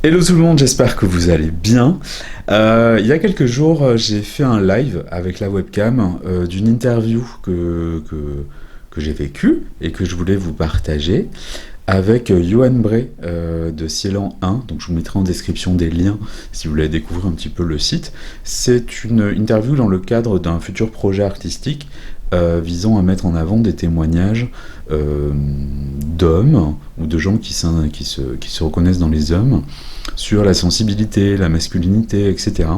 Hello tout le monde, j'espère que vous allez bien. Il y a quelques jours, j'ai fait un live avec la webcam d'une interview que j'ai vécue et que je voulais vous partager avec Johan Bray de Cielan 1. Donc je vous mettrai en description des liens si vous voulez découvrir un petit peu le site. C'est une interview dans le cadre d'un futur projet artistique visant à mettre en avant des témoignages d'hommes ou de gens qui se reconnaissent dans les hommes sur la sensibilité, la masculinité, etc.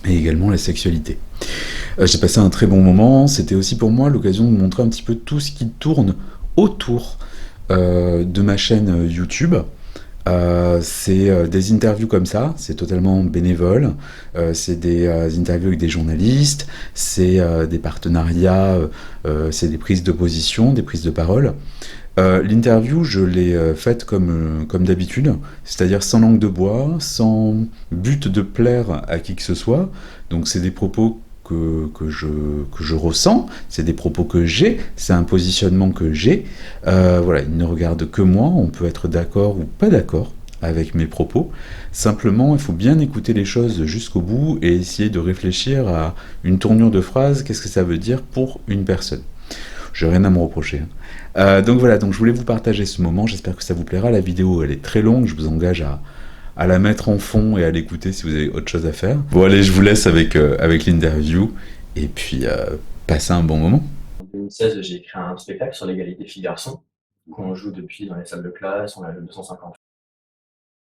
Et également la sexualité. J'ai passé un très bon moment, c'était aussi pour moi l'occasion de montrer un petit peu tout ce qui tourne autour de ma chaîne YouTube. C'est des interviews comme ça, c'est totalement bénévole, c'est des interviews avec des journalistes, c'est des partenariats, c'est des prises de position, des prises de parole. L'interview, je l'ai faite comme d'habitude, c'est-à-dire sans langue de bois, sans but de plaire à qui que ce soit. Donc c'est des propos que je ressens, c'est des propos que j'ai, c'est un positionnement que j'ai. Voilà, il ne regarde que moi, on peut être d'accord ou pas d'accord avec mes propos. Simplement, il faut bien écouter les choses jusqu'au bout et essayer de réfléchir à une tournure de phrase, qu'est-ce que ça veut dire pour une personne. J'ai rien à me reprocher. Donc voilà, donc je voulais vous partager ce moment, j'espère que ça vous plaira. La vidéo, elle est très longue, je vous engage à la mettre en fond et à l'écouter si vous avez autre chose à faire. Bon allez, je vous laisse avec l'interview, et puis passez un bon moment. En 2016, j'ai écrit un spectacle sur l'égalité filles-garçons, qu'on joue depuis dans les salles de classe, on a 250.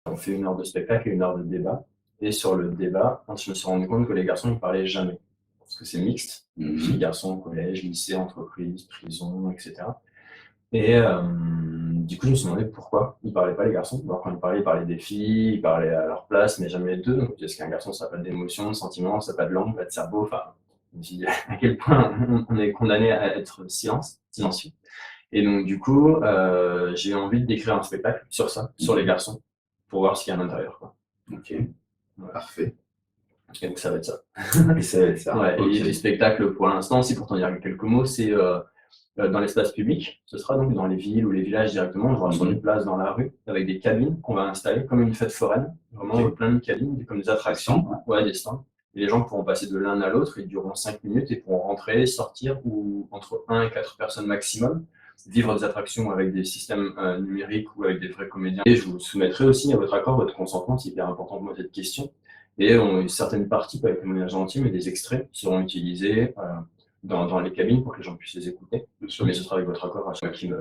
On fait 1 heure de spectacle et 1 heure de débat. Et sur le débat, je me suis rendu compte que les garçons ne parlaient jamais. Parce que c'est mixte, filles, garçons, collège, lycée, entreprise, prison, etc. Et du coup, je me suis demandé pourquoi ils ne parlaient pas les garçons. Alors quand ils parlaient des filles, ils parlaient à leur place, mais jamais d'eux. Donc est-ce qu'un garçon, ça n'a pas d'émotion, de sentiment, ça n'a pas de langue, pas de cerveau. Enfin, je me suis dit à quel point on est condamné à être silencieux. Et donc du coup, j'ai eu envie d'écrire un spectacle sur ça, sur les garçons, pour voir ce qu'il y a à l'intérieur, quoi. Ok, parfait. Et donc ça va être ça. Et ça va être ça. Ouais, Ok. et les spectacles, pour l'instant, si pour t'en dire quelques mots, c'est dans l'espace public. Ce sera donc dans les villes ou les villages directement, genre sur une place dans la rue, avec des cabines qu'on va installer comme une fête foraine. Vraiment plein de cabines, comme des attractions, des stands. Et les gens pourront passer de l'un à l'autre, ils dureront 5 minutes et pourront rentrer, sortir, ou entre 1 et 4 personnes maximum, vivre des attractions avec des systèmes numériques ou avec des vrais comédiens. Et je vous soumettrai aussi à votre accord, votre consentement, c'est hyper important pour moi cette question. Et certaines parties, pas avec le montage entier, mais des extraits seront utilisés dans les cabines pour que les gens puissent les écouter. Bien sûr. Mais ce sera avec votre accord, c'est moi qui me...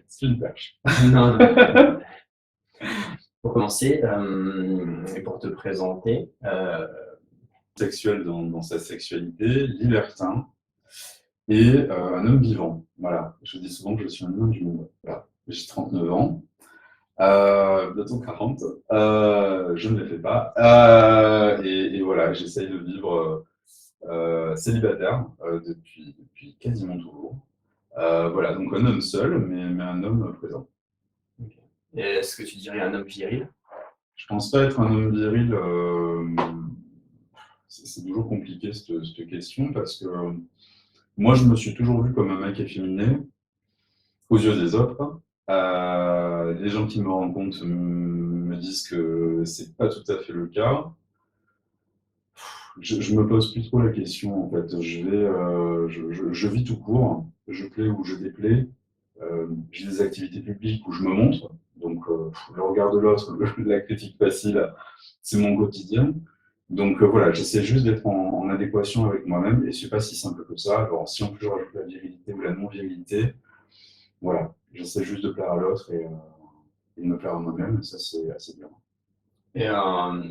C'est une perche. Non. Pour commencer, et pour te présenter... Sexuel dans sa sexualité, libertin, et un homme vivant. Voilà. Je dis souvent que je suis un homme du monde. Voilà. J'ai 39 ans, bientôt 40. Je ne les fais pas. Et voilà, j'essaye de vivre célibataire depuis quasiment toujours. Voilà, donc un homme seul, mais un homme présent. Okay. Et est-ce que tu dirais un homme viril? Je pense pas être un homme viril. C'est toujours compliqué cette question parce que moi, je me suis toujours vu comme un mec efféminé aux yeux des autres. Les gens qui me rencontrent me disent que c'est pas tout à fait le cas. Je me pose plus trop la question en fait. Je vis tout court. Je plais ou je déplais. J'ai des activités publiques où je me montre. Donc le regard de l'autre, la critique facile, c'est mon quotidien. Donc voilà, j'essaie juste d'être en adéquation avec moi-même et c'est pas si simple que ça. Alors si en plus je rajoute la virilité ou la non-virilité, voilà, j'essaie juste de plaire à l'autre et de me plaire à moi-même, et ça c'est assez bien. Et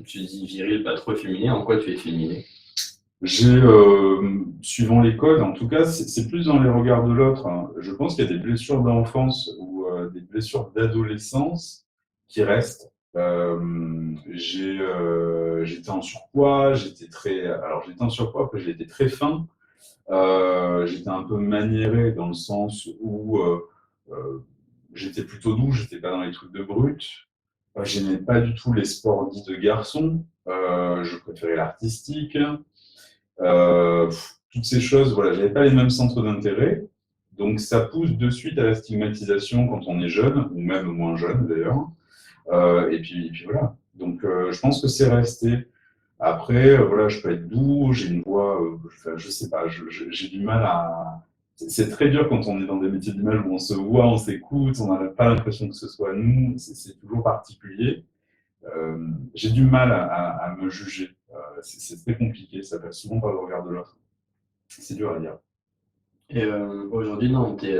tu dis viril, pas trop féminin, en quoi tu es féminin? J'ai, suivant les codes, en tout cas, c'est plus dans les regards de l'autre, hein. Je pense qu'il y a des blessures d'enfance ou des blessures d'adolescence qui restent. J'étais en surpoids, j'étais en surpoids, après j'ai été très fin. J'étais un peu maniéré dans le sens où j'étais plutôt doux, j'étais pas dans les trucs de brut. J'aimais pas du tout les sports dits de garçon. Je préférais l'artistique. Toutes ces choses, voilà, j'avais pas les mêmes centres d'intérêt. Donc ça pousse de suite à la stigmatisation quand on est jeune, ou même moins jeune d'ailleurs. Et puis voilà. Donc, je pense que c'est resté. Après, voilà, je peux être doux, j'ai une voix, enfin, je sais pas, j'ai du mal à. C'est très dur quand on est dans des métiers d'image où on se voit, on s'écoute, on n'a pas l'impression que ce soit nous, c'est toujours particulier. J'ai du mal à me juger. C'est très compliqué, ça passe souvent par le regard de l'autre. C'est dur à dire. Et aujourd'hui, dans tes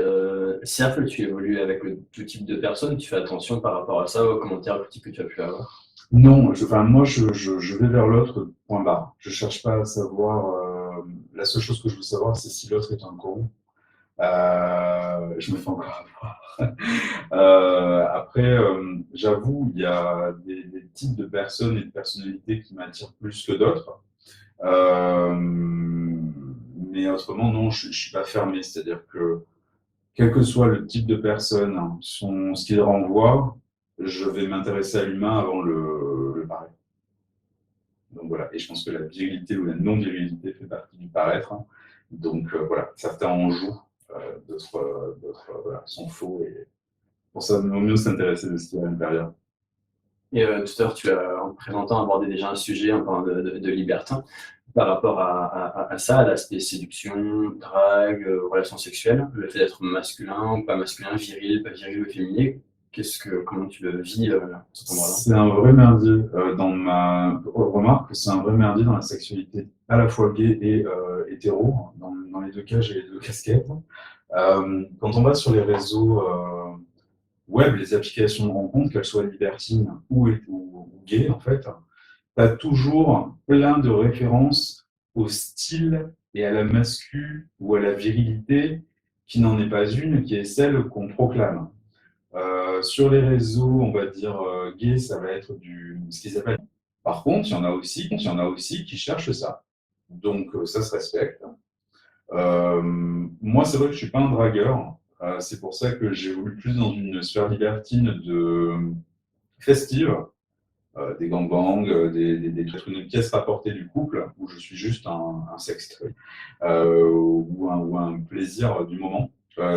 cercles, tu évolues avec tout type de personnes, tu fais attention par rapport à ça, aux commentaires critiques que tu as pu avoir? Non, enfin, moi, je vais vers l'autre, point barre. Je cherche pas à savoir. La seule chose que je veux savoir, c'est si l'autre est un con. Je me fais encore avoir. Après, j'avoue, il y a des types de personnes et de personnalités qui m'attirent plus que d'autres. Mais autrement, non, je ne suis pas fermé. C'est-à-dire que, quel que soit le type de personne, hein, ce qu'il renvoie, je vais m'intéresser à l'humain avant le paraître. Donc voilà, et je pense que la virilité ou la non-virilité fait partie du paraître, hein. Donc voilà, certains en jouent, d'autres voilà, sont faux. Et pour ça, il vaut mieux s'intéresser de ce qu'il y a à l'intérieur. Et tout à l'heure, tu as, en te présentant, abordé déjà un sujet en parlant de libertin. Par rapport à ça, à l'aspect séduction, drague, relations sexuelles, le fait d'être masculin ou pas masculin, viril, pas viril ou féminin, comment tu le vis, cet endroit-là? C'est un vrai merdier remarque que c'est un vrai merdier dans la sexualité, à la fois gay et hétéro. Dans les deux cas, j'ai les deux casquettes. Quand on va sur les réseaux web, les applications de rencontre, qu'elles soient libertines ou gays, en fait, tu as toujours plein de références au style et à la mascu ou à la virilité qui n'en est pas une, qui est celle qu'on proclame. Sur les réseaux, on va dire gays, ça va être ce qu'ils appellent. Par contre, il y en a aussi qui cherchent ça. Donc, ça se respecte. Moi, c'est vrai que je suis pas un dragueur. C'est pour ça que j'évolue plus dans une sphère libertine festive, des gangbangs, des trucs, une pièce rapportée du couple, où je suis juste un sextoy, ou un plaisir du moment.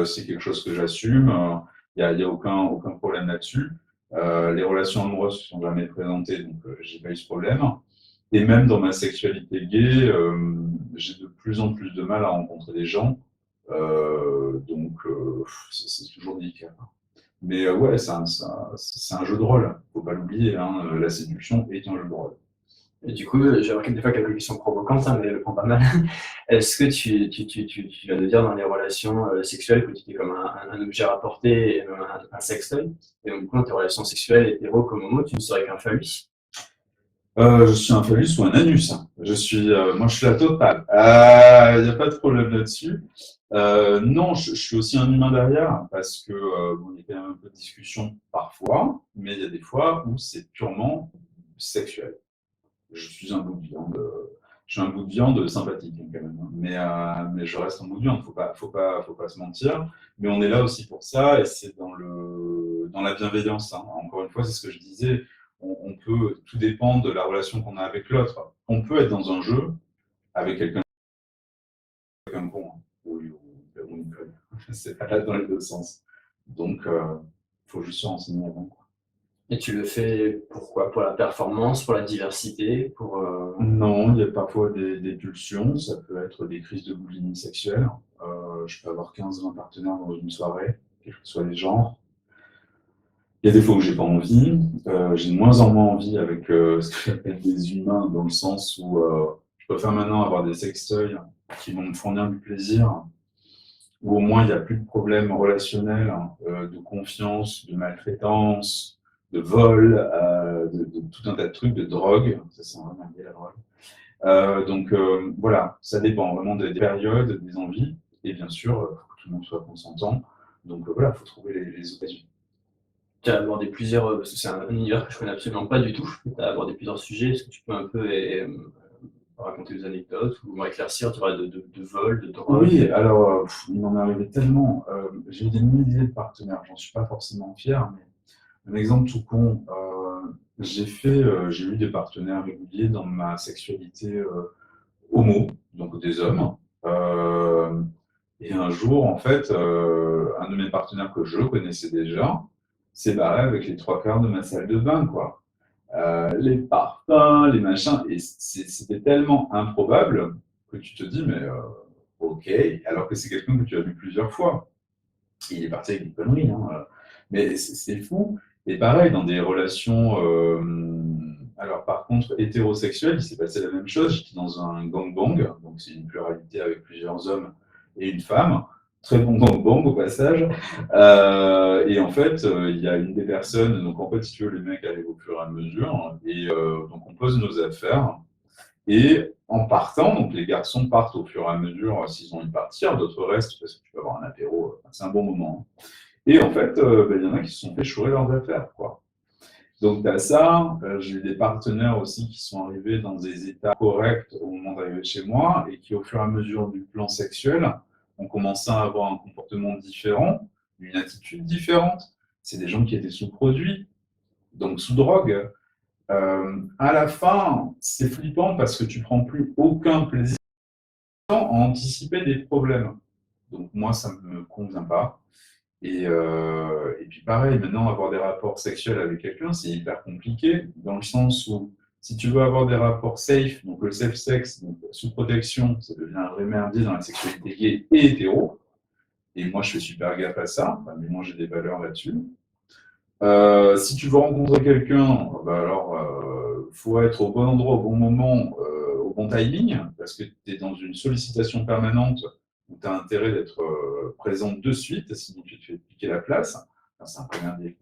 C'est quelque chose que j'assume. Il n'y a aucun problème là-dessus. Les relations amoureuses ne se sont jamais présentées, donc j'ai pas eu ce problème. Et même dans ma sexualité gay, j'ai de plus en plus de mal à rencontrer des gens. Donc, c'est toujours délicat. Mais ouais, c'est un jeu de rôle. Faut pas l'oublier, hein, la séduction est un jeu de rôle. Et du coup, j'ai remarqué des fois quelques questions provocantes, hein, mais elles le font pas mal. Est-ce que tu viens de dire dans les relations sexuelles que tu étais comme un objet rapporté, et même un sextoy? Et donc, du coup, dans tes relations sexuelles, hétéro comme homo, tu ne serais qu'un phallus? Je suis un phallus ou un anus. Moi, je suis la totale. Il n'y a pas de problème là-dessus. Non, je suis aussi un humain derrière parce que bon, il y a quand même un peu de discussion parfois, mais il y a des fois où c'est purement sexuel. Je suis un bout de viande. Je suis un bout de viande sympathique hein, quand même, hein. Mais je reste un bout de viande. Faut pas se mentir. Mais on est là aussi pour ça, et c'est dans la bienveillance, hein. Encore une fois, c'est ce que je disais. On peut, tout dépend de la relation qu'on a avec l'autre. On peut être dans un jeu avec quelqu'un con, hein, ou une conne. C'est pas là dans les deux sens. Donc, faut juste se renseigner avant. Et tu le fais pourquoi? Pour la performance, pour la diversité, pour... Non, il y a parfois des pulsions, ça peut être des crises de boulimie sexuelle. Je peux avoir 15-20 partenaires dans une soirée, quels que soient les genres. Il y a des fois où j'ai pas envie. J'ai de moins en moins envie avec ce que j'appelle des humains, dans le sens où je préfère maintenant avoir des sextoys qui vont me fournir du plaisir, où au moins il n'y a plus de problèmes relationnels, de confiance, de maltraitance, de vol, de tout un tas de trucs, de drogue. Ça sent vraiment bien la drogue. Donc voilà, ça dépend vraiment des périodes, des envies, et bien sûr, il faut que tout le monde soit consentant. Donc voilà, il faut trouver les occasions. Tu as abordé plusieurs, parce que c'est un univers que je connais absolument pas du tout. Tu as abordé plusieurs sujets. Est-ce que tu peux un peu raconter des anecdotes ou m'éclaircir, tu vois, de vol, de drogue? Oui, alors il m'en est arrivé tellement. J'ai eu des milliers de partenaires, j'en suis pas forcément fier, mais un exemple tout con. J'ai eu des partenaires réguliers dans ma sexualité homo, donc des hommes. Et un jour, en fait, un de mes partenaires que je connaissais déjà s'est barré avec les 3/4 de ma salle de bain, quoi. Les parfums, les machins, et c'était tellement improbable que tu te dis, mais ok, alors que c'est quelqu'un que tu as vu plusieurs fois. Il est parti avec des conneries, hein. Mais c'est fou. Et pareil, dans des relations, alors par contre, hétérosexuelles, il s'est passé la même chose. J'étais dans un gangbang, donc c'est une pluralité avec plusieurs hommes et une femme. Très bon gangbang au passage. Et en fait, il y a une des personnes, donc en fait, si tu veux, les mecs arrivent au fur et à mesure, et donc on pose nos affaires. Et en partant, donc les garçons partent au fur et à mesure s'ils ont envie de partir, d'autres restent parce que tu peux avoir un apéro, c'est un bon moment. Et en fait, il y en a qui se sont fait chourer leurs affaires, quoi. Donc, tu as ça. J'ai eu des partenaires aussi qui sont arrivés dans des états corrects au moment d'arriver chez moi et qui, au fur et à mesure du plan sexuel, ont commencé à avoir un comportement différent, une attitude différente. C'est des gens qui étaient sous produits, donc sous drogue. À la fin, c'est flippant parce que tu prends plus aucun plaisir à anticiper des problèmes. Donc, moi, ça ne me convient pas. Et puis pareil, maintenant, avoir des rapports sexuels avec quelqu'un, c'est hyper compliqué, dans le sens où si tu veux avoir des rapports safe, donc le safe sex, donc sous protection, ça devient un vrai merdier dans la sexualité gay et hétéro. Et moi, je fais super gaffe à ça, enfin, mais moi, j'ai des valeurs là-dessus. Si tu veux rencontrer quelqu'un, bah alors, faut être au bon endroit, au bon moment, au bon timing, parce que tu es dans une sollicitation permanente où tu as intérêt d'être présent de suite, sinon tu te fais piquer la place. Enfin, c'est un peu merdique.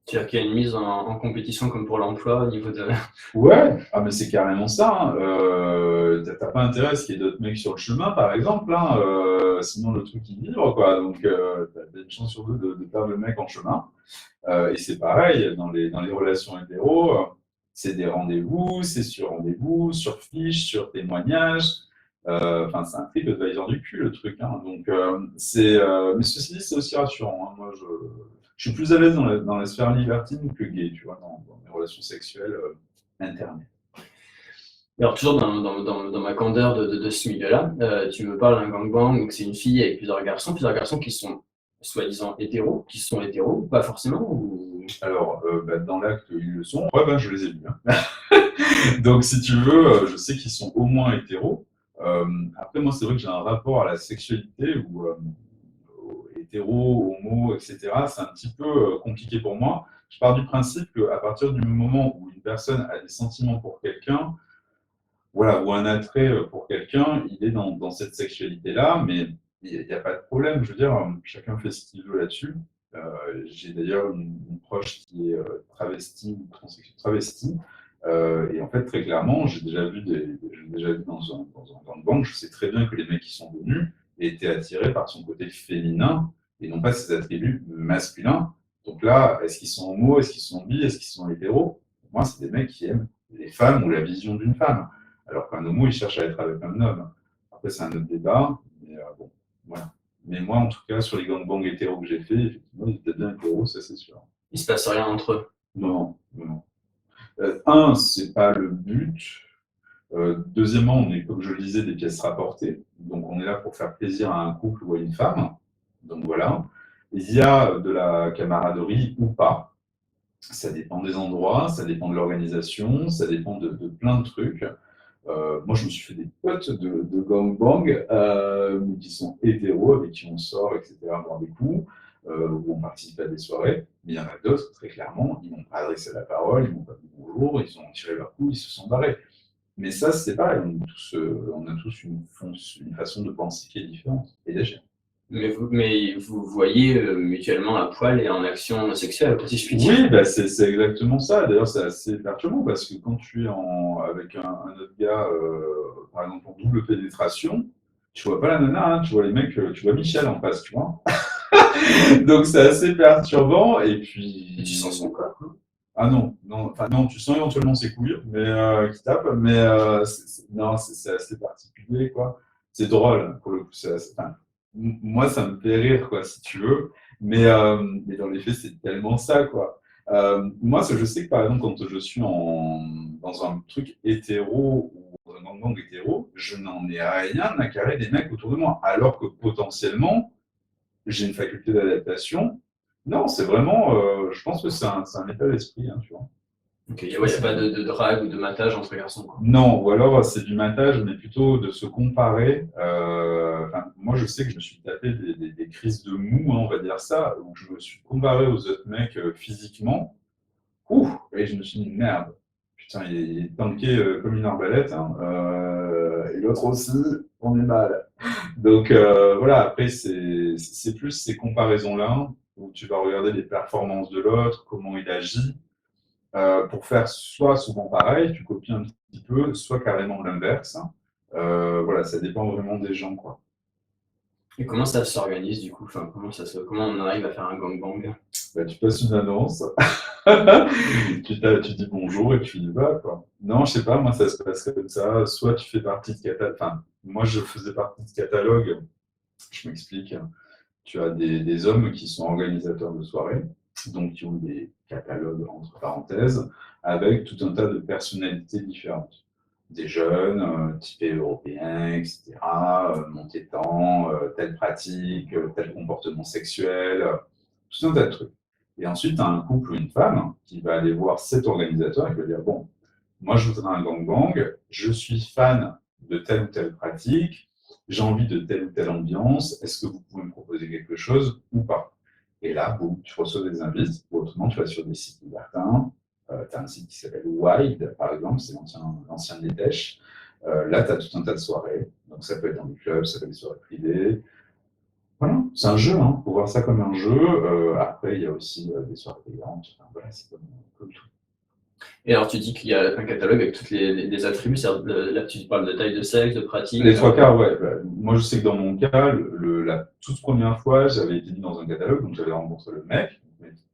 C'est-à-dire qu'il y a une mise en compétition comme pour l'emploi au niveau de. Ouais, ah, mais c'est carrément ça. Hein. T'as pas intérêt à ce qu'il y ait d'autres mecs sur le chemin, par exemple, hein, sinon le truc il vire, quoi. Donc, t'as une chance sur deux de perdre le mec en chemin. Et c'est pareil, dans les relations hétéro, c'est des rendez-vous, c'est sur rendez-vous, sur fiche, sur témoignage. Enfin, c'est un trip advisor du cul, le truc. Hein. Donc, mais ceci dit, c'est aussi rassurant. Hein. Moi, je suis plus à l'aise dans la sphère libertine que gay, tu vois, dans mes relations sexuelles internes. Alors, toujours dans ma candeur de ce milieu-là, tu me parles d'un gangbang, donc c'est une fille avec plusieurs garçons qui sont soi-disant hétéros, qui sont hétéros, pas forcément ou... Alors, dans l'acte, ils le sont. Ouais, je les ai vus. Hein. Donc, si tu veux, je sais qu'ils sont au moins hétéros. Après, moi, c'est vrai que j'ai un rapport à la sexualité où hétéro, homo, etc., c'est un petit peu compliqué pour moi. Je pars du principe qu'à partir du moment où une personne a des sentiments pour quelqu'un, voilà, ou un attrait pour quelqu'un, il est dans cette sexualité-là, mais il n'y a pas de problème. Je veux dire, chacun fait ce qu'il veut là-dessus. J'ai d'ailleurs une proche qui est travestie ou transsexuelle travestie. Et en fait, très clairement, j'ai déjà vu dans un gangbang, je sais très bien que les mecs qui sont venus étaient attirés par son côté féminin et non pas ses attributs masculins. Donc là, est-ce qu'ils sont homo, est-ce qu'ils sont bi, est-ce qu'ils sont hétéros? Pour moi, c'est des mecs qui aiment les femmes ou la vision d'une femme. Alors qu'un homo, il cherche à être avec un homme. Après, c'est un autre débat, mais bon, voilà. Mais moi, en tout cas, sur les gangbangs hétéros que j'ai fait, effectivement, ils étaient bien hétéros, ça c'est sûr. Il se passe rien entre eux. Non, non. Un, c'est pas le but. Deuxièmement, on est, comme je le disais, des pièces rapportées. Donc, on est là pour faire plaisir à un couple ou à une femme. Donc, voilà. Il y a de la camaraderie ou pas. Ça dépend des endroits, ça dépend de l'organisation, ça dépend de plein de trucs. Moi, je me suis fait des potes de gangbang qui sont hétéros, avec qui on sort, etc., boire des coups, où on participe à des soirées. Mais il y en a d'autres, très clairement, ils n'ont pas adressé la parole, ils n'ont pas dit bonjour, ils ont tiré leur coup, ils se sont barrés. Mais ça, c'est pareil, on a tous une façon de penser qui est différente et légère. Mais vous voyez mutuellement à poil et en action sexuelle, si je puis dire. Oui, c'est exactement ça. D'ailleurs, c'est assez perturbant parce que quand tu es avec un autre gars, par exemple en double pénétration, tu vois pas la nana, hein, tu vois les mecs, tu vois Michel en face, tu vois. Donc c'est assez perturbant et puis. Et tu sens son corps. Ah non, tu sens éventuellement ses couilles, mais qui tapent, mais non, c'est assez particulier, quoi. C'est drôle pour le coup. Moi, ça me fait rire, quoi, si tu veux. Mais dans les faits, c'est tellement ça, quoi. Moi, je sais que par exemple, quand je suis dans un truc hétéro ou dans un gangbang hétéro, je n'en ai rien à carrer des mecs autour de moi. Alors que potentiellement, j'ai une faculté d'adaptation Non, c'est vraiment, je pense que c'est un état d'esprit, hein, tu vois. Ok, ouais, il n'y a pas de drague ou de matage entre garçons, quoi. Non, ou alors c'est du matage, mais plutôt de se comparer. Enfin, moi, je sais que je me suis tapé des crises de mou, hein, on va dire ça, où je me suis comparé aux autres mecs physiquement. Ouh, et je me suis dit, merde, putain, il est tanké comme une arbalète, hein, et l'autre aussi, on est mal. Donc voilà, après, c'est plus ces comparaisons-là, où tu vas regarder les performances de l'autre, comment il agit, pour faire soit souvent pareil, tu copies un petit peu, soit carrément l'inverse, hein. Voilà, ça dépend vraiment des gens, quoi. Et comment ça s'organise du coup? Enfin, comment on arrive à faire un gangbang? Bah, tu passes une annonce, tu dis bonjour et tu y vas, quoi. Non, je sais pas, moi ça se passe comme ça. Soit tu fais partie de catalogue, enfin, moi je faisais partie de catalogue, je m'explique. Tu as des hommes qui sont organisateurs de soirées, donc qui ont des catalogues entre parenthèses, avec tout un tas de personnalités différentes. Des jeunes, typés européens, etc., montétans, telle pratique, tel comportement sexuel, tout un tas de trucs. Et ensuite, tu as un couple ou une femme qui va aller voir cet organisateur et qui va dire, bon, moi je voudrais un gangbang, je suis fan de telle ou telle pratique, j'ai envie de telle ou telle ambiance, est-ce que vous pouvez me proposer quelque chose ou pas? Et là, boum, tu reçois des invites, ou autrement, tu vas sur des sites libertins. Tu as un site qui s'appelle Wild, par exemple, c'est l'ancien Dépêche. Là, tu as tout un tas de soirées. Donc, ça peut être dans des clubs, ça peut être des soirées privées. Voilà, c'est un jeu, hein. Faut voir ça comme un jeu. Après, il y a aussi des soirées payantes. Enfin, voilà, c'est comme tout. Et alors tu dis qu'il y a un catalogue avec toutes les attributs, là tu parles de taille de sexe, de pratique. Les trois quarts, ouais. Bah, moi, je sais que dans mon cas, la toute première fois, j'avais été mis dans un catalogue, donc j'avais rencontré le mec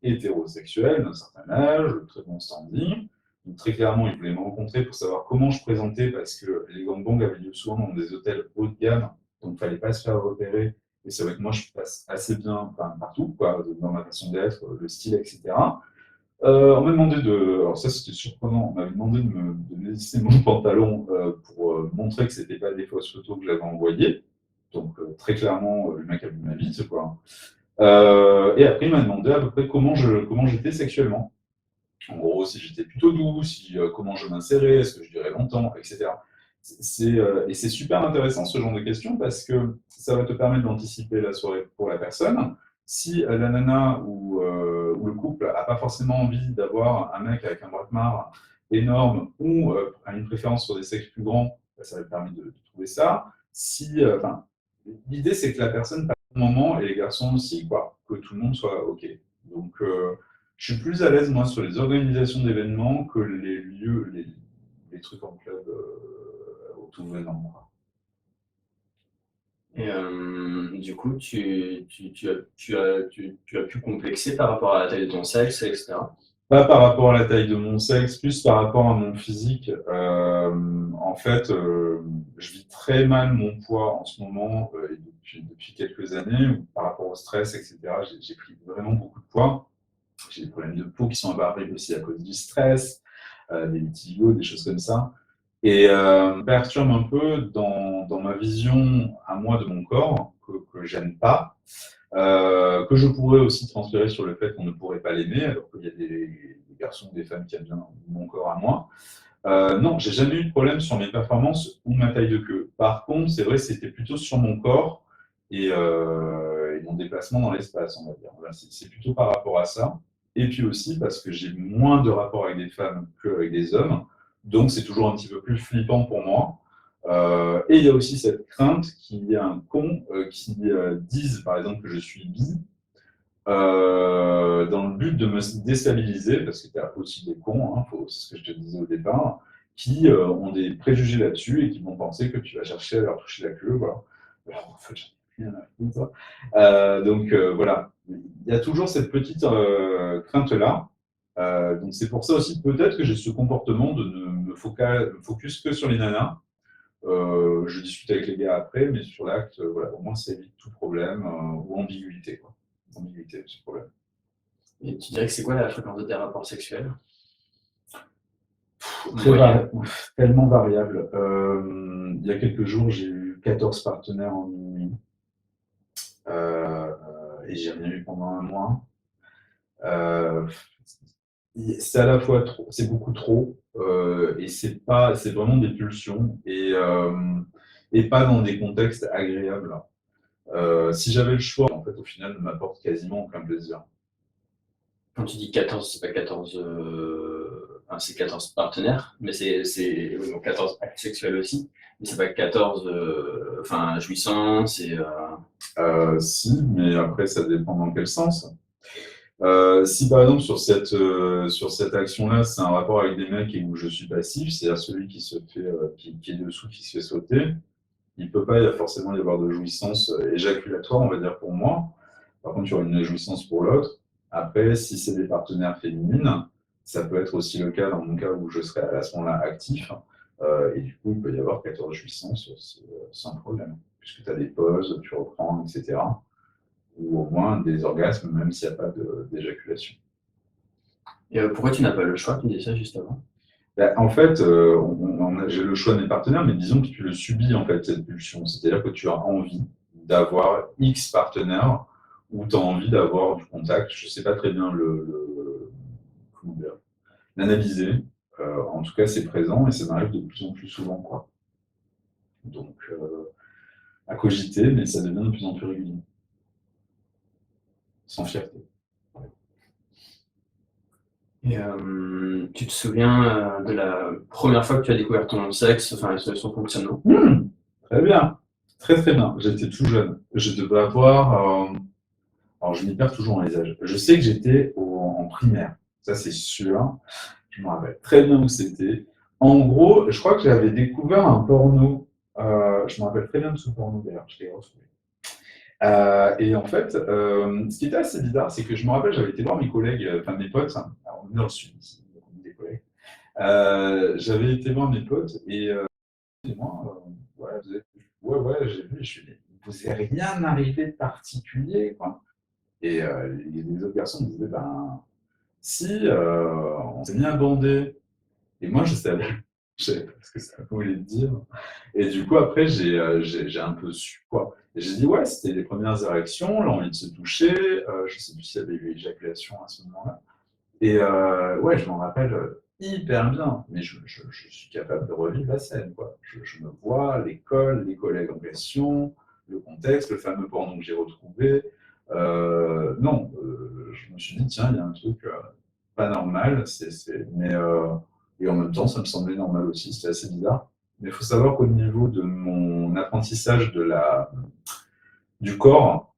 hétérosexuel d'un certain âge, très bon standing. Donc, très clairement, il voulait me rencontrer pour savoir comment je présentais, parce que les gangbangs avaient lieu souvent dans des hôtels haut de gamme, donc il ne fallait pas se faire repérer. Et c'est vrai que moi, je passe assez bien, enfin, partout, quoi, dans ma façon d'être, le style, etc. On m'a demandé de. Alors, ça, c'était surprenant. On m'avait demandé de me laisser mon pantalon pour montrer que c'était pas des fausses photos que j'avais envoyées. Donc, très clairement, le mec a vu ma bite, quoi. Et après, il m'a demandé à peu près comment j'étais sexuellement. En gros, si j'étais plutôt doux, comment je m'insérais, est-ce que je durais longtemps, etc. Et c'est super intéressant ce genre de questions parce que ça va te permettre d'anticiper la soirée pour la personne. Si la nana ou le couple n'a pas forcément envie d'avoir un mec avec un braquemar énorme ou a une préférence sur des sexes plus grands, bah, ça va te permettre de trouver ça. Enfin, l'idée, c'est que la personne passe un bon moment et les garçons aussi, quoi, que tout le monde soit OK. Donc, je suis plus à l'aise, moi, sur les organisations d'événements que les lieux, les trucs en club au tout venant, quoi. Et du coup, tu as pu complexer par rapport à la taille de ton sexe, etc. Pas par rapport à la taille de mon sexe, plus par rapport à mon physique. En fait, je vis très mal mon poids en ce moment et depuis quelques années, par rapport au stress, etc. J'ai pris vraiment beaucoup de poids. J'ai des problèmes de peau qui sont apparus aussi à cause du stress, des vitiligo, des choses comme ça. Et me perturbe un peu dans ma vision à moi de mon corps, que j'aime pas, que je pourrais aussi transférer sur le fait qu'on ne pourrait pas l'aimer, alors qu'il y a des garçons ou des femmes qui aiment bien mon corps à moi. Non, j'ai jamais eu de problème sur mes performances ou ma taille de queue. Par contre, c'est vrai, c'était plutôt sur mon corps et mon déplacement dans l'espace, on va dire. Voilà, c'est plutôt par rapport à ça. Et puis aussi parce que j'ai moins de rapports avec des femmes qu'avec des hommes. Donc, c'est toujours un petit peu plus flippant pour moi. Et il y a aussi cette crainte qu'il y ait un con qui dise, par exemple, que je suis bi, dans le but de me déstabiliser, parce que tu as aussi des cons, hein, c'est ce que je te disais au départ, qui ont des préjugés là-dessus et qui vont penser que tu vas chercher à leur toucher la queue. Voilà. Alors, en fait, j'en ai rien à foutre. Donc voilà, il y a toujours cette petite crainte-là. Donc c'est pour ça aussi peut-être que j'ai ce comportement de ne me focus que sur les nanas. Je discute avec les gars après, mais sur l'acte, voilà, au moins ça évite tout problème ou ambiguïté, quoi. Ambiguïté, c'est le problème. Et tu dirais que c'est quoi la fréquence de tes rapports sexuels? Tellement variable. Il y a quelques jours, j'ai eu 14 partenaires en une nuit. Et j'ai rien eu pendant un mois. Euh, c'est à la fois trop, c'est beaucoup trop, et c'est vraiment des pulsions, et pas dans des contextes agréables. Si j'avais le choix, en fait, au final, ne m'apporte quasiment aucun plaisir. Quand tu dis 14, c'est pas 14, enfin, c'est 14 partenaires, mais oui, donc 14 actes sexuels aussi, mais c'est pas 14, enfin, jouissance et. Si, mais après, ça dépend dans quel sens. Si par exemple sur cette action-là, c'est un rapport avec des mecs et où je suis passif, c'est-à-dire celui qui se fait, qui est dessous, qui se fait sauter, il ne peut pas forcément y avoir de jouissance éjaculatoire, on va dire, pour moi. Par contre, il y aura une jouissance pour l'autre. Après, si c'est des partenaires féminines, ça peut être aussi le cas dans mon cas où je serai à ce moment-là actif. Et du coup, il peut y avoir 14 jouissances sans problème, puisque tu as des pauses, tu reprends, etc. Ou au moins des orgasmes, même s'il n'y a pas d'éjaculation. Et pourquoi tu n'as pas le choix? Tu disais ça juste avant. En fait, j'ai le choix de mes partenaires, mais disons que tu le subis, en fait, cette pulsion. C'est-à-dire que tu as envie d'avoir X partenaires ou tu as envie d'avoir du contact. Je ne sais pas très bien comment dire, l'analyser. En tout cas, c'est présent et ça m'arrive de plus en plus souvent, quoi. Donc, à cogiter, mais ça devient de plus en plus régulier. Sans fierté. Et tu te souviens de la première fois que tu as découvert ton sexe, enfin son fonctionnement? Très bien, très très bien. J'étais tout jeune. Je devais avoir. Alors, je m'y perds toujours dans les âges. Je sais que j'étais en primaire. Ça, c'est sûr. Je me rappelle très bien où c'était. En gros, je crois que j'avais découvert un porno. Je me rappelle très bien de ce porno d'ailleurs. Je l'ai retrouvé. Et en fait, ce qui était assez bizarre, c'est que je me rappelle, j'avais été voir mes collègues, enfin mes potes. Alors, on est dans le sud ici, donc on est des collègues. J'avais été voir mes potes et moi, ouais, ouais, j'ai vu. Je suis dit, vous n'avez rien arrivé de particulier, quoi. Et les autres personnes me disaient, ben, si, on s'est bien bandé. Et moi, je savais pas ce que ça voulait dire. Et du coup, après, j'ai un peu su, quoi. Et j'ai dit, ouais, c'était les premières érections, l'envie de se toucher. Je ne sais plus s'il y avait eu éjaculation à ce moment-là. Et ouais, je m'en rappelle hyper bien. Mais je suis capable de revivre la scène, quoi. Je me vois, l'école, les collègues en question, le contexte, le fameux porno que j'ai retrouvé. Non, je me suis dit, tiens, il y a un truc pas normal, mais et en même temps, ça me semblait normal aussi, c'était assez bizarre. Mais il faut savoir qu'au niveau de mon apprentissage du corps,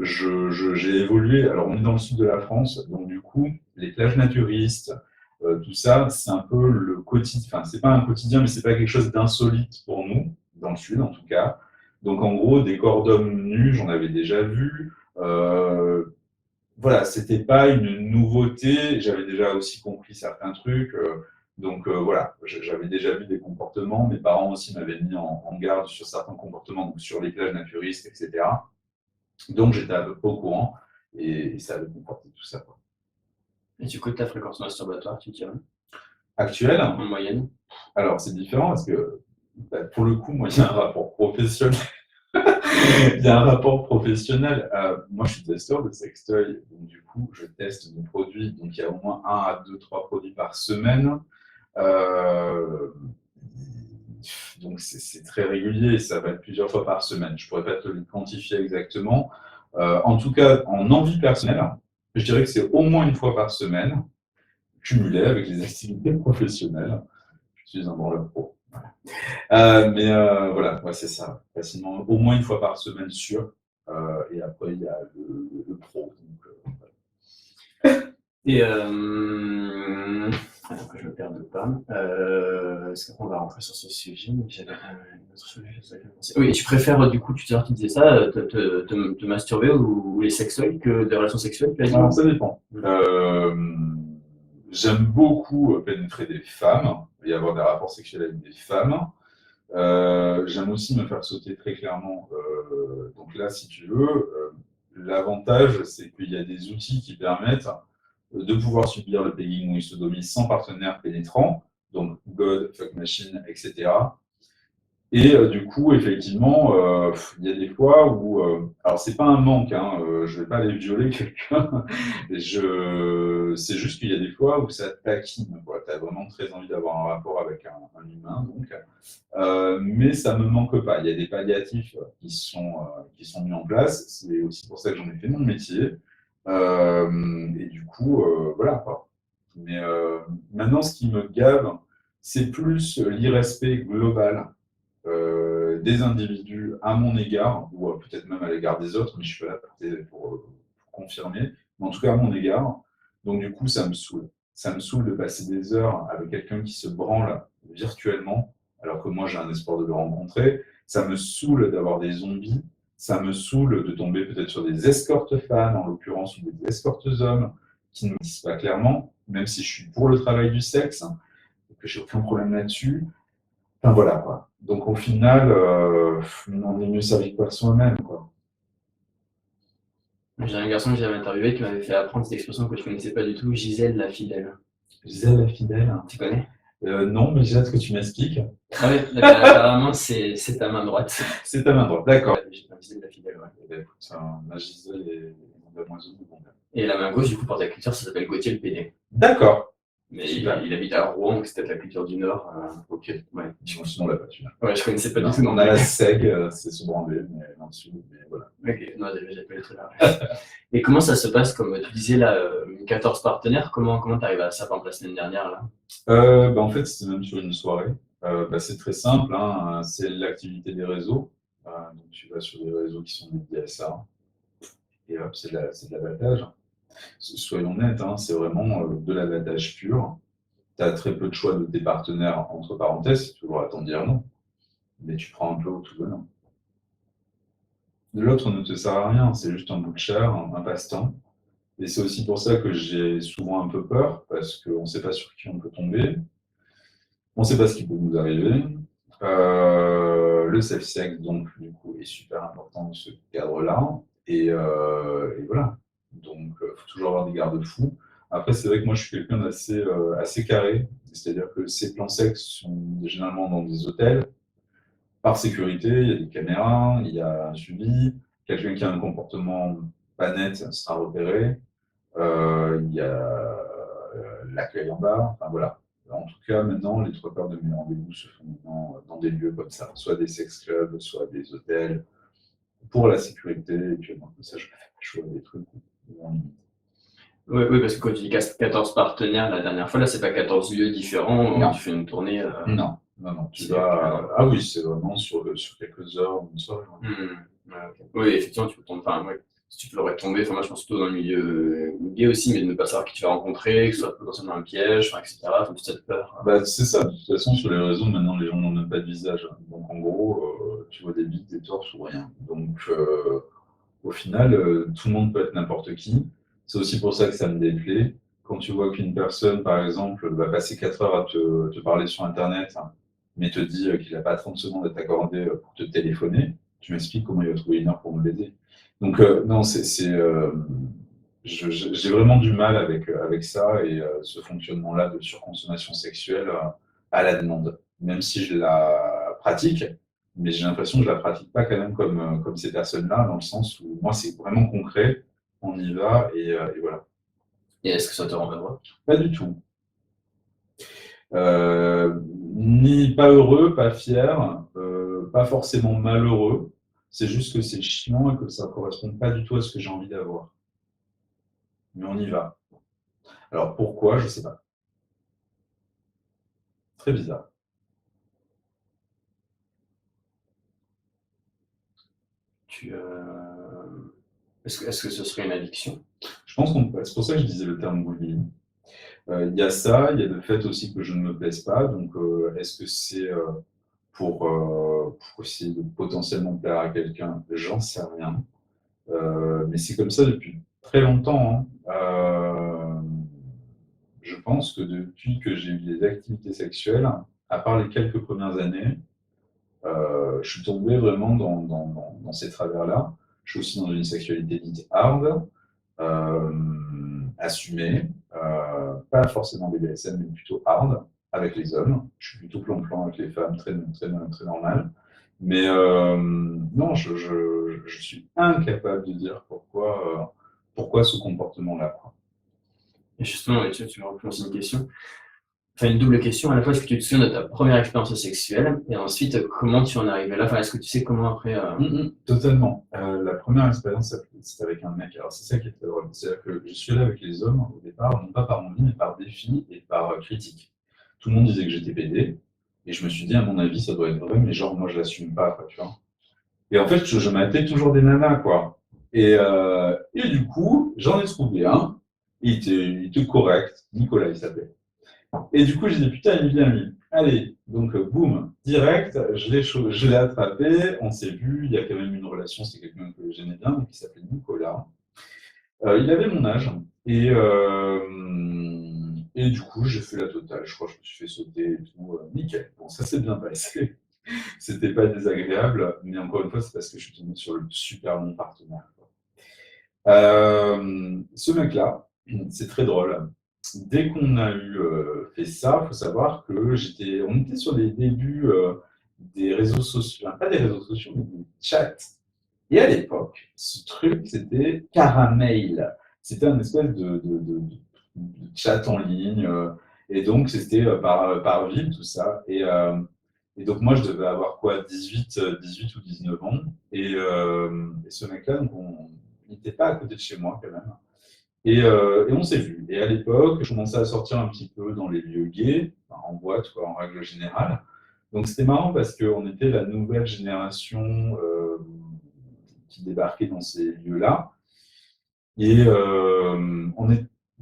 j'ai évolué. Alors, on est dans le sud de la France, donc du coup, les plages naturistes, tout ça, c'est un peu le quotidien. Enfin, c'est pas un quotidien, mais c'est pas quelque chose d'insolite pour nous, dans le sud en tout cas. Donc, en gros, des corps d'hommes nus, j'en avais déjà vu. Voilà, c'était pas une nouveauté. J'avais déjà aussi compris certains trucs. Donc voilà, j'avais déjà vu des comportements. Mes parents aussi m'avaient mis en garde sur certains comportements, donc sur les plages naturistes, etc. Donc j'étais à peu près au courant et ça avait comporté tout ça, quoi. Et du coup, ta fréquence masturbatoire, tu dirais? Actuel, En moyenne? alors c'est différent parce que pour le coup, moi, il y a un rapport professionnel. Il y a un rapport professionnel. Moi, je suis testeur de sextoy, donc du coup, je teste mes produits. Donc, il y a au moins 1 à 2, 3 produits par semaine. Donc, c'est très régulier et ça va être plusieurs fois par semaine. Je ne pourrais pas te le quantifier exactement. En tout cas, en envie personnelle, je dirais que c'est au moins 1 fois par semaine, cumulé avec les activités professionnelles. Je suis un branleur pro. Mais voilà, ouais, c'est ça, facilement, au moins 1 fois par semaine sûr. Et après, il y a le pro. Donc, Et attends que je me perde pas. Est-ce qu'on va rentrer sur ce sujet? J'avais un autre sujet sur lequel penser. Oui, et tu préfères, du coup, tu disais ça, te masturber ou les sextoys que des relations sexuelles, tu as dit? alors, ça dépend. J'aime beaucoup pénétrer des femmes et avoir des rapports sexuels avec des femmes. J'aime aussi me faire sauter très clairement. Donc là, si tu veux, l'avantage, c'est qu'il y a des outils qui permettent de pouvoir subir le pegging ou une sodomie sans partenaire pénétrant, donc God, fuck machine, etc. Et du coup, effectivement, il y a des fois où, alors c'est pas un manque, hein, je vais pas aller violer quelqu'un, c'est juste qu'il y a des fois où ça taquine, quoi. Tu as vraiment très envie d'avoir un rapport avec un humain, donc, mais ça me manque pas. Il y a des palliatifs qui sont mis en place, c'est aussi pour ça que j'en ai fait mon métier, et du coup, voilà, quoi. Mais maintenant, ce qui me gave, c'est plus l'irrespect global des individus à mon égard, ou peut-être même à l'égard des autres, mais je suis pas là pour confirmer, mais en tout cas à mon égard. Donc du coup, ça me saoule. Ça me saoule de passer des heures avec quelqu'un qui se branle virtuellement, alors que moi j'ai un espoir de le rencontrer. Ça me saoule d'avoir des zombies. Ça me saoule de tomber peut-être sur des escortes femmes, en l'occurrence, ou des escortes hommes, qui ne me disent pas clairement, même si je suis pour le travail du sexe, et que j'ai aucun problème là-dessus. Enfin voilà, quoi. Donc au final, on est mieux servi que par soi-même, quoi. J'ai un garçon que j'avais interviewé qui m'avait fait apprendre cette expression que je connaissais pas du tout, Gisèle la fidèle. Gisèle la fidèle. Tu connais? Non, mais j'ai hâte que tu m'expliques. Ah ouais, apparemment c'est ta main droite. C'est ta main droite, d'accord. Gisèle la fidèle, ouais. Eh ben, écoute, la Gisèle est mon damoiseau. Bon, ben. Et la main gauche, du coup, pour ta culture, ça s'appelle Gauthier le PD. D'accord. Mais il habite à Rouen, donc c'est peut-être la culture du Nord. Ok. Ouais. Sinon, on l'a pas, tu vois. Ouais, je connaissais pas Non, du tout. on a la SEG, c'est sous branlé, mais en dessous, mais voilà. Ok, non, j'ai pas le truc là. Et comment ça se passe, comme tu disais là, 14 partenaires, comment tu arrives à ça, par exemple, la semaine dernière là? Bah, en fait, c'était même sur une soirée. Bah, c'est très simple, hein, c'est l'activité des réseaux. Donc tu vas sur des réseaux qui sont dédiés à ça, et hop, c'est de l'abattage. Soyons honnêtes, hein, c'est vraiment de l'abattage pur. Tu as très peu de choix de tes partenaires, entre parenthèses, c'est toujours à t'en dire non. Mais tu prends un peu au tout venant. L'autre ne te sert à rien, c'est juste un bout de chair, un passe-temps. Et c'est aussi pour ça que j'ai souvent un peu peur, parce qu'on ne sait pas sur qui on peut tomber, on ne sait pas ce qui peut nous arriver. Le safe-sex, donc, du coup, est super important dans ce cadre-là. Et voilà. Donc, il faut toujours avoir des garde-fous. Après, c'est vrai que moi, je suis quelqu'un d'assez assez carré. C'est-à-dire que ces plans sexe sont généralement dans des hôtels. Par sécurité, il y a des caméras, il y a un suivi. Quelqu'un qui a un comportement pas net sera repéré. Il y a l'accueil en bar. Enfin, voilà. En tout cas, maintenant, les 3 quarts de mes rendez-vous se font dans des lieux comme ça, soit des sex clubs, soit des hôtels, pour la sécurité. Et puis, comme ça, je fais pas choix des trucs où on limite. Oui, oui, parce que quand tu dis 14 partenaires la dernière fois, là, c'est pas 14 lieux différents, Non. tu fais une tournée. Non, tu vas. Ah oui, c'est vraiment sur quelques heures, une soirée. Ouais, ok. Oui, effectivement, tu peux tomber. Enfin, ouais, si tu pourrais tomber, enfin, moi, je pense plutôt dans le milieu gay aussi, mais de ne pas savoir qui tu vas rencontrer, que ce soit potentiellement un piège, enfin, etc. Faut toute cette peur. Bah, c'est ça, de toute façon, sur les réseaux, maintenant, les gens n'ont même pas de visage. Donc, en gros, tu vois des bites, des torses ou rien. Donc, au final, tout le monde peut être n'importe qui. C'est aussi pour ça que ça me déplaît. Quand tu vois qu'une personne, par exemple, va passer 4 heures à te parler sur Internet, hein, mais te dit qu'il n'a pas 30 secondes à t'accorder pour te téléphoner, tu m'expliques comment il va trouver une heure pour me l'aider. Donc, non, j'ai vraiment du mal avec ça et ce fonctionnement-là de surconsommation sexuelle à la demande. Même si je la pratique, mais j'ai l'impression que je la pratique pas quand même comme ces personnes-là, dans le sens où moi, c'est vraiment concret, on y va et voilà. Et est-ce que ça te rend heureux? Pas du tout. Ni pas heureux, pas fier, pas forcément malheureux. C'est juste que c'est chiant et que ça ne correspond pas du tout à ce que j'ai envie d'avoir. Mais on y va. Alors pourquoi, je ne sais pas. Très bizarre. Est-ce que ce serait une addiction? Je pense c'est pour ça que je disais le terme bullying. Il y a ça, il y a le fait aussi que je ne me plaise pas. Donc, est-ce que c'est pour essayer de potentiellement plaire à quelqu'un? J'en sais rien. Mais c'est comme ça depuis très longtemps, hein. Je pense que depuis que j'ai eu des activités sexuelles, à part les quelques premières années, je suis tombé vraiment dans ces travers-là. Je suis aussi dans une sexualité dite hard, assumée, pas forcément BDSM, mais plutôt hard. avec les hommes. Je suis plutôt plan-plan avec les femmes, très, très, très normal. Mais non, je suis incapable de dire pourquoi ce comportement-là, quoi. Et justement, tu me reposes une question. Enfin, une double question. À la fois, est-ce que tu te souviens de ta première expérience sexuelle? Et ensuite, comment tu en es arrivé là? Enfin, est-ce que tu sais comment après... Totalement. La première expérience, c'était avec un mec. Alors, c'est ça qui est drôle. C'est-à-dire que je suis allé avec les hommes au départ, non pas par envie, mais par défi et par critique. Tout le monde disait que j'étais pédé. Et je me suis dit, à mon avis, ça doit être vrai, mais genre, moi, je l'assume pas, quoi, tu vois. Et en fait, je m'attendais toujours des nanas, quoi. Et du coup, j'en ai trouvé un. Il était correct. Nicolas, il s'appelait. Et du coup, j'ai dit, putain, il est bien lui. Allez, donc boum, direct, je l'ai attrapé, on s'est vu, il y a quand même une relation, c'est quelqu'un que j'aimais bien, donc il s'appelait Nicolas. Il avait mon âge, et du coup, j'ai fait la totale. Je crois que je me suis fait sauter et tout, nickel. Bon, ça s'est bien passé. C'était pas désagréable, mais encore une fois, c'est parce que je suis tombé sur le super bon partenaire, quoi. Ce mec-là, c'est très drôle. Dès qu'on a fait ça, il faut savoir que on était sur les débuts des réseaux sociaux, enfin, pas des réseaux sociaux, mais des chats. Et à l'époque, ce truc, c'était Caramel. C'était un espèce de chat en ligne. Et donc, c'était par ville, tout ça. Et donc, moi, je devais avoir quoi, 18 ou 19 ans. Et ce mec-là, donc, il n'était pas à côté de chez moi, quand même. Et on s'est vu. Et à l'époque, je commençais à sortir un petit peu dans les lieux gays, enfin, en boîte, quoi, en règle générale. Donc c'était marrant parce qu'on était la nouvelle génération qui débarquait dans ces lieux-là. Et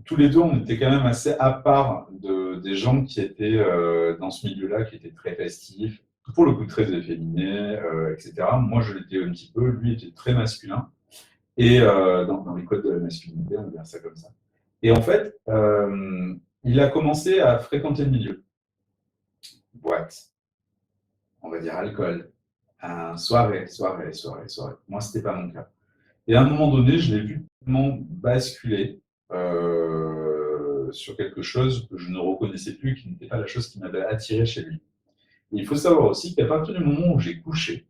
tous les deux, on était quand même assez à part des gens qui étaient dans ce milieu-là, qui étaient très festifs, pour le coup très efféminés, etc. Moi, je l'étais un petit peu, lui était très masculin. Et dans les codes de la masculinité, on va dire ça comme ça. Et en fait, il a commencé à fréquenter le milieu. Boîte, on va dire alcool, soirée. Moi, c'était pas mon cas. Et à un moment donné, je l'ai vu vraiment basculer sur quelque chose que je ne reconnaissais plus, qui n'était pas la chose qui m'avait attiré chez lui. Et il faut savoir aussi qu'à partir du moment où j'ai couché,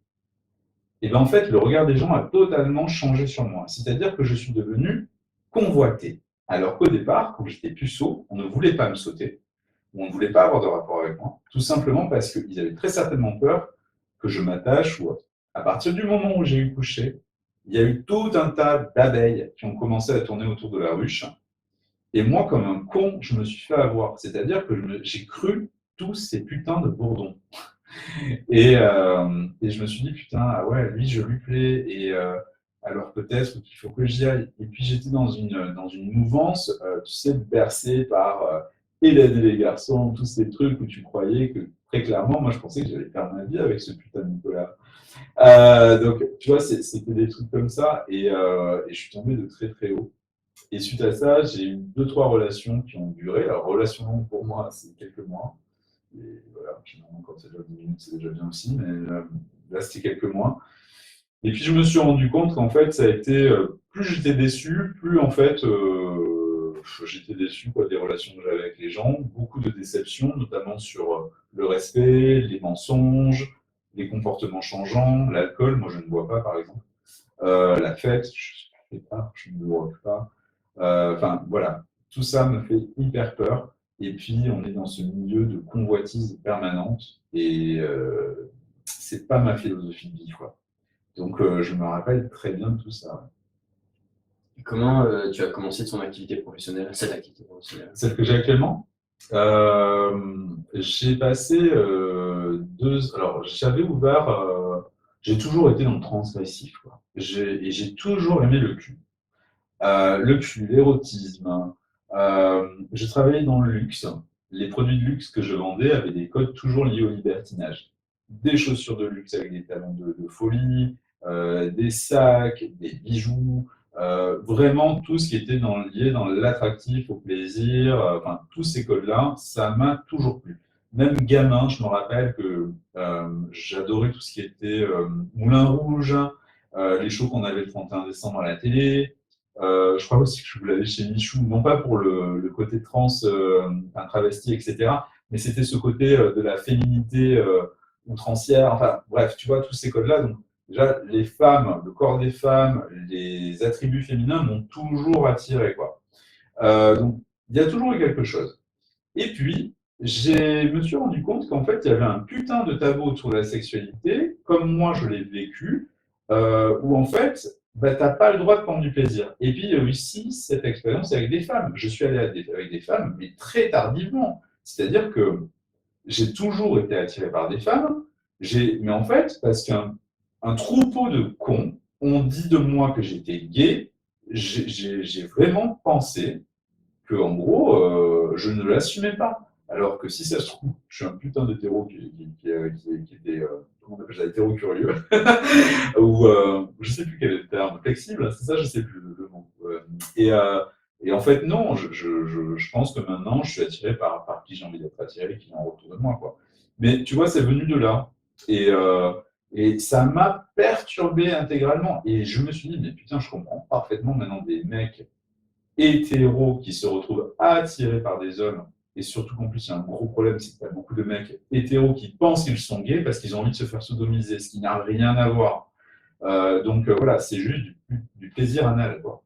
et bien en fait, le regard des gens a totalement changé sur moi. C'est-à-dire que je suis devenu convoité. Alors qu'au départ, quand j'étais puceau, on ne voulait pas me sauter, ou on ne voulait pas avoir de rapport avec moi, tout simplement parce qu'ils avaient très certainement peur que je m'attache ou autre. À partir du moment où j'ai eu couché, il y a eu tout un tas d'abeilles qui ont commencé à tourner autour de la ruche. Et moi, comme un con, je me suis fait avoir. C'est-à-dire que j'ai cru tous ces putains de bourdons. Et je me suis dit, putain, ah ouais, lui, je lui plais. Et alors peut-être qu'il faut que j'y aille. Et puis j'étais dans une mouvance, tu sais, bercée par Hélène et les garçons, tous ces trucs où tu croyais que, très clairement, moi, je pensais que j'allais faire ma vie avec ce putain de Nicolas. Donc, tu vois, c'était des trucs comme ça. Et je suis tombé de très, très haut. Et suite à ça, j'ai eu 2-3 relations qui ont duré. Alors, relation longue pour moi, c'est quelques mois. Et voilà, finalement, quand c'est déjà 10 minutes, c'est déjà bien aussi. Mais là, c'était quelques mois. Et puis, je me suis rendu compte qu'en fait, ça a été. Plus j'étais déçu, plus en fait, j'étais déçu des relations que j'avais avec les gens. Beaucoup de déceptions, notamment sur le respect, les mensonges, les comportements changeants, l'alcool. Moi, je ne bois pas, par exemple. La fête, je ne fais pas, je ne bois pas. Enfin, voilà. Tout ça me fait hyper peur. Et puis, on est dans ce milieu de convoitise permanente et c'est pas ma philosophie de vie, quoi. Donc, je me rappelle très bien de tout ça. Comment tu as commencé ton activité professionnelle, cette activité professionnelle? Celle que j'ai actuellement, j'ai passé Alors, j'avais ouvert. J'ai toujours été dans le transgressif, quoi. Et j'ai toujours aimé le cul. L'érotisme. Je travaillais dans le luxe. Les produits de luxe que je vendais avaient des codes toujours liés au libertinage. Des chaussures de luxe avec des talons de folie, des sacs, des bijoux, vraiment tout ce qui était lié dans l'attractif, au plaisir, enfin tous ces codes-là, ça m'a toujours plu. Même gamin, je me rappelle que j'adorais tout ce qui était Moulin Rouge, les shows qu'on avait le 31 décembre à la télé. Je crois aussi que je vous l'avais chez Michou, non pas pour le côté trans, travesti, etc., mais c'était ce côté de la féminité outrancière, enfin bref, tu vois, tous ces codes-là. Donc déjà, les femmes, le corps des femmes, les attributs féminins m'ont toujours attiré, quoi. Donc il y a toujours eu quelque chose. Et puis, je me suis rendu compte qu'en fait, il y avait un putain de tabou autour de la sexualité, comme moi je l'ai vécu, où en fait, bah, tu n'as pas le droit de prendre du plaisir. Et puis, il y a eu aussi cette expérience avec des femmes. Je suis allé avec des femmes, mais très tardivement. C'est-à-dire que j'ai toujours été attiré par des femmes, mais en fait, parce qu'un troupeau de cons ont dit de moi que j'étais gay, j'ai vraiment pensé que en gros, je ne l'assumais pas. Alors que si ça se trouve, je suis un putain d'hétéro qui était, comment on appelle ça, hétéro curieux, ou je sais plus quel est le terme, flexible, c'est ça, je sais plus le mot. Et en fait, non, je pense que maintenant, je suis attiré par qui j'ai envie d'être attiré, qui est en retour de moi, quoi. Mais tu vois, c'est venu de là. Et ça m'a perturbé intégralement. Et je me suis dit, mais putain, je comprends parfaitement maintenant des mecs hétéros qui se retrouvent attirés par des hommes, et surtout qu'en plus, il y a un gros problème, c'est qu'il y a beaucoup de mecs hétéros qui pensent qu'ils sont gays parce qu'ils ont envie de se faire sodomiser, ce qui n'a rien à voir. Donc voilà, c'est juste du plaisir anal, quoi.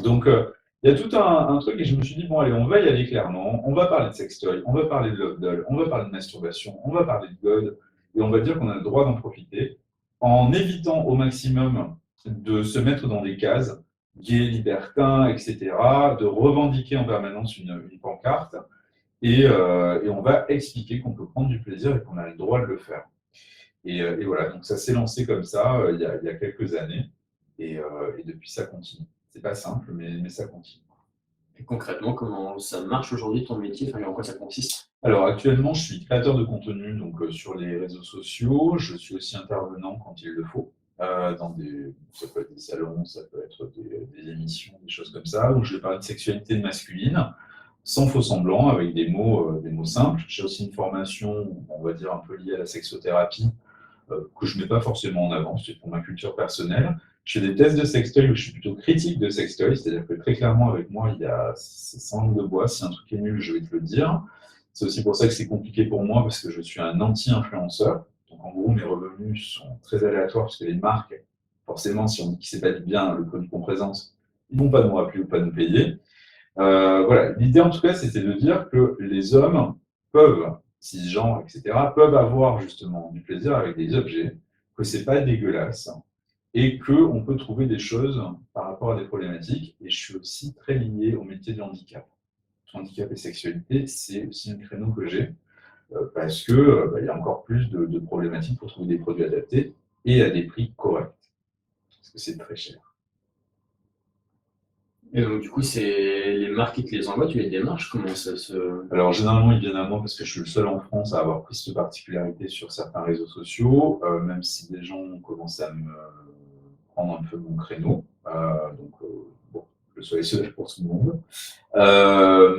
Donc il y a tout un truc, et je me suis dit, bon allez, on va y aller clairement, on va parler de sextoy, on va parler de love doll, on va parler de masturbation, on va parler de God, et on va dire qu'on a le droit d'en profiter, en évitant au maximum de se mettre dans des cases, gay, libertin, etc., de revendiquer en permanence une pancarte, et on va expliquer qu'on peut prendre du plaisir et qu'on a le droit de le faire. Et voilà, donc ça s'est lancé comme ça il y a quelques années, et depuis ça continue. C'est pas simple, mais ça continue. Et concrètement, comment ça marche aujourd'hui ton métier, enfin, en quoi ça consiste? Alors actuellement, je suis créateur de contenu donc, sur les réseaux sociaux. Je suis aussi intervenant quand il le faut. Ça peut être des salons, ça peut être des émissions, des choses comme ça, où je vais parler de sexualité masculine, sans faux semblant, avec des mots simples. J'ai aussi une formation, on va dire, un peu liée à la sexothérapie, que je ne mets pas forcément en avant, c'est pour ma culture personnelle. Je fais des tests de sextoy où je suis plutôt critique de sextoy, c'est-à-dire que très clairement, avec moi, c'est sans langue de bois. Si un truc est nul, je vais te le dire. C'est aussi pour ça que c'est compliqué pour moi, parce que je suis un anti-influenceur. Donc en gros, mes revenus sont très aléatoires, parce que les marques, forcément, si on dit que c'est pas bien le produit qu'on présente, ils ne vont pas nous rappeler ou pas nous payer. Voilà, l'idée en tout cas, c'était de dire que les hommes peuvent, cisgenres, etc., peuvent avoir justement du plaisir avec des objets, que c'est pas dégueulasse, et qu'on peut trouver des choses par rapport à des problématiques. Et je suis aussi très lié au métier du handicap. Handicap et sexualité, c'est aussi un créneau que j'ai, parce que y a encore plus de problématiques pour trouver des produits adaptés et à des prix corrects, parce que c'est très cher. Et donc, du coup, c'est les marques qui te les envoient, tu les démarches, comment ça se... Alors, généralement, ils viennent à moi parce que je suis le seul en France à avoir pris cette particularité sur certains réseaux sociaux, même si des gens ont commencé à me prendre un peu mon créneau. Bon, je sois seul pour tout le monde.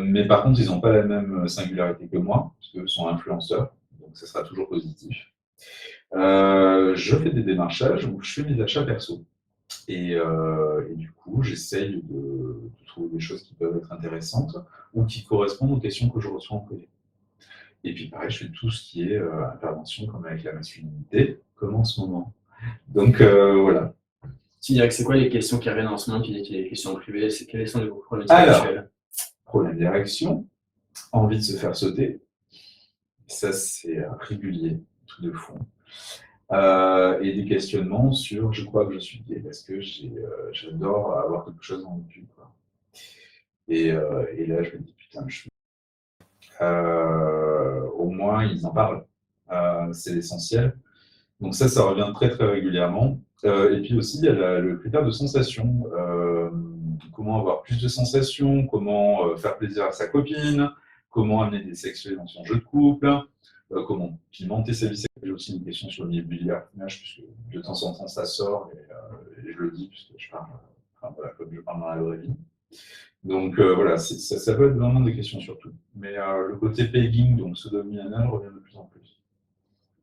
Mais par contre, ils n'ont pas la même singularité que moi, parce qu'eux sont influenceurs, donc ça sera toujours positif. Je fais des démarchages où je fais mes achats perso. Et du coup, j'essaye de trouver des choses qui peuvent être intéressantes ou qui correspondent aux questions que je reçois en privé. Et puis pareil, je fais tout ce qui est intervention, comme avec la masculinité, comme en ce moment. Donc voilà. Tu dirais que c'est quoi les questions qui reviennent en ce moment? Tu dis que les questions privées, quelles sont les problèmes actuels? Problème d'érection, envie de se faire sauter. Ça, c'est régulier, tout de fond. Et des questionnements sur je crois que je suis gay parce que j'adore avoir quelque chose dans le cul, quoi. Et là, je me dis putain, au moins ils en parlent, c'est l'essentiel. Donc ça revient très très régulièrement. Et puis aussi, il y a le critère de sensation. Comment avoir plus de sensations, comment faire plaisir à sa copine, comment amener des sexuels dans son jeu de couple, comment pimenter sa vie sexuelle. J'ai aussi une question sur le milieu du libertinage, puisque de temps en temps ça sort, et je le dis, puisque je parle, comme je parle dans la vraie vie. Donc voilà, ça peut être vraiment des questions surtout. Mais le côté pegging, donc sodomie anale, revient de plus en plus.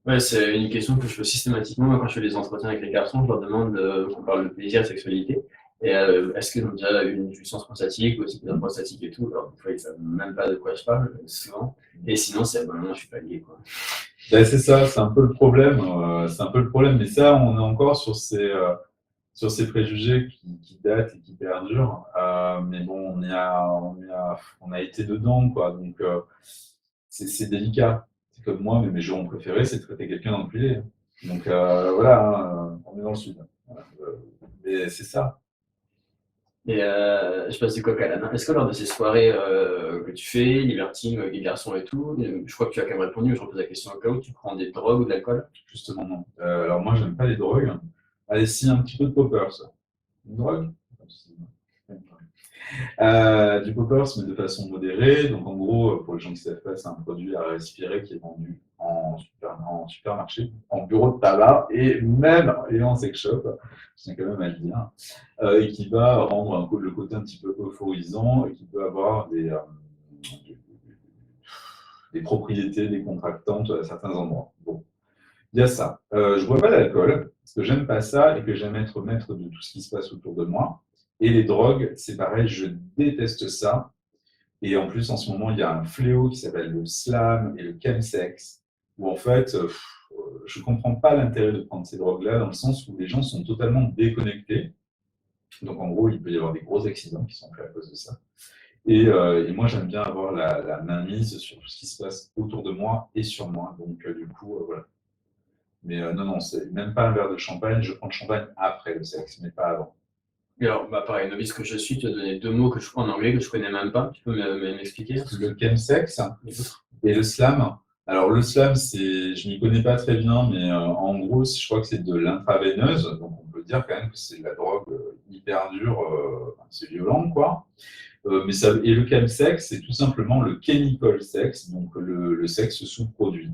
Ouais, c'est une question que je fais systématiquement quand je fais des entretiens avec les garçons. Je leur demande qu'on parle de plaisir et de sexualité. Et est-ce qu'ils ont déjà eu une jouissance prostatique ou aussi une prostatique et tout? Alors, des fois, ils ne savent même pas de quoi je parle, souvent. Et sinon, c'est bon, je suis pas lié, quoi. Ben, c'est ça, c'est un peu le problème. C'est un peu le problème. Mais ça, on est encore sur ces préjugés qui datent et qui perdurent. Mais bon, on a été dedans, quoi. Donc, c'est délicat. C'est comme moi, mais mes jurons préférés, c'est de traiter quelqu'un d'enculé. Donc, voilà, hein, on est dans le sud. Voilà. Mais c'est ça. Et je passe du coq à l'âne. Est-ce que lors de ces soirées que tu fais, libertines, avec les garçons et tout, je crois que tu as quand même répondu, mais je repose la question au cas où, tu prends des drogues ou de l'alcool? Justement, non. Alors, moi, j'aime pas les drogues. Allez, si, un petit peu de popper, ça. Une drogue? Du poppers, mais de façon modérée. Donc, en gros, pour les gens qui ne savent pas, c'est un produit à respirer qui est vendu en supermarché, en bureau de tabac et en sex shop, je tiens quand même à le dire, et qui va rendre le côté un petit peu euphorisant et qui peut avoir des propriétés décontractantes à certains endroits. Bon, il y a ça. Je ne bois pas d'alcool, parce que j'aime pas ça et que j'aime être maître de tout ce qui se passe autour de moi. Et les drogues, c'est pareil, je déteste ça. Et en plus, en ce moment, il y a un fléau qui s'appelle le slam et le chemsex, où en fait, je ne comprends pas l'intérêt de prendre ces drogues-là, dans le sens où les gens sont totalement déconnectés. Donc en gros, il peut y avoir des gros accidents qui sont faits à cause de ça. Et moi, j'aime bien avoir la main mise sur tout ce qui se passe autour de moi et sur moi. Donc du coup, voilà. Mais non, c'est même pas un verre de champagne. Je prends le champagne après le sexe, mais pas avant. Et alors, pareil, novice que je suis, tu as donné 2 mots en anglais que je connais même pas. Tu peux m'expliquer? Le chemsex et le slam. Alors le slam, je m'y connais pas très bien, mais en gros, je crois que c'est de l'intraveineuse, donc on peut dire quand même que c'est de la drogue hyper dure, c'est violent, quoi. Et le chemsex, c'est tout simplement le chemical sex, donc le sexe sous-produit.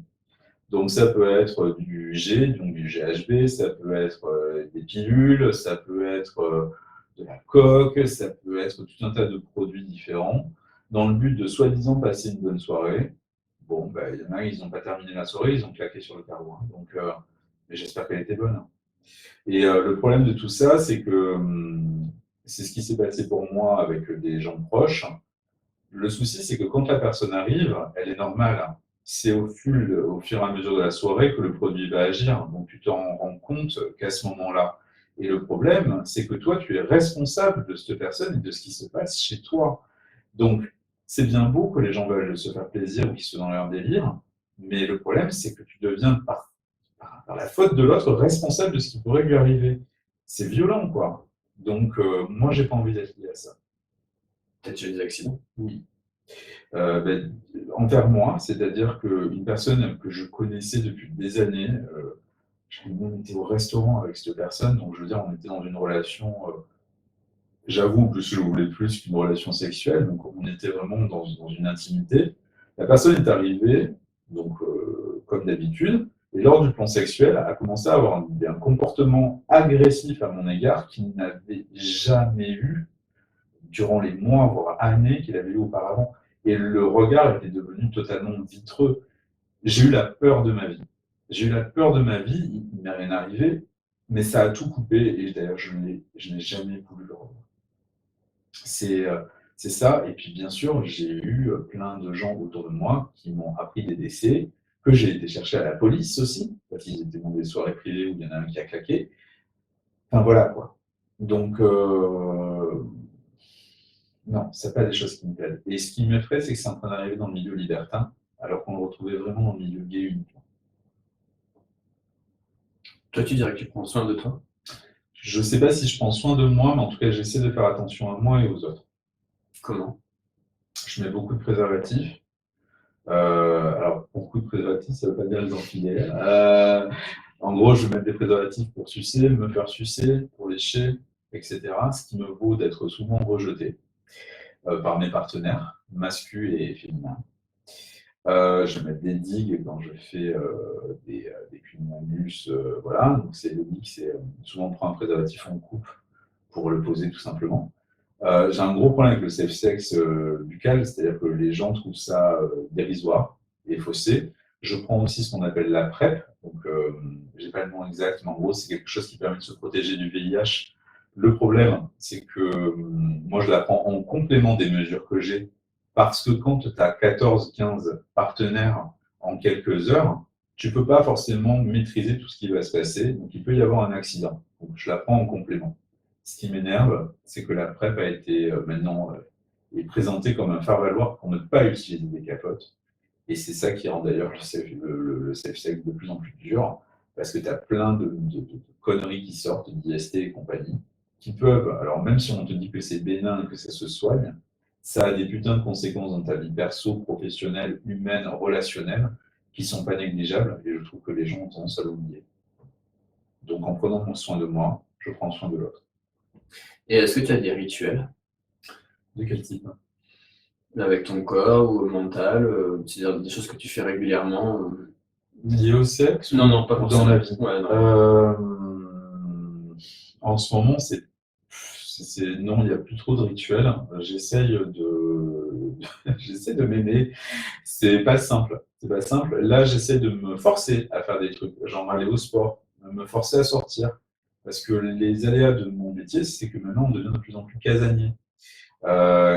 Donc ça peut être du G, donc du GHB, ça peut être des pilules, ça peut être de la coke, ça peut être tout un tas de produits différents, dans le but de soi-disant passer une bonne soirée. Bon, ben, il y en a, ils n'ont pas terminé la soirée, ils ont claqué sur le carreau. Hein. Donc, mais j'espère qu'elle était bonne. Et le problème de tout ça, c'est que c'est ce qui s'est passé pour moi avec des gens proches. Le souci, c'est que quand la personne arrive, elle est normale. C'est au fur et à mesure de la soirée que le produit va agir. Donc, tu t'en rends compte qu'à ce moment-là. Et le problème, c'est que toi, tu es responsable de cette personne et de ce qui se passe chez toi. Donc, c'est bien beau que les gens veulent se faire plaisir ou qu'ils soient dans leur délire, mais le problème, c'est que tu deviens, par la faute de l'autre, responsable de ce qui pourrait lui arriver. C'est violent, quoi. Donc, moi, j'ai pas envie d'être lié à ça. Peut-être eu des accidents? Oui. Envers moi, c'est-à-dire qu'une personne que je connaissais depuis des années, on était au restaurant avec cette personne, donc je veux dire, on était dans une relation, j'avoue, en plus je voulais plus qu'une relation sexuelle, donc on était vraiment dans une intimité. La personne est arrivée, donc comme d'habitude, et lors du plan sexuel, a commencé à avoir un comportement agressif à mon égard qu'il n'avait jamais eu durant les mois, voire années qu'il avait eu auparavant. Et le regard était devenu totalement vitreux. J'ai eu la peur de ma vie. J'ai eu la peur de ma vie, il ne m'est rien arrivé, mais ça a tout coupé, et d'ailleurs, je n'ai jamais voulu le revoir. C'est ça, et puis bien sûr, j'ai eu plein de gens autour de moi qui m'ont appris des décès, que j'ai été chercher à la police aussi, parce qu'ils étaient dans des soirées privées où il y en a un qui a claqué. Enfin voilà, quoi. Donc, non, ce n'est pas des choses qui me plaisent. Et ce qui m'effraie, c'est que c'est en train d'arriver dans le milieu libertin, alors qu'on le retrouvait vraiment dans le milieu gay uniquement. Toi, tu dirais que tu prends soin de toi? Je ne sais pas si je prends soin de moi, mais en tout cas, j'essaie de faire attention à moi et aux autres. Comment? Je mets beaucoup de préservatifs. Alors, beaucoup de préservatifs, ça ne veut pas dire les enfiler. En gros, je vais mettre des préservatifs pour sucer, me faire sucer, pour lécher, etc. Ce qui me vaut d'être souvent rejeté par mes partenaires, masculins et féminins. Je vais mettre des digues quand je fais des cunnilingus, voilà. Donc, le dig, c'est souvent on prend un préservatif en coupe pour le poser tout simplement. J'ai un gros problème avec le safe sex buccal, c'est-à-dire que les gens trouvent ça dérisoire et faussé. Je prends aussi ce qu'on appelle la PrEP, donc je n'ai pas le nom exact, mais en gros, c'est quelque chose qui permet de se protéger du VIH Le problème, c'est que moi, je la prends en complément des mesures que j'ai, parce que quand tu as 14-15 partenaires en quelques heures, tu ne peux pas forcément maîtriser tout ce qui va se passer, donc il peut y avoir un accident. Donc je la prends en complément. Ce qui m'énerve, c'est que la PrEP a été maintenant est présentée comme un faire-valoir pour ne pas utiliser des capotes. Et c'est ça qui rend d'ailleurs le safe sex de plus en plus dur, parce que tu as plein de conneries qui sortent, d'IST et compagnie, qui peuvent, alors même si on te dit que c'est bénin et que ça se soigne, ça a des putains de conséquences dans ta vie perso, professionnelle, humaine, relationnelle, qui sont pas négligeables, et je trouve que les gens ont tendance à l'oublier. Donc en prenant soin de moi, je prends soin de l'autre. Et est-ce que tu as des rituels De quel type? avec ton corps ou mental, c'est-à-dire des choses que tu fais régulièrement Liées au sexe? Non, pas dans forcément. la vie. Ouais, non. En ce moment, non, il n'y a plus trop de rituels. J'essaye de m'aimer. C'est pas simple. C'est pas simple. Là, j'essaie de me forcer à faire des trucs, genre aller au sport, me forcer à sortir. Parce que les aléas de mon métier, c'est que maintenant, on devient de plus en plus casanier.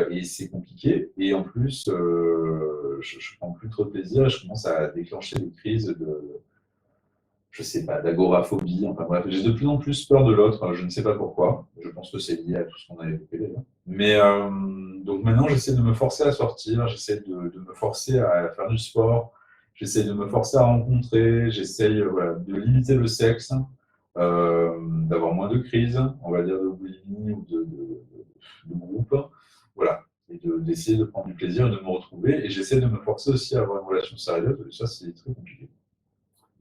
Et c'est compliqué. Et en plus, je prends plus trop de plaisir et je commence à déclencher des crises je sais pas, d'agoraphobie, enfin bref, j'ai de plus en plus peur de l'autre, je ne sais pas pourquoi, je pense que c'est lié à tout ce qu'on a évoqué déjà. Mais donc maintenant, j'essaie de me forcer à sortir, j'essaie de me forcer à faire du sport, j'essaie de me forcer à rencontrer, j'essaie voilà, de limiter le sexe, d'avoir moins de crises, on va dire de boulimie ou de groupe, voilà, et d'essayer de prendre du plaisir et de me retrouver, et j'essaie de me forcer aussi à avoir une relation sérieuse, et ça c'est très compliqué.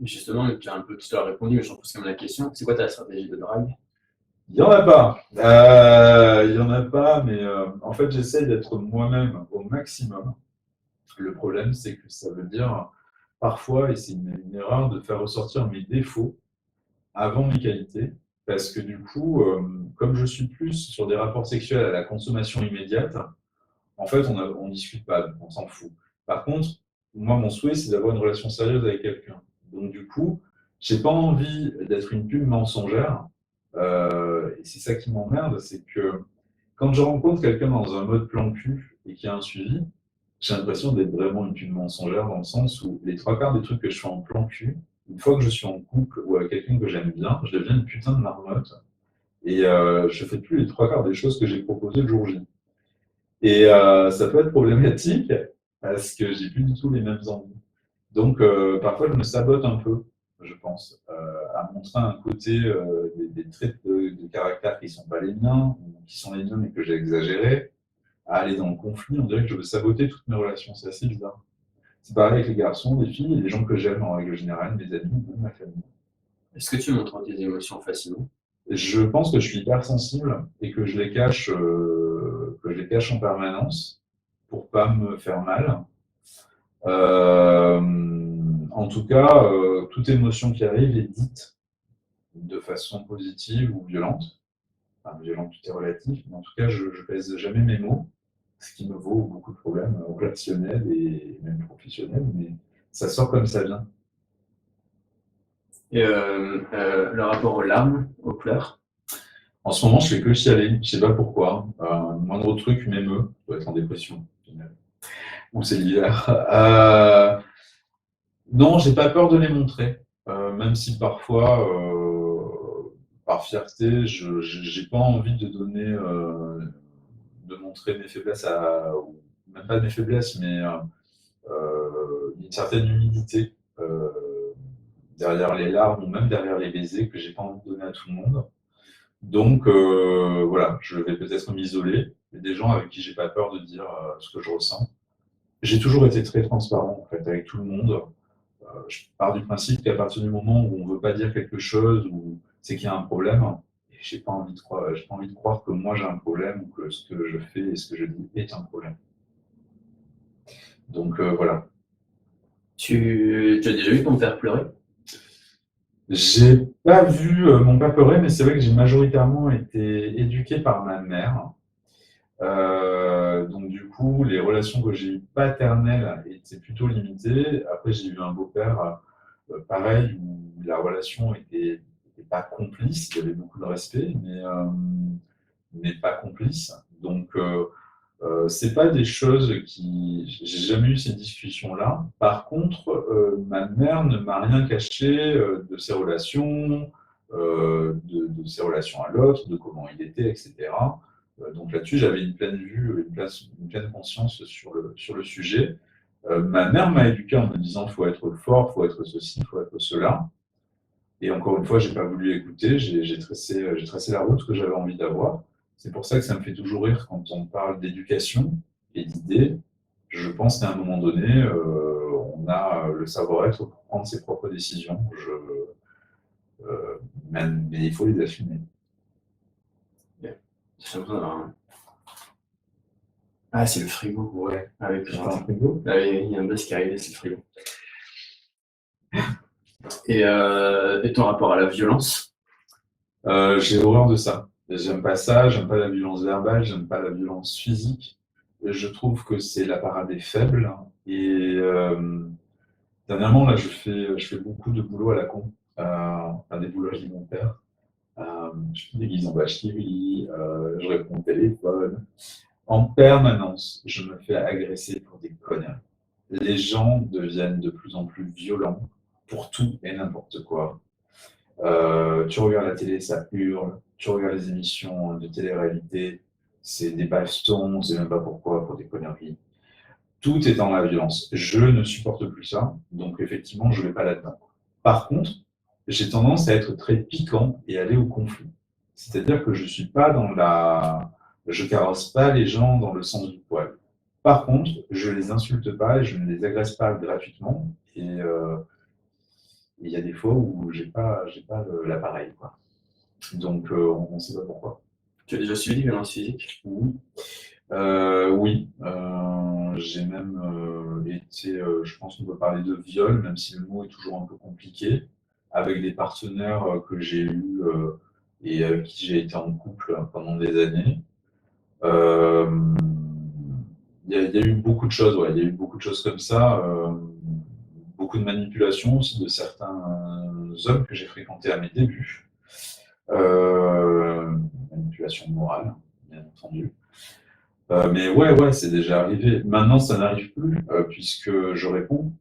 Justement, tu as un peu tout à l'heure répondu, mais je repose quand même la question. C'est quoi ta stratégie de drague? Il n'y en a pas. Il n'y en a pas, mais en fait, j'essaie d'être moi-même au maximum. Le problème, c'est que ça veut dire parfois, et c'est une erreur, de faire ressortir mes défauts avant mes qualités. Parce que du coup, comme je suis plus sur des rapports sexuels à la consommation immédiate, en fait, on ne discute pas, on s'en fout. Par contre, moi, mon souhait, c'est d'avoir une relation sérieuse avec quelqu'un. Donc, du coup, je n'ai pas envie d'être une pub mensongère. Et c'est ça qui m'emmerde, c'est que quand je rencontre quelqu'un dans un mode plan cul et qu'il y a un suivi, j'ai l'impression d'être vraiment une pub mensongère dans le sens où les trois quarts des trucs que je fais en plan cul, une fois que je suis en couple ou avec quelqu'un que j'aime bien, je deviens une putain de marmotte. Et je fais plus les trois quarts des choses que j'ai proposées le jour J. Et ça peut être problématique parce que j'ai plus du tout les mêmes envies. Donc parfois je me sabote un peu, je pense, à montrer un côté des traits de caractère qui ne sont pas les miens, ou qui sont les miens mais que j'ai exagéré, à aller dans le conflit. On dirait que je veux saboter toutes mes relations. C'est assez bizarre. C'est pareil avec les garçons, les filles et les gens que j'aime en règle générale, mes amis ou ma famille. Est-ce que tu montres tes émotions facilement? Je pense que je suis hypersensible et que je les cache en permanence pour pas me faire mal. En tout cas, toute émotion qui arrive est dite de façon positive ou violente. Enfin, violente, tout est relatif, mais en tout cas, je ne pèse jamais mes mots, ce qui me vaut beaucoup de problèmes relationnels et même professionnels, mais ça sort comme ça vient. Et le rapport aux larmes, aux pleurs? En ce moment, je fais que chialer, je ne sais pas pourquoi. Moindre truc m'émeut, je dois être en dépression. Ou c'est l'hiver. Non, j'ai pas peur de les montrer, même si parfois, par fierté, j'ai pas envie de donner, de montrer mes faiblesses ou même pas mes faiblesses, mais une certaine humilité derrière les larmes ou même derrière les baisers que j'ai pas envie de donner à tout le monde. Donc voilà, je vais peut-être m'isoler. Il y a des gens avec qui j'ai pas peur de dire ce que je ressens. J'ai toujours été très transparent en fait avec tout le monde. Je pars du principe qu'à partir du moment où on ne veut pas dire quelque chose, c'est qu'il y a un problème. Et j'ai pas envie de croire que moi j'ai un problème ou que ce que je fais et ce que je dis est un problème. Donc voilà. Tu as déjà vu ton père pleurer? J'ai pas vu mon père pleurer, mais c'est vrai que j'ai majoritairement été éduqué par ma mère. Donc du coup, les relations que j'ai eues paternelles étaient plutôt limitées. Après, j'ai eu un beau-père, pareil, où la relation était pas complice. Il y avait beaucoup de respect, mais pas complice. Donc, c'est pas des choses qui... J'ai jamais eu ces discussions-là. Par contre, ma mère ne m'a rien caché de ses relations, de ses relations à l'autre, de comment il était, etc. Donc là-dessus, j'avais une pleine vue, une pleine conscience sur le sujet. Ma mère m'a éduqué en me disant qu'il faut être fort, il faut être ceci, il faut être cela. Et encore une fois, je n'ai pas voulu écouter, j'ai tracé la route que j'avais envie d'avoir. C'est pour ça que ça me fait toujours rire quand on parle d'éducation et d'idées. Je pense qu'à un moment donné, on a le savoir-être pour prendre ses propres décisions. Mais il faut les assumer. J'ai l'impression d'avoir un... Ah, c'est le frigo. Ouais. Avec Tu parles un frigo ? Ah oui, il y a un buzz qui est arrivé, c'est le frigo. Et ton rapport à la violence? J'ai horreur de ça. J'aime pas ça, j'aime pas la violence verbale, j'aime pas la violence physique. Je trouve que c'est la parade des faibles. Et dernièrement, là, je fais beaucoup de boulot à la con, des boulots alimentaires. Je fais des guises en vache qui rit, je réponds au téléphone. En permanence, je me fais agresser pour des conneries. Les gens deviennent de plus en plus violents pour tout et n'importe quoi. Tu regardes la télé, ça hurle. Tu regardes les émissions de télé-réalité, c'est des bastons, on ne sait même pas pourquoi, pour des conneries. Tout est dans la violence. Je ne supporte plus ça, donc effectivement, je ne vais pas là-dedans. Par contre, j'ai tendance à être très piquant et aller au conflit. C'est-à-dire que je ne suis pas dans la... Je caresse pas les gens dans le sens du poil. Par contre, je ne les insulte pas et je ne les agresse pas gratuitement. Et il y a des fois où j'ai pas l'appareil, quoi. Donc, on ne sait pas pourquoi. Tu as déjà subi des violences physiques? Oui. Oui. J'ai même été, je pense qu'on peut parler de viol, même si le mot est toujours un peu compliqué, avec des partenaires que j'ai eus et avec qui j'ai été en couple pendant des années. Il y a eu beaucoup de choses, ouais. Il y a eu beaucoup de choses comme ça. Beaucoup de manipulation aussi de certains hommes que j'ai fréquentés à mes débuts. Manipulation morale, bien entendu. Mais ouais, c'est déjà arrivé. Maintenant, ça n'arrive plus, puisque je réponds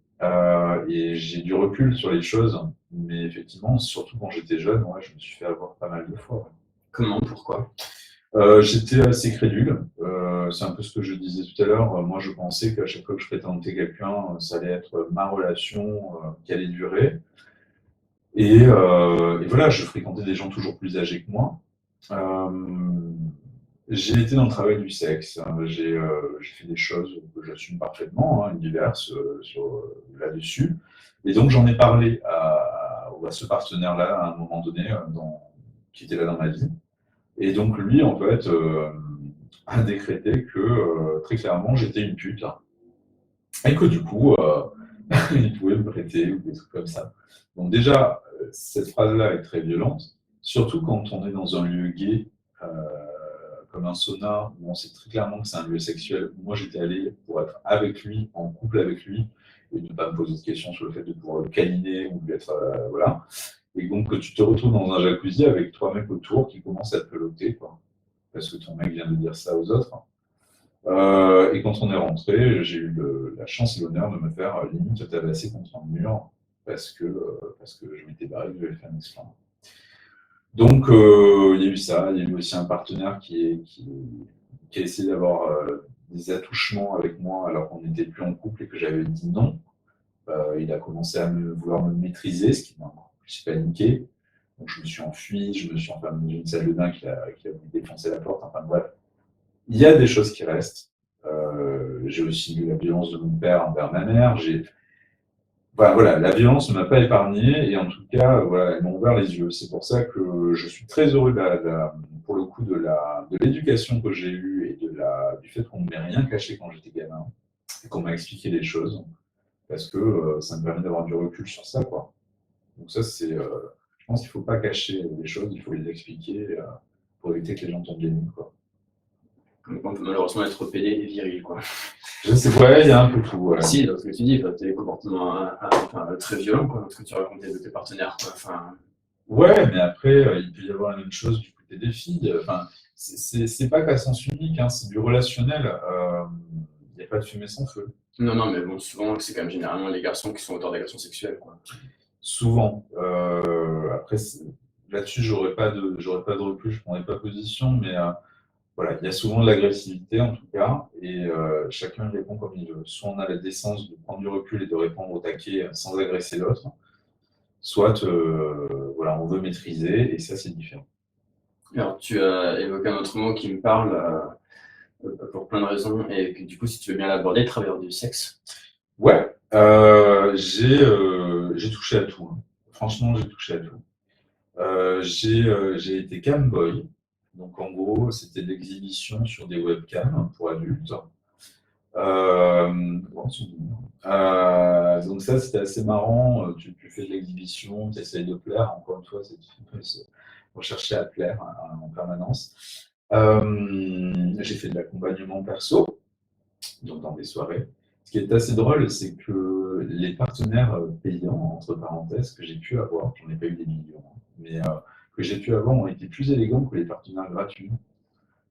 et j'ai du recul sur les choses. Mais effectivement, surtout quand j'étais jeune, ouais, je me suis fait avoir pas mal de fois. Ouais. Comment? Pourquoi? J'étais assez crédule. C'est un peu ce que je disais tout à l'heure. Moi, je pensais qu'à chaque fois que je présentais quelqu'un, ça allait être ma relation qui allait durer. Et voilà, je fréquentais des gens toujours plus âgés que moi. J'ai été dans le travail du sexe. J'ai fait des choses que j'assume parfaitement, diverses là-dessus. Et donc, j'en ai parlé à ce partenaire-là à un moment donné, qui était là dans ma vie. Et donc, lui, en fait, a décrété que, très clairement, j'étais une pute. Et que du coup, il pouvait me prêter ou des trucs comme ça. Donc déjà, cette phrase-là est très violente, surtout quand on est dans un lieu gay, comme un sauna, où on sait très clairement que c'est un lieu sexuel. Moi, j'étais allé pour être avec lui, en couple avec lui, et ne pas me poser de questions sur le fait de pouvoir le câliner ou d'être... voilà. Et donc, tu te retrouves dans un jacuzzi avec 3 mecs autour qui commencent à te peloter, quoi, parce que ton mec vient de dire ça aux autres. Et quand on est rentré, j'ai eu la chance et l'honneur de me faire limite tabasser contre un mur parce que je m'étais barré, que j'avais fait un exploit. Donc, il y a eu ça. Il y a eu aussi un partenaire qui a essayé d'avoir des attouchements avec moi alors qu'on n'était plus en couple et que j'avais dit non. Il a commencé à vouloir me maîtriser, ce qui m'a encore plus paniqué. Donc, je me suis enfui, je me suis enfermé dans une salle de bain qui a voulu défoncer la porte. Enfin, bref. Il y a des choses qui restent. J'ai aussi eu la violence de mon père envers ma mère. Voilà, la violence ne m'a pas épargné et en tout cas, voilà, elle m'a ouvert les yeux. C'est pour ça que je suis très heureux pour le coup de l'éducation que j'ai eue et du fait qu'on ne m'ait rien caché quand j'étais gamin et qu'on m'a expliqué les choses parce que ça me permet d'avoir du recul sur ça, quoi. Donc ça, je pense qu'il ne faut pas cacher les choses, il faut les expliquer pour éviter que les gens tombent des nues, quoi. On peut malheureusement être pédé et viril, quoi. Je sais, ouais, il y a un peu tout. Ouais. Si, dans ce que tu dis, tu as des comportements très violents, quoi, dans ce que tu racontais de tes partenaires, quoi. Enfin, Ouais, mais après, il peut y avoir la même chose du côté des filles. Enfin, c'est pas qu'à sens unique, hein, c'est du relationnel. Il n'y a pas de fumée sans feu. Non, non, mais bon, souvent, c'est quand même généralement les garçons qui sont auteurs d'agressions sexuelles, quoi. Souvent. Après, là-dessus, j'aurais pas de recul, je prendrais pas position, mais voilà, il y a souvent de l'agressivité en tout cas, et chacun y répond comme il veut. Soit on a la décence de prendre du recul et de répondre au taquet sans agresser l'autre, soit voilà, on veut maîtriser, et ça, c'est différent. Alors, tu as évoqué un autre mot qui me parle pour plein de raisons, et que du coup, si tu veux bien l'aborder, travailleur du sexe. Ouais, j'ai touché à tout, hein. Franchement, j'ai touché à tout. J'ai été camboy, donc en gros, c'était de l'exhibition sur des webcams pour adultes. Bon, donc ça, c'était assez marrant. Tu fais de l'exhibition, tu essayes de plaire. Encore une fois, c'est rechercher à plaire en permanence. J'ai fait de l'accompagnement perso, donc dans des soirées. Ce qui est assez drôle, c'est que les partenaires payants, entre parenthèses, que j'ai pu avoir, j'en ai pas eu des millions, hein, mais que j'ai pu avoir ont été plus élégants que les partenaires gratuits.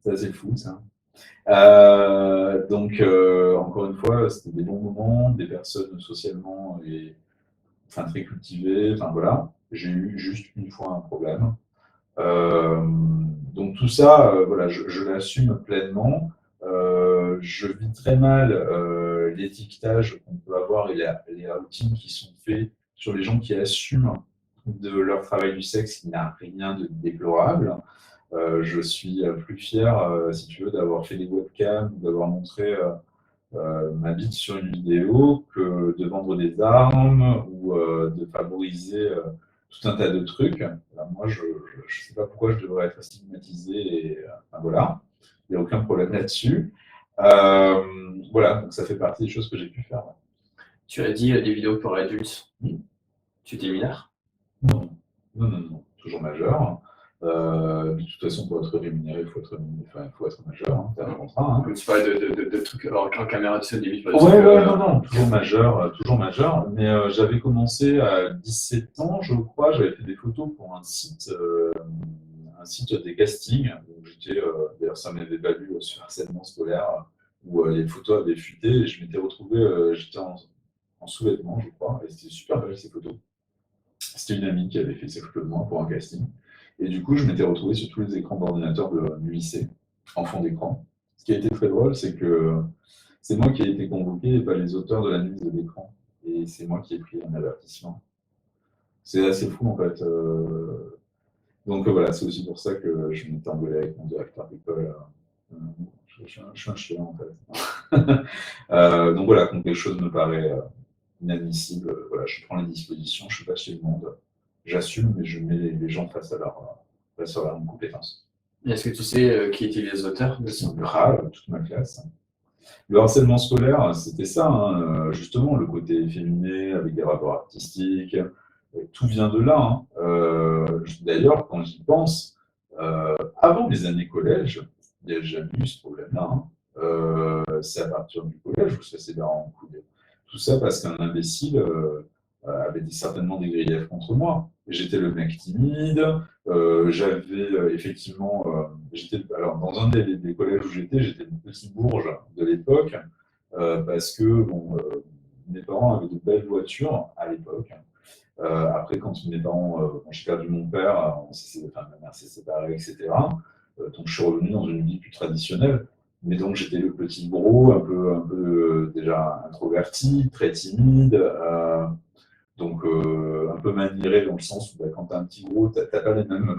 C'est assez fou, ça. Donc, encore une fois, c'était des bons moments, des personnes socialement et enfin, très cultivées. Enfin, voilà. J'ai eu juste une fois un problème. Euh, donc, tout ça, voilà, je l'assume pleinement. Je vis très mal l'étiquetage qu'on peut avoir et les outings qui sont faits sur les gens qui assument de leur travail du sexe qui n'a rien de déplorable. Je suis plus fier, si tu veux, d'avoir fait des webcams, d'avoir montré ma bite sur une vidéo que de vendre des armes ou de favoriser tout un tas de trucs. Alors moi, je ne sais pas pourquoi je devrais être stigmatisé et enfin, voilà, il n'y a aucun problème là-dessus. Voilà, donc ça fait partie des choses que j'ai pu faire. Ouais. Tu as dit des vidéos pour adultes. Tu étais mineur? Non, non, non, non, toujours majeur. De toute façon, pour être rémunéré, il faut être majeur, hein, c'est un contrat. Hein. Comme tu parlais de trucs en caméra, tu sais, au début, pas de Ouais, trucs, ouais, non, non, toujours majeur. Mais j'avais commencé à 17 ans, je crois, j'avais fait des photos pour un site des castings. Donc j'étais, d'ailleurs, ça m'avait valu sur harcèlement scolaire, où les photos avaient fuité, et je m'étais retrouvé, j'étais en sous-vêtements, je crois, et c'était super belle ces photos. C'était une amie qui avait fait ces photos de moi pour un casting. Et du coup, je m'étais retrouvé sur tous les écrans d'ordinateur du lycée, en fond d'écran. Ce qui a été très drôle, c'est que c'est moi qui ai été convoqué et pas les auteurs de la mise de l'écran. Et c'est moi qui ai pris un avertissement. C'est assez fou, en fait. Donc voilà, c'est aussi pour ça que je m'étais engueulé avec mon directeur d'école. Je suis un chien, en fait. Donc voilà, quand quelque chose me paraît inadmissible, voilà, je prends les dispositions, je ne suis pas chez le monde. J'assume, mais je mets les gens face à leurs compétences. Est-ce que tu sais qui étaient les auteurs de ça? Grave, toute ma classe. Le harcèlement scolaire, c'était ça, hein, justement, le côté efféminé avec des rapports artistiques, tout vient de là. Hein. D'ailleurs, quand j'y pense, avant les années collège, il n'y a jamais eu ce problème-là. Hein. C'est à partir du collège où ça s'est barré en couille. Tout ça parce qu'un imbécile avait certainement des griefs contre moi. J'étais le mec timide, j'avais effectivement, alors dans un des collèges où j'étais le petit bourge de l'époque, parce que bon, mes parents avaient de belles voitures à l'époque. Après, quand mes parents, quand j'ai perdu mon père, ma mère s'est séparée, etc. Donc je suis revenu dans une vie plus traditionnelle. Mais donc j'étais le petit gros, un peu déjà introverti, très timide. Donc, un peu maniéré dans le sens où bah, quand tu as un petit gros, tu n'as pas les mêmes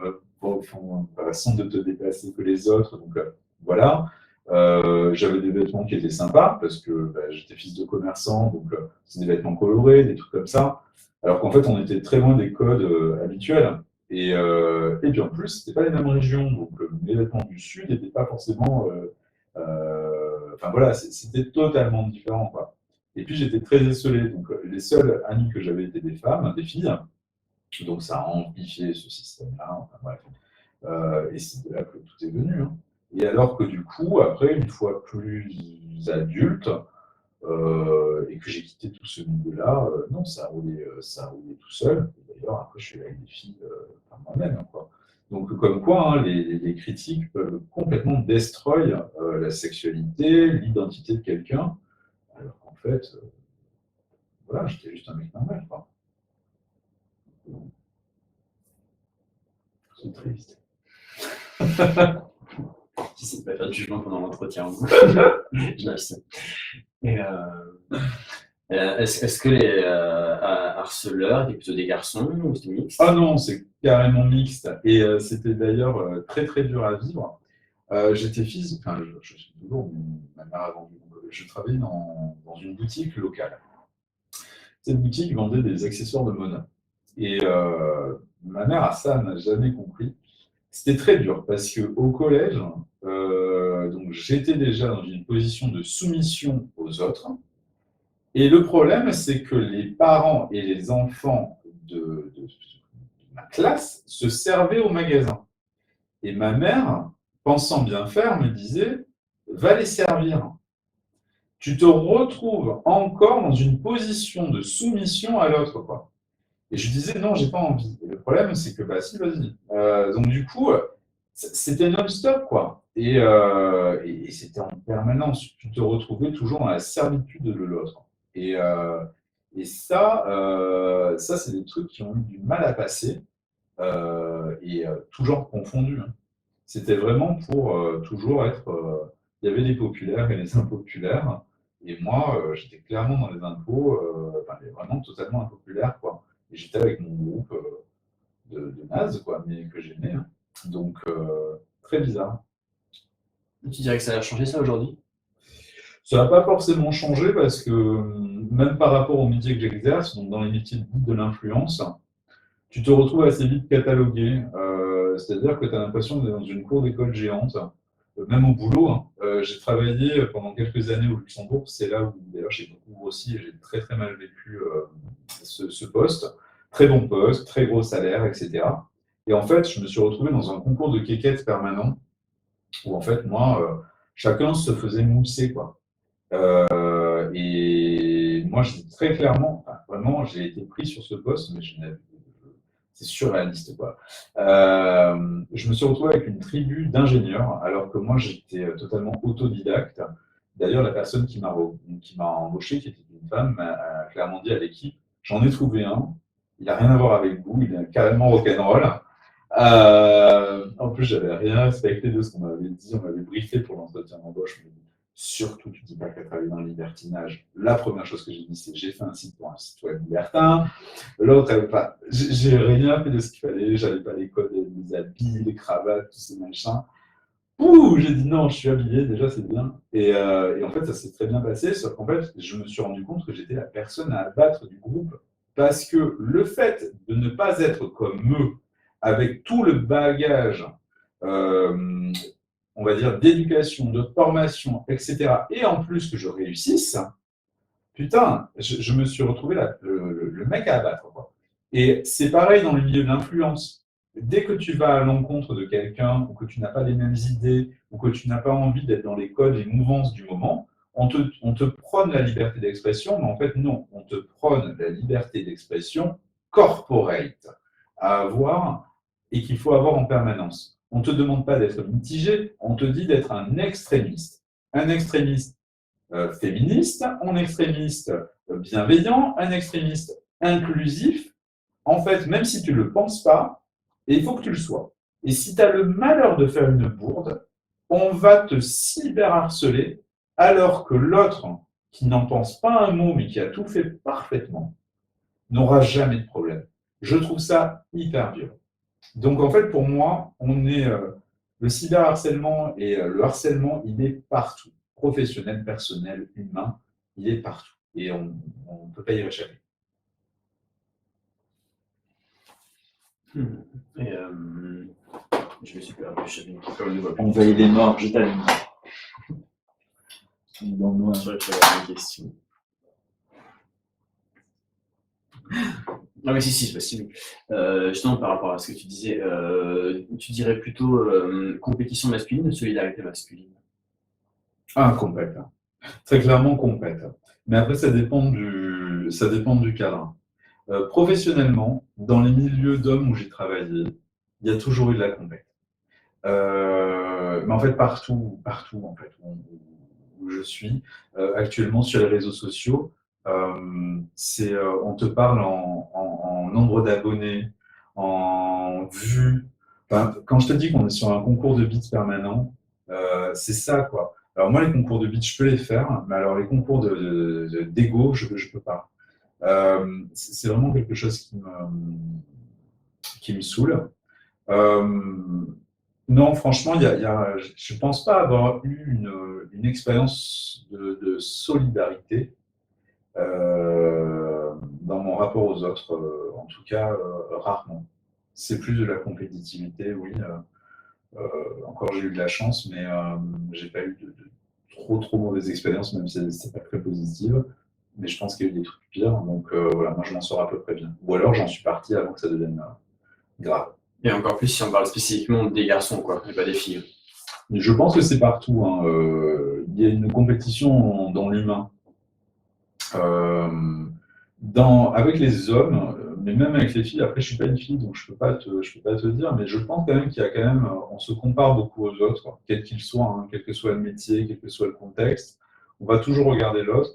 façons de te déplacer que les autres. Donc, voilà. J'avais des vêtements qui étaient sympas parce que bah, j'étais fils de commerçant, donc c'est des vêtements colorés, des trucs comme ça. Alors qu'en fait, on était très loin des codes habituels. Et puis en plus, c'était pas les mêmes régions. Donc, mes vêtements du Sud n'étaient pas forcément. Enfin voilà, c'était totalement différent, quoi. Et puis j'étais très esselé, donc les seuls amis que j'avais étaient des femmes, des filles, donc ça a amplifié ce système-là, enfin bref. Et c'est de là que tout est venu. Hein. Et alors que du coup, après, une fois plus adulte, et que j'ai quitté tout ce milieu-là, non, ça a roulé tout seul. d'ailleurs, après, je suis avec des filles par moi-même, quoi. Donc, comme quoi, hein, les critiques peuvent complètement destroy la sexualité, l'identité de quelqu'un, alors qu'en fait, voilà, j'étais juste un mec normal, quoi. C'est triste. J'essaie de pas faire de jugement pendant l'entretien. Je l'investis. Est-ce que les harceleurs étaient plutôt des garçons ou c'était mixte? Ah non, c'est carrément mixte. Et c'était d'ailleurs très très dur à vivre. J'étais fils, enfin je suis toujours, ma mère a vendu. Je travaillais dans une boutique locale. Cette boutique vendait des accessoires de mode. Et ma mère, ça n'a jamais compris. C'était très dur parce qu'au collège, donc j'étais déjà dans une position de soumission aux autres. Et le problème, c'est que les parents et les enfants de ma classe se servaient au magasin. Et ma mère, pensant bien faire, me disait « va les servir ». Tu te retrouves encore dans une position de soumission à l'autre, quoi. Et je disais non, j'ai pas envie. Et le problème, c'est que bah si, vas-y. Donc du coup, c'était non-stop, quoi. Et c'était en permanence. Tu te retrouvais toujours dans la servitude de l'autre. Et ça, c'est des trucs qui ont eu du mal à passer toujours confondus, hein. C'était vraiment pour toujours être. Il y avait les populaires et les impopulaires. Et moi, j'étais clairement dans les impôts, vraiment totalement impopulaire, quoi. Et j'étais avec mon groupe de nazes, quoi, mais que j'aimais, hein. Donc, très bizarre. Tu dirais que ça a changé ça aujourd'hui? Ça n'a pas forcément changé parce que même par rapport au métier que j'exerce, donc dans les métiers de l'influence, tu te retrouves assez vite catalogué. C'est-à-dire que tu as l'impression d'être dans une cour d'école géante, même au boulot, hein. J'ai travaillé pendant quelques années au Luxembourg, c'est là où d'ailleurs j'ai beaucoup grossi et j'ai très très mal vécu ce poste. Très bon poste, très gros salaire, etc. Et en fait, je me suis retrouvé dans un concours de quéquettes permanent où en fait, moi, chacun se faisait mousser, quoi. Et moi, très clairement, enfin, vraiment, j'ai été pris sur ce poste, mais c'est surréaliste, quoi. Je me suis retrouvé avec une tribu d'ingénieurs, alors que moi, j'étais totalement autodidacte. D'ailleurs, la personne qui m'a embauché, qui était une femme, m'a clairement dit à l'équipe, j'en ai trouvé un, il n'a rien à voir avec vous, il est carrément rock'n'roll. En plus, j'avais rien respecté de ce qu'on m'avait dit, on m'avait briefé pour l'entretien d'embauche. Surtout, tu ne dis pas qu'elle travaille dans le libertinage. La première chose que j'ai dit, c'est j'ai fait un site pour un site web libertin. L'autre, j'ai rien fait de ce qu'il fallait. J'avais pas les codes, les habits, les cravates, tous ces machins. Ouh, j'ai dit non, je suis habillé, déjà c'est bien. Et en fait, ça s'est très bien passé, sauf qu'en fait, je me suis rendu compte que j'étais la personne à abattre du groupe. Parce que le fait de ne pas être comme eux, avec tout le bagage, on va dire, d'éducation, de formation, etc., et en plus que je réussisse, putain, je me suis retrouvé le mec à abattre, quoi. Et c'est pareil dans le milieu de l'influence. Dès que tu vas à l'encontre de quelqu'un, ou que tu n'as pas les mêmes idées, ou que tu n'as pas envie d'être dans les codes et mouvances du moment, on te prône la liberté d'expression, mais en fait, non, on te prône la liberté d'expression corporate à avoir et qu'il faut avoir en permanence. On ne te demande pas d'être mitigé, on te dit d'être un extrémiste. Un extrémiste féministe, un extrémiste bienveillant, un extrémiste inclusif. En fait, même si tu ne le penses pas, il faut que tu le sois. Et si tu as le malheur de faire une bourde, on va te cyberharceler, alors que l'autre, qui n'en pense pas un mot, mais qui a tout fait parfaitement, n'aura jamais de problème. Je trouve ça hyper violent. Donc, en fait, pour moi, le cyberharcèlement et le harcèlement, il est partout. Professionnel, personnel, humain, il est partout. Et on ne peut pas y échapper. Et je me suis perdu, je savais pas où nous On veille les morts, je t'allume. Dans le noir. Je regarde les questions. Ah oui, si, c'est possible. Justement, par rapport à ce que tu disais, tu dirais plutôt compétition masculine ou solidarité masculine? Ah, complète. Très clairement complète. Mais après, ça dépend du cadre. Professionnellement, dans les milieux d'hommes où j'ai travaillé, il y a toujours eu de la compète. Mais en fait, partout en fait, où je suis, actuellement sur les réseaux sociaux, on te parle en nombre d'abonnés, en vues. Enfin, quand je te dis qu'on est sur un concours de beats permanent, c'est ça, quoi. Alors moi, les concours de beats, je peux les faire, mais alors les concours d'ego, je peux pas. C'est vraiment quelque chose qui me saoule. Euh, non, franchement, je ne pense pas avoir eu une expérience de solidarité dans mon rapport aux autres, en tout cas rarement. C'est plus de la compétitivité, oui. Encore j'ai eu de la chance, mais j'ai pas eu de trop mauvaises expériences, même si c'est pas très positive. Mais je pense qu'il y a eu des trucs pires, donc voilà, moi je m'en sors à peu près bien. Ou alors j'en suis parti avant que ça devienne grave. Et encore plus si on parle spécifiquement des garçons, quoi, et pas des filles. Je pense que c'est partout, hein. Il y a une compétition dans l'humain. Avec les hommes, mais même avec les filles, après je suis pas une fille, donc je peux pas te dire, mais je pense quand même qu'il y a quand même, on se compare beaucoup aux autres, quel qu'il soit, hein, quel que soit le métier, quel que soit le contexte. On va toujours regarder l'autre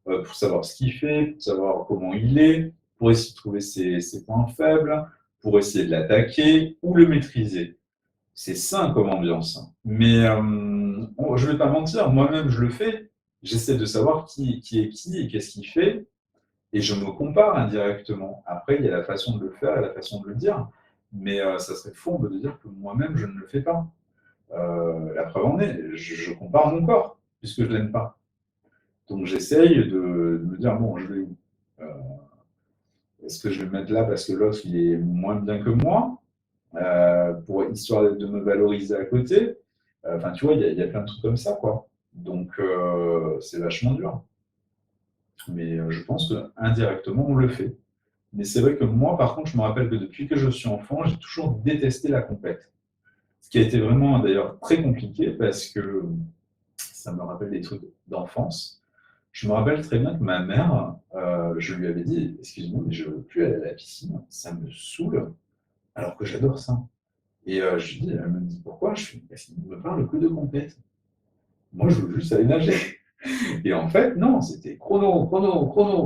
pour savoir ce qu'il fait, pour savoir comment il est, pour essayer de trouver ses points faibles, pour essayer de l'attaquer ou le maîtriser. C'est sain comme ambiance. Mais je ne vais pas mentir, moi-même je le fais. J'essaie de savoir qui est qui et qu'est-ce qu'il fait. Et je me compare indirectement. Après, il y a la façon de le faire et la façon de le dire. Mais ça serait fourbe de dire que moi-même, je ne le fais pas. La preuve en est, je compare mon corps, puisque je ne l'aime pas. Donc j'essaye de me dire, bon, je vais où Est-ce que je vais me mettre là parce que l'autre, il est moins bien que moi histoire de me valoriser à côté. Enfin, tu vois, il y a plein de trucs comme ça, quoi. Donc, c'est vachement dur. Mais je pense qu'indirectement, on le fait. Mais c'est vrai que moi, par contre, je me rappelle que depuis que je suis enfant, j'ai toujours détesté la compète. Ce qui a été vraiment, d'ailleurs, très compliqué parce que ça me rappelle des trucs d'enfance. Je me rappelle très bien que ma mère, je lui avais dit, excuse-moi, mais je ne veux plus aller à la piscine, ça me saoule, alors que j'adore ça. Et je lui dis, elle me dit pourquoi? Je fais, parce qu'il ne me parle que de compète. Moi, je veux juste aller nager. Et en fait, non, c'était chrono,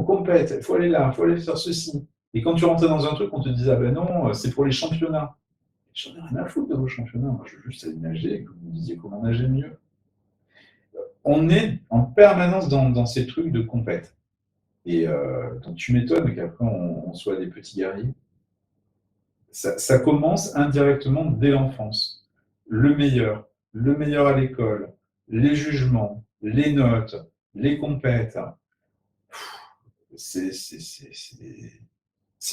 compète, il faut aller là, il faut aller faire ceci. Et quand tu rentrais dans un truc, on te disait, ah ben non, c'est pour les championnats. J'en ai rien à foutre de vos championnats. Moi, je veux juste aller nager et que vous me disiez comment nager mieux. On est en permanence dans ces trucs de compète. Et donc, tu m'étonnes qu'après, on soit des petits guerriers. Ça commence indirectement dès l'enfance. Le meilleur à l'école, les jugements, les notes, les compètes. C'est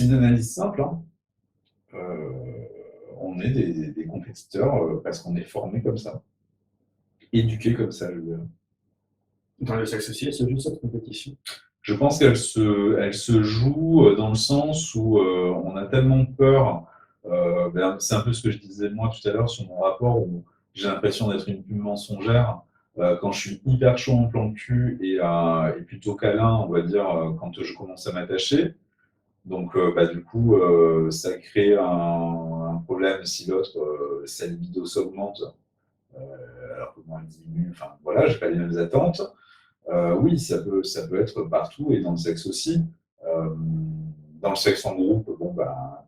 une analyse simple, hein. On est des compétiteurs parce qu'on est formé comme ça, éduqué comme ça, je veux dire. Dans le sexe aussi, c'est juste cette compétition. Je pense qu'elle se joue dans le sens où on a tellement peur. C'est un peu ce que je disais moi tout à l'heure sur mon rapport où j'ai l'impression d'être une mensongère quand je suis hyper chaud en plan de cul et plutôt câlin, on va dire, quand je commence à m'attacher. Donc, du coup, ça crée un problème si l'autre, sa libido s'augmente, alors que moi, elle diminue. Enfin, voilà, j'ai pas les mêmes attentes. Oui, ça peut être partout et dans le sexe aussi. Dans le sexe en groupe, bon,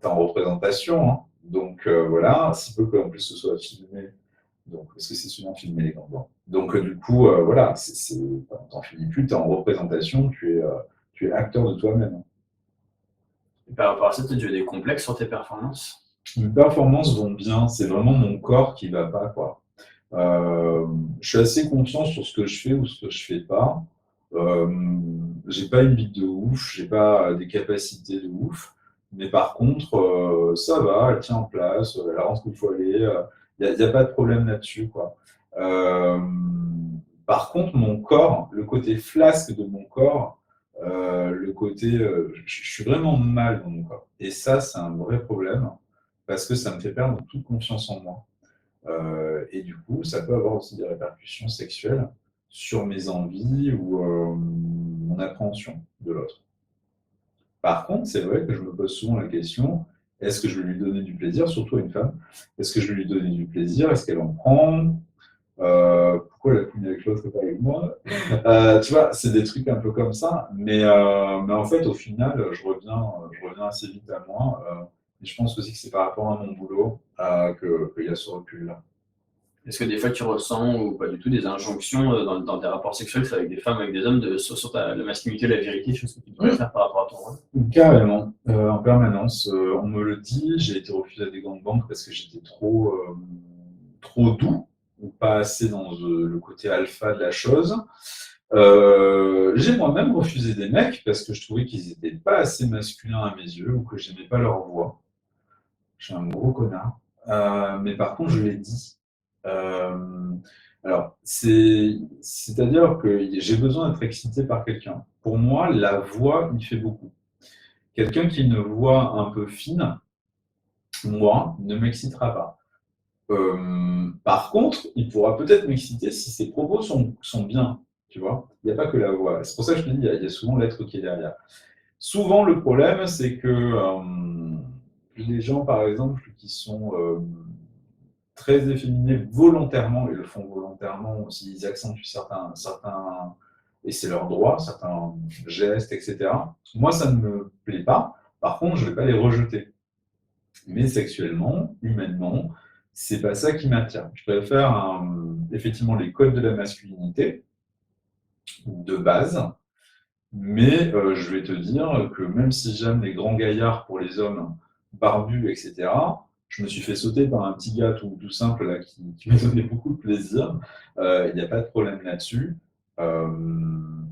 t'es en représentation, hein. Donc voilà, si peu qu'en plus ce soit filmé, donc, parce que c'est souvent filmé les gants. Donc du coup, voilà, t'en finis plus, t'es en représentation, tu es acteur de toi-même. Et par rapport à ça, tu as des complexes sur tes performances? Mes performances vont bien, c'est vraiment mon corps qui va pas, quoi. Je suis assez confiant sur ce que je fais ou ce que je fais pas. J'ai pas une bite de ouf, j'ai pas des capacités de ouf, mais par contre, ça va, elle tient en place, elle rentre où il faut aller, il n'y a pas de problème là-dessus, quoi. Par contre, mon corps, le côté flasque de mon corps, le côté, je suis vraiment mal dans mon corps. Et ça, c'est un vrai problème parce que ça me fait perdre toute confiance en moi. Et du coup, ça peut avoir aussi des répercussions sexuelles sur mes envies ou mon appréhension de l'autre. Par contre, c'est vrai que je me pose souvent la question, est-ce que je vais lui donner du plaisir, surtout à une femme? Est-ce que je vais lui donner du plaisir? Est-ce qu'elle en prend? Pourquoi elle a couché avec l'autre et pas avec moi? Tu vois, c'est des trucs un peu comme ça. Mais en fait, au final, je reviens assez vite à moi. Et je pense aussi que c'est par rapport à mon boulot qu'il y a ce recul-là. Est-ce que des fois tu ressens, ou pas du tout, des injonctions dans tes rapports sexuels, que ce soit avec des femmes, avec des hommes, sur la masculinité, la vérité, chose que tu devrais faire par rapport à ton rôle? Carrément, en permanence. On me le dit, j'ai été refusé à des grandes banques parce que j'étais trop doux ou pas assez dans le côté alpha de la chose. J'ai moi-même refusé des mecs parce que je trouvais qu'ils n'étaient pas assez masculins à mes yeux ou que j'aimais pas leur voix. Je suis un gros connard. Mais par contre, je l'ai dit. Euh, alors, c'est-à-dire que j'ai besoin d'être excité par quelqu'un. Pour moi, la voix, il fait beaucoup. Quelqu'un qui a une voix un peu fine, moi, ne m'excitera pas. Par contre, il pourra peut-être m'exciter si ses propos sont bien, tu vois. Il n'y a pas que la voix. C'est pour ça que je te dis, il y a souvent l'être qui est derrière. Souvent, le problème, c'est que les gens, par exemple, qui sont très efféminés volontairement, et le font volontairement aussi, ils accentuent certains et c'est leur droit, certains gestes, etc. Moi, ça ne me plaît pas. Par contre, je ne vais pas les rejeter. Mais sexuellement, humainement, c'est pas ça qui m'attire. Je préfère effectivement les codes de la masculinité de base, mais je vais te dire que même si j'aime les grands gaillards pour les hommes barbus, etc., je me suis fait sauter par un petit gars tout simple là, qui m'a donné beaucoup de plaisir. Il n'y a pas de problème là-dessus. Euh,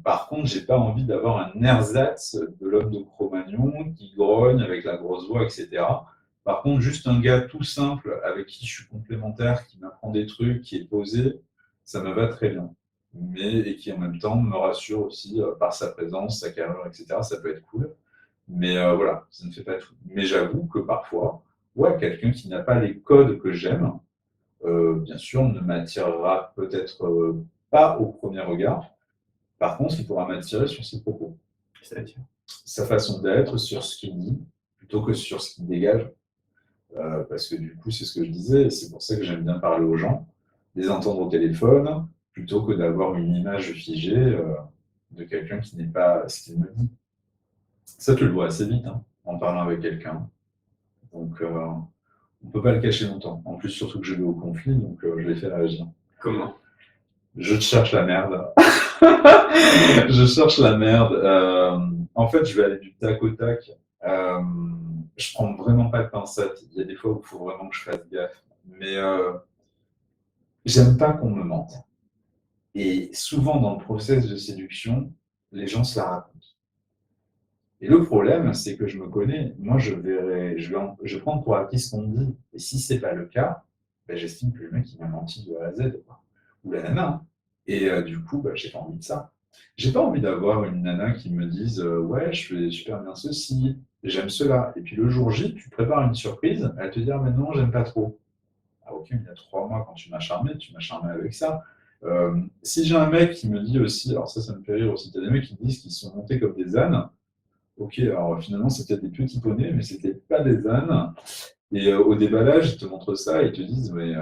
Par contre, j'ai pas envie d'avoir un ersatz de l'homme de Cro-Magnon qui grogne avec la grosse voix, etc. Par contre, juste un gars tout simple avec qui je suis complémentaire, qui m'apprend des trucs, qui est posé, ça me va très bien. Et qui en même temps me rassure aussi par sa présence, sa carrure, etc. Ça peut être cool. Mais voilà, ça ne fait pas tout. Mais j'avoue que parfois, ouais, quelqu'un qui n'a pas les codes que j'aime, bien sûr, ne m'attirera peut-être pas au premier regard. Par contre, il pourra m'attirer sur ses propos, C'est-à-dire? sa façon d'être, sur ce qu'il dit, plutôt que sur ce qu'il dégage. Parce que du coup, c'est ce que je disais, et c'est pour ça que j'aime bien parler aux gens, les entendre au téléphone, plutôt que d'avoir une image figée de quelqu'un qui n'est pas ce qu'il me dit. Ça, tu le vois assez vite en parlant avec quelqu'un. Donc, on ne peut pas le cacher longtemps. En plus, surtout que je vais au conflit, donc je les fais réagir. Comment? Je te cherche la merde. Je cherche la merde. En fait, je vais aller du tac au tac. Je prends vraiment pas de pincettes. Il y a des fois où il faut vraiment que je fasse gaffe. Mais j'aime pas qu'on me mente. Et souvent, dans le process de séduction, les gens se la racontent. Et le problème, c'est que je me connais. Moi, je vais prendre pour acquis ce qu'on me dit. Et si c'est pas le cas, ben, j'estime que le mec, il m'a menti de A à Z, quoi. Ou la nana. Et du coup, ben, j'ai pas envie de ça. J'ai pas envie d'avoir une nana qui me dise ouais, je fais super bien ceci, j'aime cela. Et puis le jour J, tu prépares une surprise, elle te dit ah, mais non, j'aime pas trop. Ah, ok, il y a 3 mois, quand tu m'as charmé avec ça. Si j'ai un mec qui me dit aussi, alors ça me fait rire aussi, tu as des mecs qui disent qu'ils sont montés comme des ânes. Ok, alors finalement, c'était des petits poneys, mais c'était pas des ânes. Et au déballage, ils te montrent ça, ils te disent mais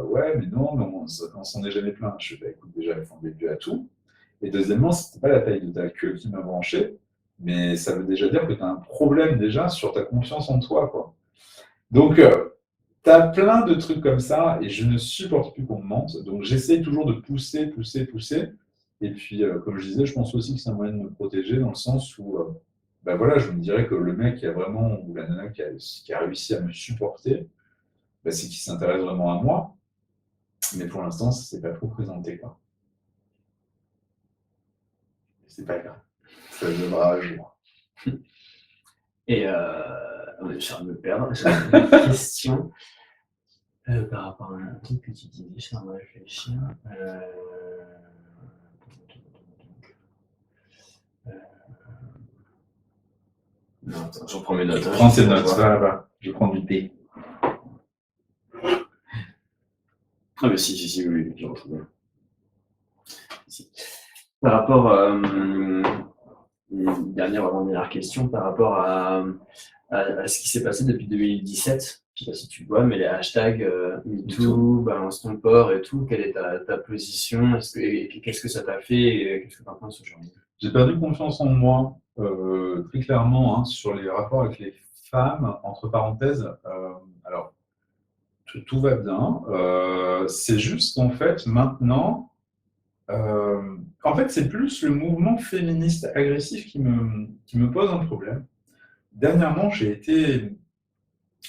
ouais, mais non, mais on s'en est jamais plaint. Je fais bah, écoute, déjà, ils font des buts à tout. Et deuxièmement, c'était pas la taille de ta queue qui m'a branché, mais ça veut déjà dire que tu as un problème déjà sur ta confiance en toi, quoi. Donc, tu as plein de trucs comme ça, et je ne supporte plus qu'on me mente. Donc, j'essaie toujours de pousser, pousser, pousser. Et puis, comme je disais, je pense aussi que c'est un moyen de me protéger dans le sens où, ben voilà, je me dirais que le mec qui a vraiment, ou la nana qui a réussi à me supporter, ben, c'est qu'il s'intéresse vraiment à moi. Mais pour l'instant, ça ne s'est pas trop présenté, quoi. C'est pas grave. Ça viendra un jour. Et on est en train de me perdre. J'avais une question par rapport à un truc que tu disais, je suis en train de réfléchir. Non, attends, j'en prends mes notes. Prends tes notes, va. Je prends du thé. Ah, mais si, oui, je retrouve. Si. Par rapport Et une dernière, avant-dernière question par rapport à ce qui s'est passé depuis 2017. Je ne sais pas si tu vois, mais les hashtags MeToo, Balance ton port et tout, quelle est ta position? Qu'est-ce que ça t'a fait et qu'est-ce que tu en penses aujourd'hui? J'ai perdu confiance en moi, très clairement, hein, sur les rapports avec les femmes, entre parenthèses. Alors, tout va bien. C'est juste qu'en fait, maintenant, en fait, c'est plus le mouvement féministe agressif qui me pose un problème. Dernièrement, j'ai été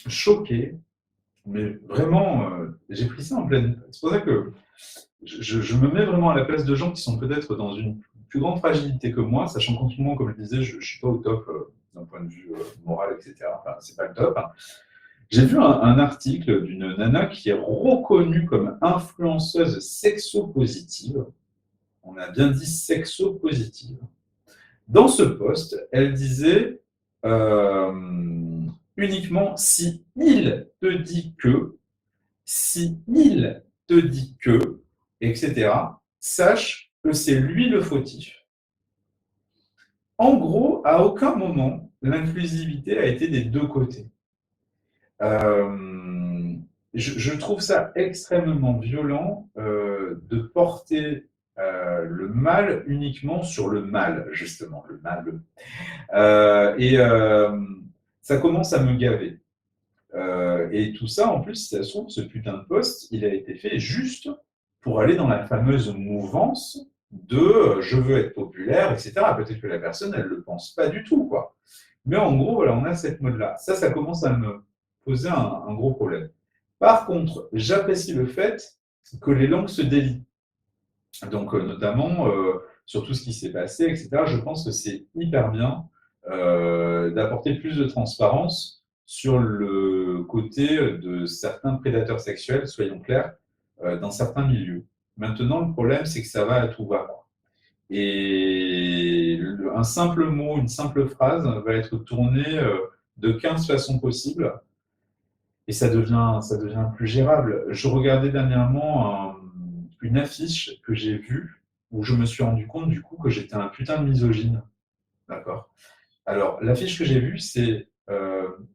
choqué, mais vraiment, j'ai pris ça en pleine. C'est pour ça que je me mets vraiment à la place de gens qui sont peut-être dans une plus grande fragilité que moi, sachant qu'en ce moment, comme je disais, je ne suis pas au top d'un point de vue moral, etc. Enfin, c'est pas le top. Hein. J'ai vu un article d'une nana qui est reconnue comme influenceuse sexo-positive. On a bien dit sexo-positive. Dans ce post, elle disait uniquement si il te dit que, si il te dit que, etc., sache que c'est lui le fautif. En gros, à aucun moment, l'inclusivité a été des deux côtés. Je trouve ça extrêmement violent de porter le mal uniquement sur le mal, justement, le mal. Ça commence à me gaver. Et tout ça, en plus, si ça se trouve, ce putain de poste, il a été fait juste pour aller dans la fameuse mouvance de je veux être populaire, etc. Peut-être que la personne, elle ne le pense pas du tout, quoi. Mais en gros, voilà, on a cette mode-là. Ça commence à me poser un gros problème. Par contre, j'apprécie le fait que les langues se délient. Donc, notamment, sur tout ce qui s'est passé, etc., je pense que c'est hyper bien d'apporter plus de transparence sur le côté de certains prédateurs sexuels, soyons clairs, dans certains milieux. Maintenant, le problème, c'est que ça va à tout va. Et un simple mot, une simple phrase va être tournée de 15 façons possibles et ça devient plus gérable. Je regardais dernièrement une affiche que j'ai vue où je me suis rendu compte du coup que j'étais un putain de misogyne. D'accord. Alors, l'affiche que j'ai vue, c'est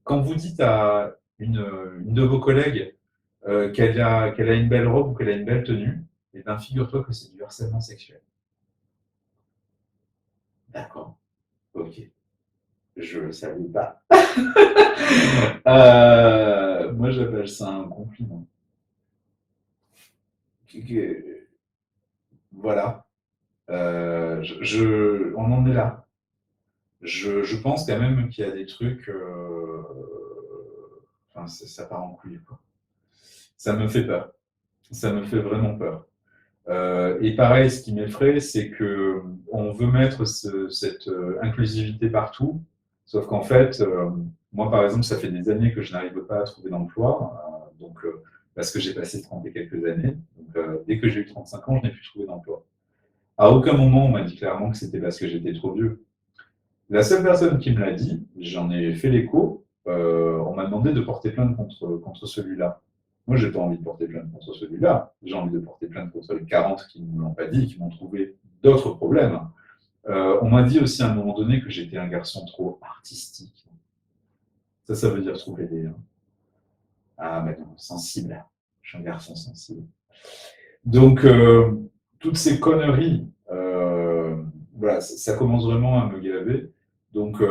quand vous dites à une de vos collègues qu'elle a une belle robe ou qu'elle a une belle tenue, et bien figure-toi que c'est du harcèlement sexuel. D'accord. Ok. Je ne le savais pas. Moi, j'appelle ça un compliment. Voilà. On en est là. Je pense quand même qu'il y a des trucs. Enfin, ça part en couille, quoi. Ça me fait peur. Ça me fait vraiment peur. Et pareil, ce qui m'effraie, c'est qu'on veut mettre cette inclusivité partout, sauf qu'en fait, moi, par exemple, ça fait des années que je n'arrive pas à trouver d'emploi, parce que j'ai passé 30 et quelques années. Donc, dès que j'ai eu 35 ans, je n'ai plus trouvé d'emploi. À aucun moment, on m'a dit clairement que c'était parce que j'étais trop vieux. La seule personne qui me l'a dit, j'en ai fait l'écho, on m'a demandé de porter plainte contre celui-là. Moi, je n'ai pas envie de porter plainte contre celui-là. J'ai envie de porter plainte contre les 40 qui ne me l'ont pas dit, qui m'ont trouvé d'autres problèmes. On m'a dit aussi à un moment donné que j'étais un garçon trop artistique. Ça veut dire trouver des... Ah, mais non, sensible. Je suis un garçon sensible. Donc, toutes ces conneries, voilà, ça commence vraiment à me gaver. Donc,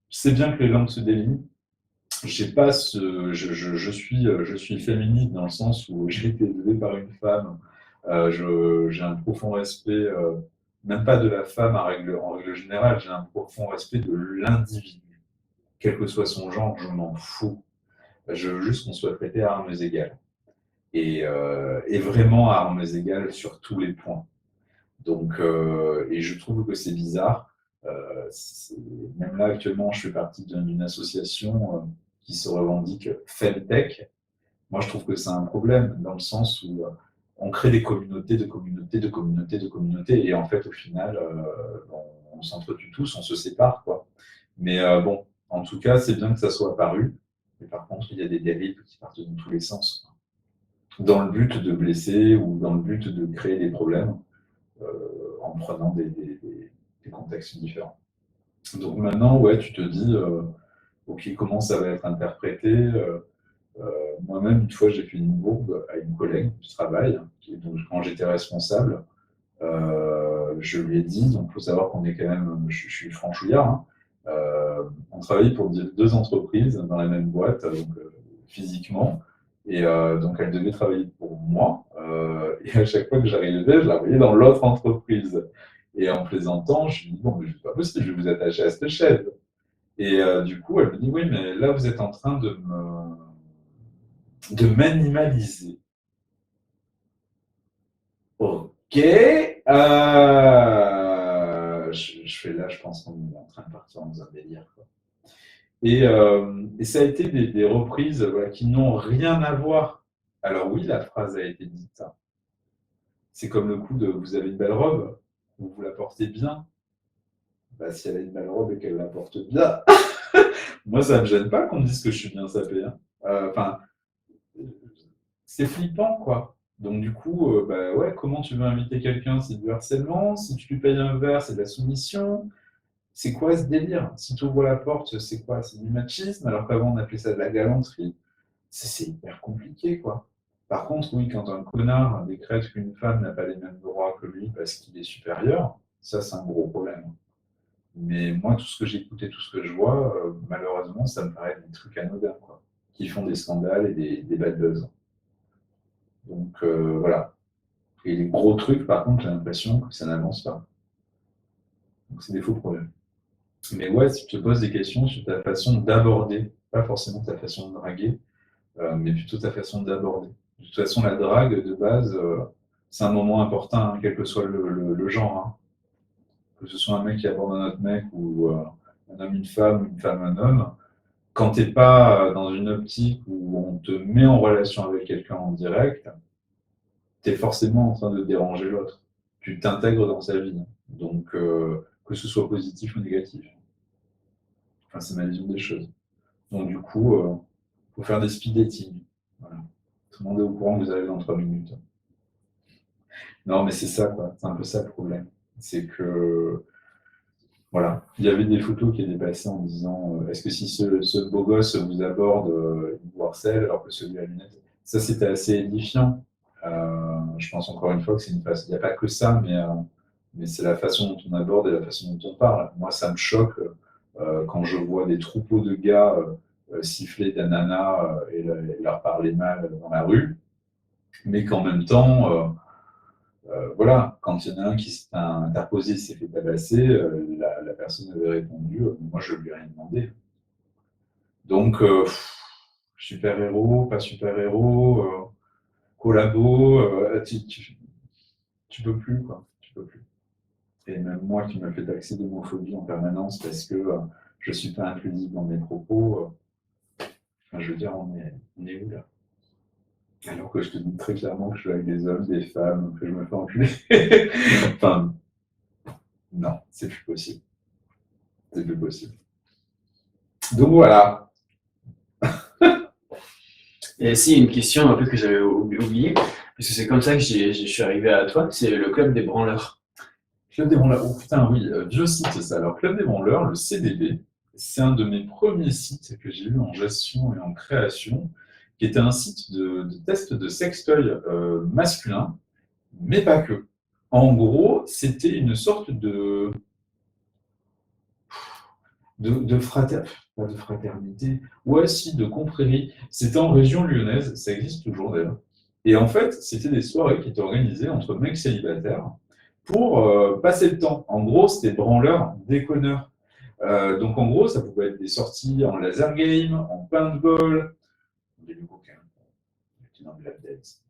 c'est bien que les langues se délient. Je suis féministe dans le sens où j'ai été élevé par une femme. J'ai un profond respect, même pas de la femme en règle générale, j'ai un profond respect de l'individu. Quel que soit son genre, je m'en fous. Je veux juste qu'on soit traité à armes égales. Et vraiment à armes égales sur tous les points. Donc, et je trouve que c'est bizarre. Même là, actuellement, je fais partie d'une association qui se revendique Femtech. Moi, je trouve que c'est un problème dans le sens où on crée des communautés, et en fait, au final, on s'entretue tous, on se sépare, quoi. Mais bon, en tout cas, c'est bien que ça soit apparu. Mais par contre, il y a des dérives qui partent dans tous les sens, dans le but de blesser ou dans le but de créer des problèmes en prenant des contextes différents. Donc maintenant, ouais, tu te dis, ok, comment ça va être interprété. Moi-même, une fois, j'ai fait une bourde à une collègue du travail, donc quand j'étais responsable, je lui ai dit, donc il faut savoir qu'on est quand même, je suis franchouillard, hein, on travaille pour deux entreprises dans la même boîte, donc, physiquement, et donc elle devait travailler pour moi, et à chaque fois que j'arrivais, je la voyais dans l'autre entreprise. Et en plaisantant, je lui dis, bon, mais c'est pas possible, je vais vous attacher à cette chaise. Et du coup, elle me dit, oui, mais là, vous êtes en train de m'animaliser. Ok. Je fais là, je pense qu'on est en train de partir dans un délire, quoi. Et ça a été des reprises, voilà, qui n'ont rien à voir. Alors oui, la phrase a été dite, hein. C'est comme le coup de vous avez une belle robe, vous la portez bien. Bah, si elle a une belle robe et qu'elle la porte bien, moi ça ne me gêne pas qu'on me dise que je suis bien sapé, hein. Enfin, c'est flippant, quoi. Donc du coup, bah ouais, comment tu veux inviter quelqu'un? C'est du harcèlement. Si tu lui payes un verre, c'est de la soumission. C'est quoi ce délire? Si tu ouvres la porte, c'est quoi? C'est du machisme, alors qu'avant on appelait ça de la galanterie. C'est hyper compliqué, quoi. Par contre, oui, quand un connard décrète qu'une femme n'a pas les mêmes droits que lui parce qu'il est supérieur, ça c'est un gros problème. Mais moi, tout ce que j'écoute et tout ce que je vois, malheureusement, ça me paraît des trucs anodins, quoi, qui font des scandales et des bad buzz. Donc voilà. Et les gros trucs, par contre, j'ai l'impression que ça n'avance pas. Donc c'est des faux problèmes. Mais ouais, si tu te poses des questions sur ta façon d'aborder, pas forcément ta façon de draguer, mais plutôt ta façon d'aborder. De toute façon, la drague, de base, c'est un moment important, hein, quel que soit le genre, hein. Que ce soit un mec qui aborde un autre mec, ou un homme, une femme, un homme. Quand tu n'es pas dans une optique où on te met en relation avec quelqu'un en direct, tu es forcément en train de déranger l'autre. Tu t'intègres dans sa vie. Donc, que ce soit positif ou négatif. Enfin, c'est ma vision des choses. Donc, du coup, il faut faire des speed dating. Voilà. Tout le monde est au courant que vous arrivez dans 3 minutes. Non, mais c'est ça, quoi. C'est un peu ça le problème. C'est que, voilà, il y avait des photos qui étaient passées en disant est-ce que si ce beau gosse vous aborde, il vous harcèle, alors que celui à lunettes. Ça, c'était assez édifiant. Je pense encore une fois que c'est une façon. Il n'y a pas que ça, mais c'est la façon dont on aborde et la façon dont on parle. Moi, ça me choque quand je vois des troupeaux de gars siffler des nanas et leur parler mal dans la rue, mais qu'en même temps, voilà, quand il y en a un qui s'est interposé, s'est fait tabasser, la personne avait répondu moi, je ne lui ai rien demandé. Donc, super-héros, pas super-héros, collabo, tu peux plus, quoi. Tu peux plus. Et même moi qui me fais taxer d'homophobie en permanence parce que je ne suis pas inclusif dans mes propos, enfin, je veux dire, on est où là? Alors que je te dis très clairement que je suis avec des hommes, des femmes, que je me fais enculer. Enfin, non, c'est plus possible. C'est plus possible. Donc voilà. Et si, une question un peu que j'avais oubliée, parce que c'est comme ça que je suis arrivé à toi, c'est le club des branleurs. Club des branleurs, oh putain, oui, vieux site ça. Alors, Club des branleurs, le CDB, c'est un de mes premiers sites que j'ai eu en gestion et en création, qui était un site de test de sextoy masculin, mais pas que. En gros, c'était une sorte de fraternité, ouais, si, de confrérie. C'était en région lyonnaise, ça existe toujours d'ailleurs. Et en fait, c'était des soirées qui étaient organisées entre mecs célibataires pour passer le temps. En gros, c'était branleurs, déconneurs. Donc en gros, ça pouvait être des sorties en laser game, en paintball, des coquins, de la dance.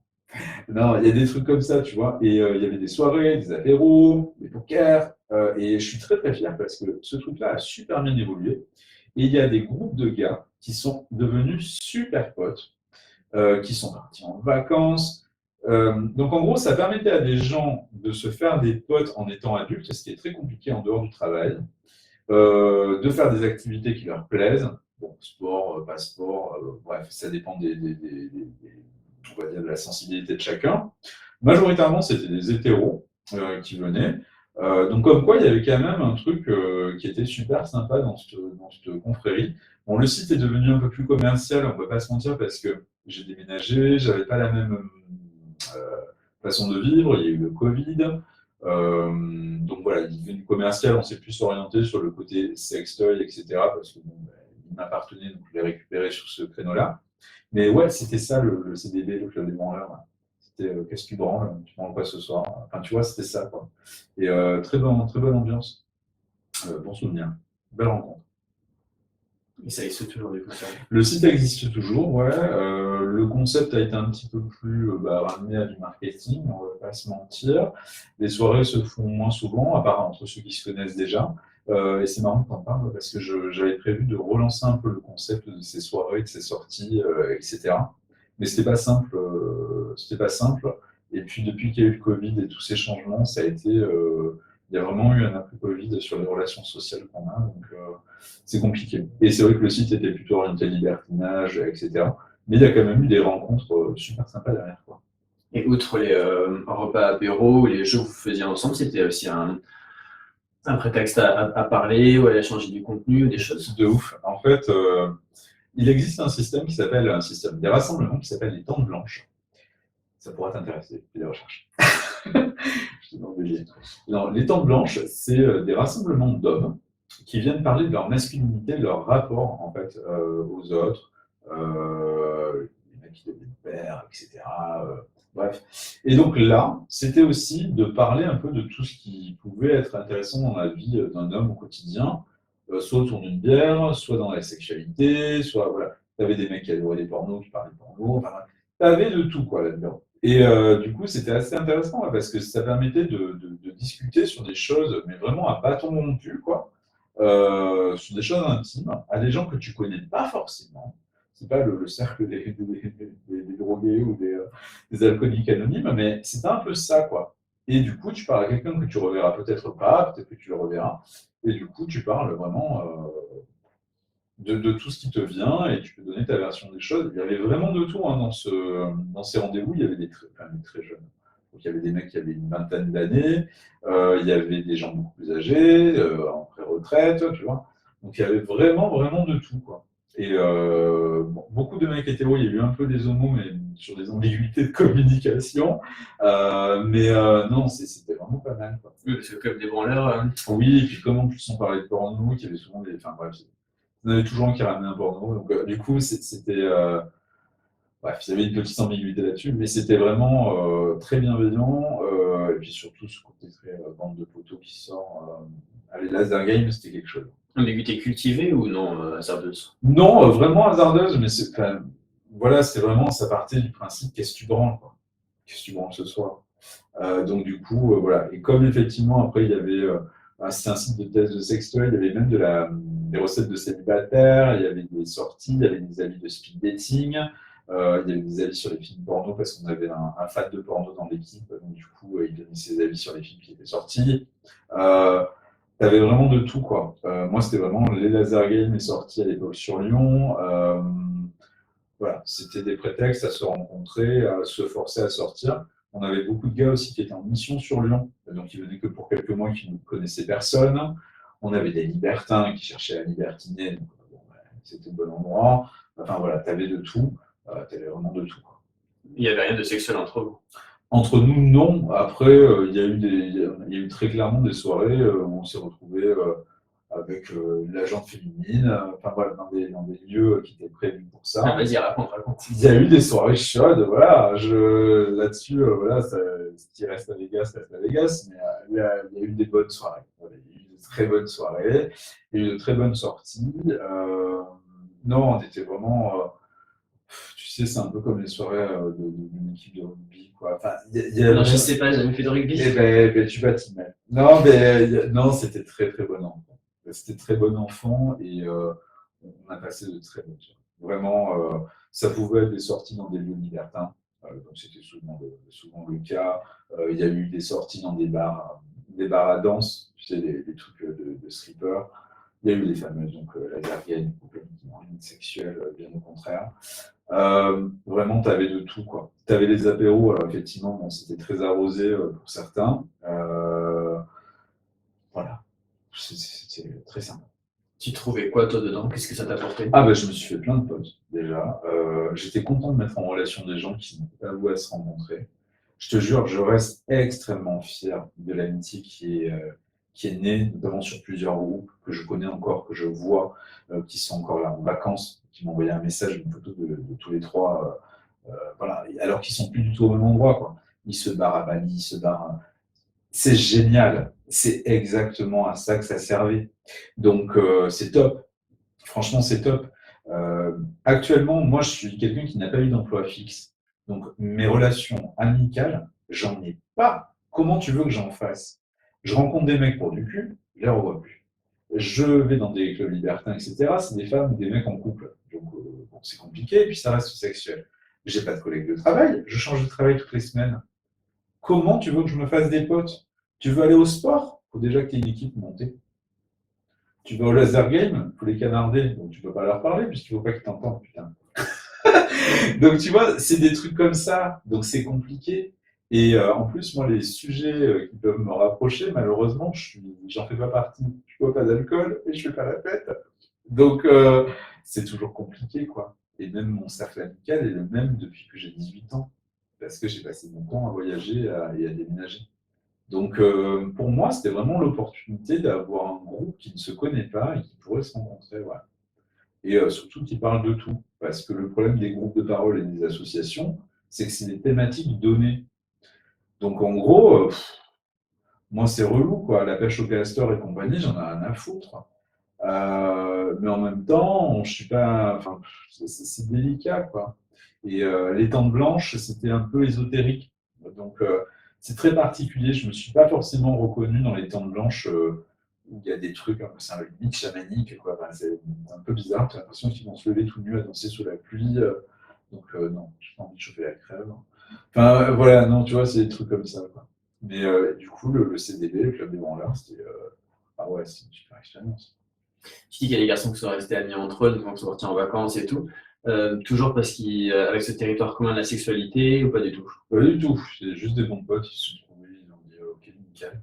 Non, il y a des trucs comme ça, tu vois. Et il y avait des soirées, des apéros, des pokers. Et je suis très très fier parce que ce truc-là a super bien évolué. Et il y a des groupes de gars qui sont devenus super potes, qui sont partis en vacances. Donc en gros, ça permettait à des gens de se faire des potes en étant adultes, ce qui est très compliqué en dehors du travail, de faire des activités qui leur plaisent. Bon, sport, pas sport, bref, ça dépend on va dire, de la sensibilité de chacun. Majoritairement, c'était des hétéros qui venaient. Donc comme quoi, il y avait quand même un truc qui était super sympa dans cette confrérie. Bon, le site est devenu un peu plus commercial, on ne peut pas se mentir, parce que j'ai déménagé, j'avais pas la même façon de vivre, il y a eu le Covid. Donc voilà, il est devenu commercial, on s'est plus orienté sur le côté sextoy, etc. Parce que bon, il m'appartenait, donc je l'ai récupéré sur ce créneau-là. Mais ouais, c'était ça le CDB, le club des branleurs. Ouais. C'était qu'est-ce que tu branles quoi ce soir? Enfin, tu vois, c'était ça, quoi. Et très bonne ambiance, bon souvenir, belle rencontre. Et ça existe toujours du coup ça. Le site existe toujours, ouais. Le concept a été un petit peu plus ramené à du marketing, on va pas se mentir. Les soirées se font moins souvent, à part entre ceux qui se connaissent déjà. Et c'est marrant que tu en parles parce que j'avais prévu de relancer un peu le concept de ces soirées, de ces sorties, etc. Mais c'était pas simple, c'était pas simple. Et puis depuis qu'il y a eu le Covid et tous ces changements, ça a été, il y a vraiment eu un après-Covid sur les relations sociales qu'on a, donc c'est compliqué. Et c'est vrai que le site était plutôt orienté libertinage, etc. Mais il y a quand même eu des rencontres super sympas derrière, quoi. Et outre les repas apéro ou les jeux que vous faisiez ensemble, c'était aussi un prétexte à parler ou à échanger du contenu ou des choses? De ouf. En fait, il existe un système des rassemblements qui s'appelle les Tentes Blanches. Ça pourra t'intéresser, fais des recherches. Je te demande de lire. Non, les Tentes Blanches, c'est des rassemblements d'hommes qui viennent parler de leur masculinité, de leur rapport en fait aux autres, les mecs qui deviennent pères, etc. Bref. Et donc là, c'était aussi de parler un peu de tout ce qui pouvait être intéressant dans la vie d'un homme au quotidien, soit autour d'une bière, soit dans la sexualité, soit voilà. Tu avais des mecs qui adoraient les pornos, qui parlaient de pornos, enfin, tu avais de tout quoi là-dedans. Et du coup, c'était assez intéressant parce que ça permettait de discuter sur des choses, mais vraiment à bâton rompu, quoi, sur des choses intimes, à des gens que tu connais pas forcément. C'est pas le cercle des drogués ou des alcooliques anonymes, mais c'est un peu ça, quoi. Et du coup, tu parles à quelqu'un que tu reverras peut-être pas, peut-être que tu le reverras, et du coup, tu parles vraiment de tout ce qui te vient et tu peux donner ta version des choses. Il y avait vraiment de tout hein, dans ces rendez-vous. Il y avait des très jeunes. Donc, il y avait des mecs qui avaient une vingtaine d'années, il y avait des gens beaucoup plus âgés, en pré-retraite, tu vois. Donc il y avait vraiment de tout, quoi. Et bon, beaucoup de mecs hétéros, il y a eu un peu des homos, mais sur des ambiguïtés de communication. Non, c'était vraiment pas mal, quoi. Oui, parce que comme des branleurs. Oui, et puis comme en plus on parlait de porno, qu'il y avait souvent des. Enfin bref, il y en avait toujours un qui ramenait un porno. Donc du coup, c'était. Bref, il y avait une petite ambiguïté là-dessus, mais c'était vraiment très bienveillant. Et puis surtout, ce côté très bande de poteaux qui sort. Allez, laser game, c'était quelque chose. Ambiguïté cultivée ou non hasardeuse? Non, vraiment hasardeuse, mais c'est quand même. Voilà, c'est vraiment, ça partait du principe qu'est-ce que tu branles, quoi. Qu'est-ce que tu branles ce soir? Donc du coup, voilà. Et comme effectivement, après, il y avait. C'était un site de test de sextoy, il y avait même des recettes de célibataires, il y avait des sorties, il y avait des avis de speed dating. Il y avait des avis sur les films porno parce qu'on avait un fan de porno dans l'équipe, donc du coup, il donnait ses avis sur les films qui étaient sortis. Tu avais vraiment de tout, quoi. Moi, c'était vraiment les laser games est sorti à l'époque sur Lyon. Voilà, c'était des prétextes à se rencontrer, à se forcer à sortir. On avait beaucoup de gars aussi qui étaient en mission sur Lyon, donc ils venaient que pour quelques mois, qui ne connaissaient personne. On avait des libertins qui cherchaient à libertiner, donc bon, c'était le bon endroit. Enfin voilà, tu avais de tout. Tu avais vraiment de tout, quoi. Il n'y avait rien de sexuel entre vous? Entre nous, non. Après, il y a eu très clairement des soirées où on s'est retrouvés avec l'agente féminine, enfin voilà, dans des lieux qui étaient prévus pour ça. Ah, vas-y, raconte. Il y a eu des soirées chaudes, voilà. Là-dessus, voilà, ce qui reste à Vegas, reste à Vegas, mais il y a eu des bonnes soirées. Voilà, il y a eu de très bonnes soirées, il y a eu de très bonnes sorties. Non, on était vraiment. Tu sais, c'est un peu comme les soirées d'une équipe de rugby, quoi. Enfin, Non, je sais pas, j'ai jamais fait de rugby. Eh ben, tu vas t'y mettre. Non, mais non, c'était très très bon enfant. C'était très bon enfant et on a passé de très bonnes soirées. Vraiment, ça pouvait être des sorties dans des lieux libertins, donc c'était souvent le cas. Il y a eu des sorties dans des bars à danse, tu sais, des trucs de strippers. Il y a eu les fameuses, donc laser game, complètement sexuelle, bien au contraire. Vraiment, tu avais de tout, quoi. Tu avais les apéros, alors effectivement, bon, c'était très arrosé pour certains. C'était très sympa. Tu trouvais quoi, toi, dedans? Qu'est-ce que ça t'a apporté? Ah bah je me suis fait plein de potes, déjà. J'étais content de mettre en relation des gens qui n'étaient pas voués à se rencontrer. Je te jure, je reste extrêmement fier de l'amitié qui est née, notamment sur plusieurs groupes que je connais encore, que je vois, qui sont encore là en vacances, qui m'ont envoyé un message, une photo de tous les trois, voilà, alors qu'ils sont plus du tout au même endroit, quoi. Ils se barrent à Bali, ils se barrent. C'est génial. C'est exactement à ça que ça servait. Donc, c'est top. Franchement, c'est top. Actuellement, moi, je suis quelqu'un qui n'a pas eu d'emploi fixe. Donc, mes relations amicales, j'en ai pas. Comment tu veux que j'en fasse? Je rencontre des mecs pour du cul, je les revois plus. Je vais dans des clubs libertins, etc. C'est des femmes ou des mecs en couple. Donc, bon, c'est compliqué, et puis ça reste sexuel. J'ai pas de collègues de travail, je change de travail toutes les semaines. Comment tu veux que je me fasse des potes? Tu veux aller au sport? Il faut déjà que tu aies une équipe montée. Tu vas au laser game? Il faut les canarder. Donc tu ne peux pas leur parler puisqu'il ne faut pas qu'ils t'entendent, putain. Donc tu vois, c'est des trucs comme ça. Donc c'est compliqué. Et en plus, moi, les sujets qui peuvent me rapprocher, malheureusement, j'en fais pas partie. Je bois pas d'alcool et je fais pas la fête. Donc c'est toujours compliqué, quoi. Et même mon cercle amical est le même depuis que j'ai 18 ans. Parce que j'ai passé mon temps à voyager et à déménager. Donc, pour moi, c'était vraiment l'opportunité d'avoir un groupe qui ne se connaît pas et qui pourrait se rencontrer. Voilà. Et surtout qui parle de tout. Parce que le problème des groupes de parole et des associations, c'est que c'est des thématiques données. Donc, en gros, moi, c'est relou, quoi. La pêche au castor et compagnie, j'en ai rien à foutre. Mais en même temps, je suis pas. Enfin, c'est délicat, quoi. Et les Tentes Blanches, c'était un peu ésotérique. Donc, c'est très particulier. Je ne me suis pas forcément reconnu dans les Tentes Blanches où il y a des trucs, c'est un limite chamanique, quoi. Enfin, c'est un peu bizarre. Tu as l'impression qu'ils vont se lever tout nus à danser sous la pluie. Donc, non, je n'ai pas envie de chauffer la crève. Enfin, voilà, non, tu vois, c'est des trucs comme ça, quoi. Mais du coup, le CDB, le Club des Branleurs, c'était ah ouais, c'est une super expérience. Tu dis qu'il y a des garçons qui sont restés amis entre eux, donc qui sont partis en vacances et tout. Toujours parce qu'avec ce territoire commun de la sexualité ou pas du tout? Pas du tout, c'est juste des bons potes, ils se sont trouvés, ils ont dit ok, nickel.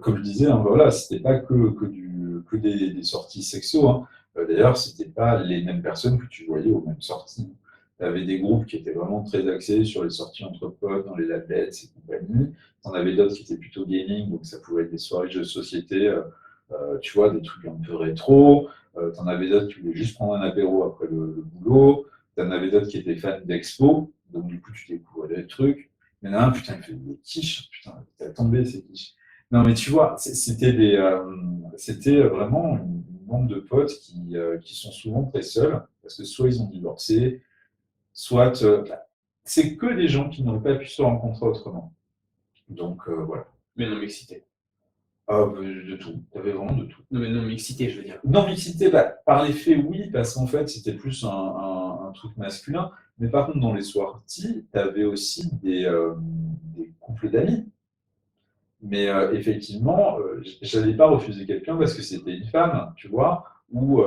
Comme je disais, hein, voilà, c'était pas que des sorties sexo. Hein. D'ailleurs, c'était pas les mêmes personnes que tu voyais aux mêmes sorties. Tu avais des groupes qui étaient vraiment très axés sur les sorties entre potes, dans les labels et compagnie. Tu en avais d'autres qui étaient plutôt gaming, donc ça pouvait être des soirées jeux de société, tu vois, des trucs un peu rétro. Tu en avais d'autres qui voulaient juste prendre un apéro après le boulot. Tu en avais d'autres qui étaient fans d'expo, donc du coup, tu découvrais des trucs. Il y en a un, putain, il fait des quiches, putain, t'as tombé ces quiches. Non, mais tu vois, c'était vraiment une bande de potes qui sont souvent très seuls, parce que soit ils ont divorcé, soit c'est que des gens qui n'auraient pas pu se rencontrer autrement. Donc voilà. Mais non-mixité. De tout, t'avais vraiment de tout. Non, mais non-mixité, je veux dire. Non-mixité, bah, par les faits, oui, parce qu'en fait, c'était plus un truc masculin. Mais par contre, dans les sorties, t'avais aussi des couples d'amis. Mais effectivement, j'allais pas refuser quelqu'un parce que c'était une femme, tu vois. Ou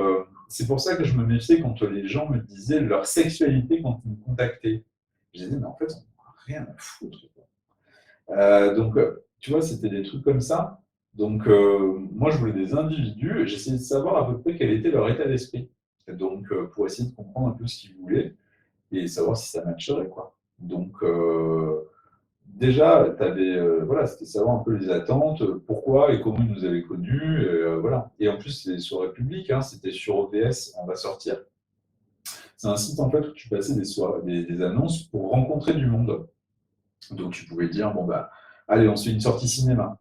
c'est pour ça que je me méfiais quand les gens me disaient leur sexualité quand ils me contactaient. Je disais, mais en fait, on n'a rien à foutre, quoi. Donc, tu vois, c'était des trucs comme ça. Donc, moi, je voulais des individus et j'essayais de savoir à peu près quel était leur état d'esprit. Donc, pour essayer de comprendre un peu ce qu'ils voulaient et savoir si ça matcherait, quoi. Donc, déjà, voilà, c'était savoir un peu les attentes, pourquoi et comment ils nous avaient connus, voilà. Et en plus, c'est sur République, hein, c'était sur OVS, on va sortir. C'est un site en fait où tu passais des annonces pour rencontrer du monde. Donc tu pouvais dire, bon bah, allez, on se fait une sortie cinéma,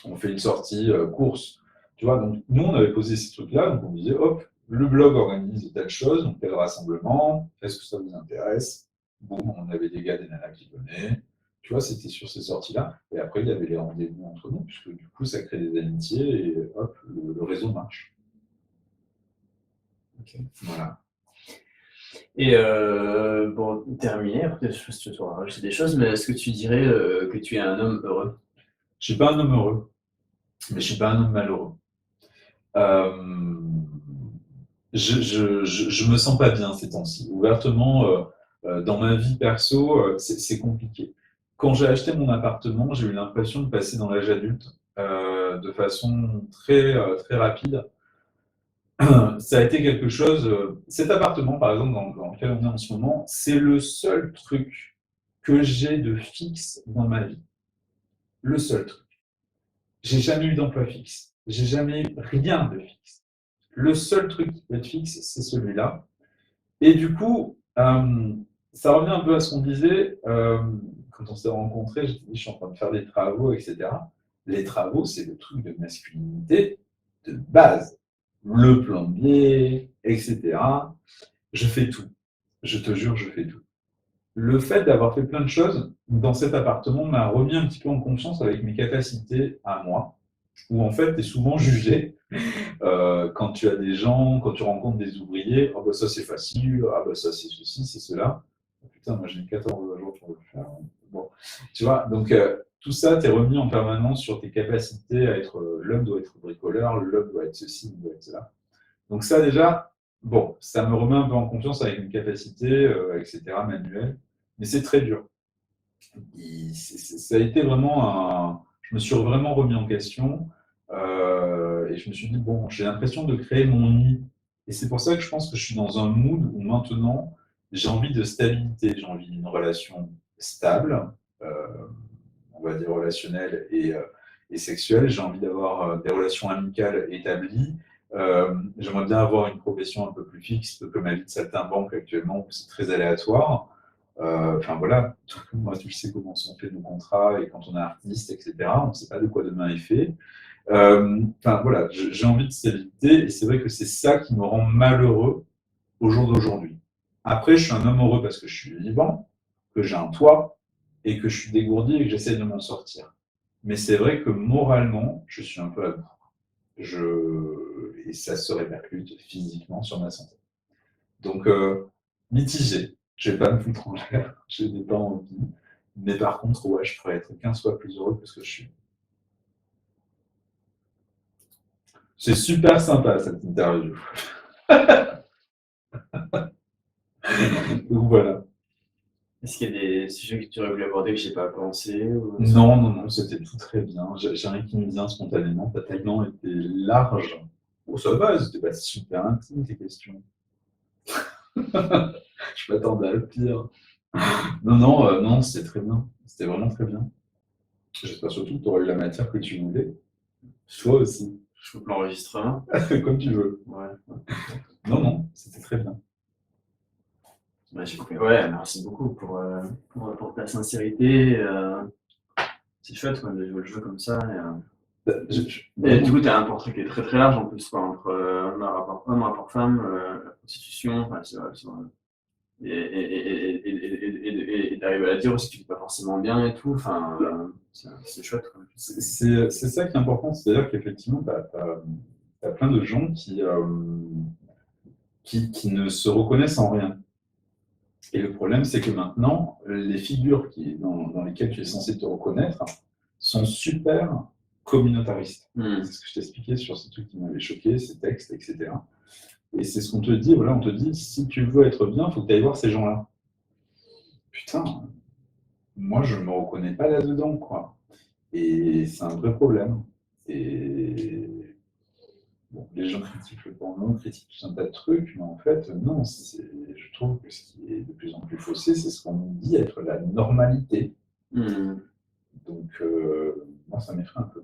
on fait une sortie course. Tu vois, donc nous, on avait posé ces trucs-là, donc on disait, hop, le blog organise telle chose, donc tel rassemblement, est-ce que ça vous intéresse? Boum, on avait des gars, des nanas qui venaient. Tu vois, c'était sur ces sorties-là. Et après, il y avait les rendez-vous entre nous, puisque du coup, ça crée des amitiés et hop, le réseau marche. Ok. Voilà. Et pour terminer, après, je sais pas si tu vas rajouter des choses, mais est-ce que tu dirais que tu es un homme heureux? Je ne suis pas un homme heureux, mais je ne suis pas un homme malheureux. Je me sens pas bien ces temps-ci. Ouvertement, dans ma vie perso, c'est compliqué. Quand j'ai acheté mon appartement, j'ai eu l'impression de passer dans l'âge adulte. de façon très, très rapide. Ça a été quelque chose. Cet appartement, par exemple, dans lequel on est en ce moment, c'est le seul truc que j'ai de fixe dans ma vie. Le seul truc. J'ai jamais eu d'emploi fixe. J'ai jamais eu rien de fixe. Le seul truc qui peut être fixe, c'est celui-là. Et du coup, ça revient un peu à ce qu'on disait quand on s'est rencontrés. Je suis en train de faire des travaux, etc. Les travaux, c'est le truc de masculinité de base. Le plombier, etc. Je fais tout. Je te jure, je fais tout. Le fait d'avoir fait plein de choses dans cet appartement m'a remis un petit peu en confiance avec mes capacités à moi, où en fait, tu es souvent jugé quand tu as des gens, quand tu rencontres des ouvriers. Ah bah ça c'est facile, ah bah ça c'est ceci, c'est cela. Oh, putain, moi j'ai mis 14 jours pour le faire. Bon, tu vois, donc tout ça, tu es remis en permanence sur tes capacités à être. L'homme doit être bricoleur, l'homme doit être ceci, il doit être cela. Donc ça déjà, bon, ça me remet un peu en confiance avec mes capacités, etc., manuelles, mais c'est très dur. Ça a été vraiment un. Je me suis vraiment remis en question et je me suis dit, bon, j'ai l'impression de créer mon nid. Et c'est pour ça que je pense que je suis dans un mood où maintenant, j'ai envie de stabilité, j'ai envie d'une relation stable, euh, on va dire relationnelle et sexuelle. J'ai envie d'avoir des relations amicales établies. J'aimerais bien avoir une profession un peu plus fixe que ma vie de saltimbanque actuellement, où c'est très aléatoire. Enfin voilà, moi tu sais comment sont faits nos contrats et quand on est artiste, etc., on ne sait pas de quoi demain est fait. Enfin voilà, j'ai envie de stabilité et c'est vrai que c'est ça qui me rend malheureux au jour d'aujourd'hui. Après, je suis un homme heureux parce que je suis vivant, que j'ai un toit et que je suis dégourdi et que j'essaie de m'en sortir. Mais c'est vrai que moralement, je suis un peu à bout. Et ça se répercute physiquement sur ma santé. Donc, mitigé. Je ne vais pas me foutre en l'air, je n'ai pas envie. Mais par contre, ouais, je pourrais être 15 fois plus heureux que ce que je suis. C'est super sympa cette interview. Donc voilà. Est-ce qu'il y a des sujets que tu aurais voulu aborder que je n'ai pas pensé Non, c'était tout très bien. J'ai rien qui me vient spontanément. Tu as tellement été large. Oh, ça va, c'était pas super intime tes questions. Je m'attendais à le pire. Non, c'était très bien. C'était vraiment très bien. J'espère surtout que tu auras eu la matière que tu voulais. Toi aussi. Je coupe l'enregistrement. Comme tu veux. Ouais. Non, c'était très bien. Ouais, j'ai coupé. Ouais, merci beaucoup pour ta sincérité. C'est chouette quoi, de jouer le jeu comme ça. Et du coup, tu as un portrait qui est très très large en plus, quoi, entre le rapport homme, rapport femme, la prostitution, enfin, et d'arriver à la dire aussi que tu ne fais pas forcément bien et tout, enfin, c'est chouette. Quoi. C'est ça qui est important, c'est-à-dire qu'effectivement, tu as plein de gens qui ne se reconnaissent en rien. Et le problème, c'est que maintenant, les figures dans lesquelles tu es censé te reconnaître sont super communautaristes. C'est ce que je t'expliquais sur ces trucs qui m'avaient choqué, ces textes, etc. Et c'est ce qu'on te dit, voilà, on te dit, si tu veux être bien, il faut que tu ailles voir ces gens-là. Putain, moi, je ne me reconnais pas là-dedans, quoi. Et c'est un vrai problème. Et bon, les gens critiquent le porno, critiquent tout un tas de trucs, mais en fait, non, je trouve que ce qui est de plus en plus faussé, c'est ce qu'on nous dit être la normalité. Donc, moi, ça m'effraie un peu.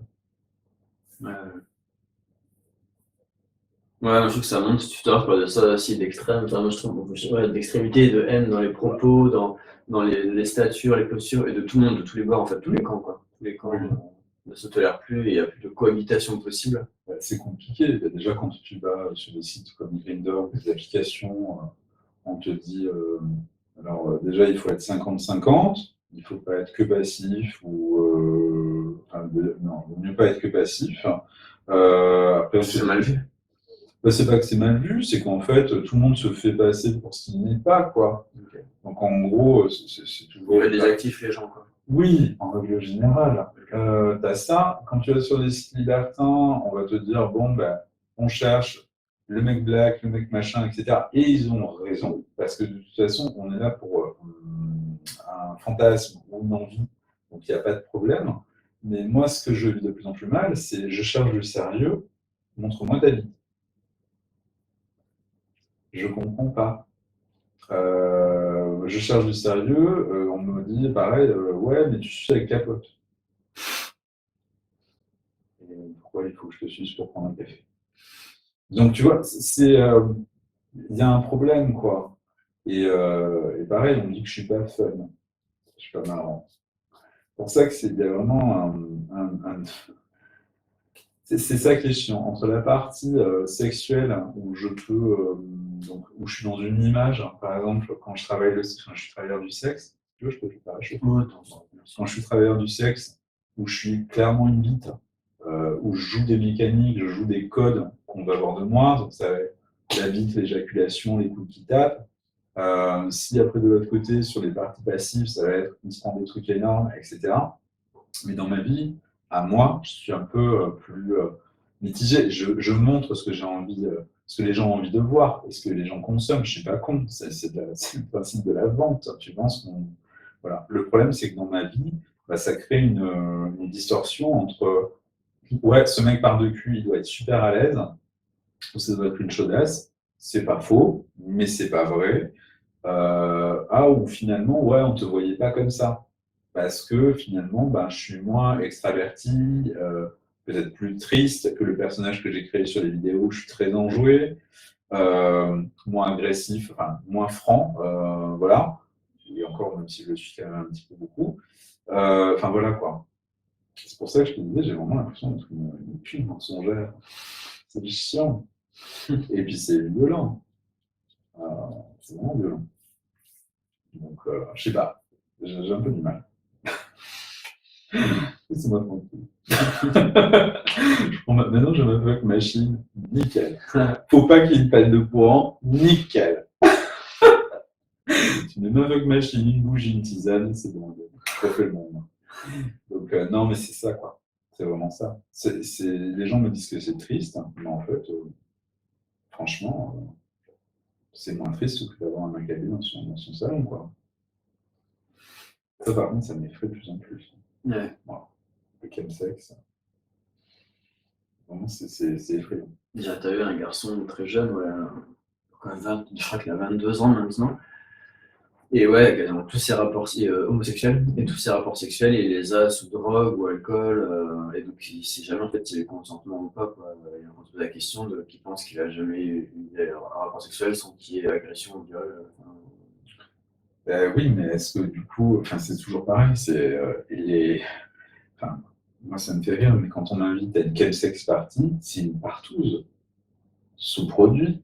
Ouais, je trouve que ça monte, tout à l'heure, je parlais de ça aussi, d'extrême, moi je trouve d'extrémité et de haine dans les propos, dans les statures, les postures, et de tout le monde, de tous les bords, en fait, tous les camps, quoi. Tous les camps ne se tolèrent plus et il n'y a plus de cohabitation possible. C'est compliqué. Déjà, quand tu vas sur des sites comme Grindr, des applications, on te dit, alors déjà, il faut être 50-50, il ne faut pas être que passif, ou non, il ne vaut mieux pas être que passif. Après, c'est mal vu. C'est pas que c'est mal vu, c'est qu'en fait, tout le monde se fait passer pour ce qu'il n'est pas, quoi. Okay. Donc en gros, c'est toujours. Il y a des actifs, les gens, quoi. Oui, en règle générale. T'as ça, quand tu vas sur des sites libertins, on va te dire, bon, ben, on cherche le mec black, le mec machin, etc. Et ils ont raison, parce que de toute façon, on est là pour un fantasme ou une envie, donc il n'y a pas de problème. Mais moi, ce que je vis de plus en plus mal, c'est je cherche du sérieux, montre-moi ta vie. Je comprends pas. Je cherche du sérieux, on me dit pareil, ouais, mais tu suis avec capote. Et pourquoi il faut que je te suive pour prendre un café? Donc, tu vois, il y a un problème, quoi. Et pareil, on me dit que je suis pas fun, je suis pas marrant. C'est pour ça il y a vraiment c'est ça qui est chiant. Entre la partie sexuelle, où je peux, donc, où je suis dans une image, par exemple, quand je travaille enfin, je suis travailleur du sexe, tu vois, je peux faire la chose. Quand je suis travailleur du sexe, où je suis clairement une bite, où je joue des mécaniques, je joue des codes qu'on va avoir de moi, donc ça va être la bite, l'éjaculation, les coups qui tapent. Si après de l'autre côté, sur les parties passives, ça va être on se prend des trucs énormes, etc. Mais dans ma vie, à moi, je suis un peu plus mitigé. Je montre ce que j'ai envie, ce que les gens ont envie de voir et ce que les gens consomment. Je suis pas con. C'est le principe de la vente. Tu penses voilà. Le problème, c'est que dans ma vie, bah, ça crée une distorsion entre ouais, ce mec par de cul, il doit être super à l'aise, ou ça doit être une chaudasse. C'est pas faux, mais c'est pas vrai. Ou finalement, ouais, on te voyait pas comme ça. Parce que finalement, ben, je suis moins extraverti, peut-être plus triste que le personnage que j'ai créé sur les vidéos, où je suis très enjoué, moins agressif, enfin, moins franc, voilà. Et encore, même si je le suis quand même un petit peu beaucoup. Enfin, voilà quoi. C'est pour ça que je te disais, j'ai vraiment l'impression d'être une pute mensongère. C'est chiant. Et puis c'est violent. C'est vraiment violent. Donc, je sais pas. J'ai un peu du mal. Laissez-moi tranquille. Maintenant, je m'invoque machine. Nickel. Faut pas qu'il y ait une panne de courant. Nickel. Tu mets m'invoque machine, une bougie, une tisane, c'est bon. Je refais le monde. Donc, non, mais c'est ça, quoi. C'est vraiment ça. Les gens me disent que c'est triste, mais en fait, franchement, c'est moins triste que d'avoir un macabé dans son salon, quoi. Ça, par contre, ça m'effraie de plus en plus. Ouais. Voilà. Le chemsex, vraiment, c'est effrayant. Déjà, tu as eu un garçon très jeune, ouais, je crois qu'il a 22 ans maintenant. Et ouais, donc, tous ses rapports homosexuels, et tous ses rapports sexuels, il les a sous drogue ou alcool, et donc il sait jamais en fait s'il est consentement ou pas, quoi. On se pose la question de qui pense qu'il a jamais eu un rapport sexuel sans qu'il y ait agression ou viol. Oui, mais est-ce que du coup, enfin, c'est toujours pareil, enfin, moi ça me fait rire, mais quand on m'invite à une chemsex party, c'est une partouze sous-produit.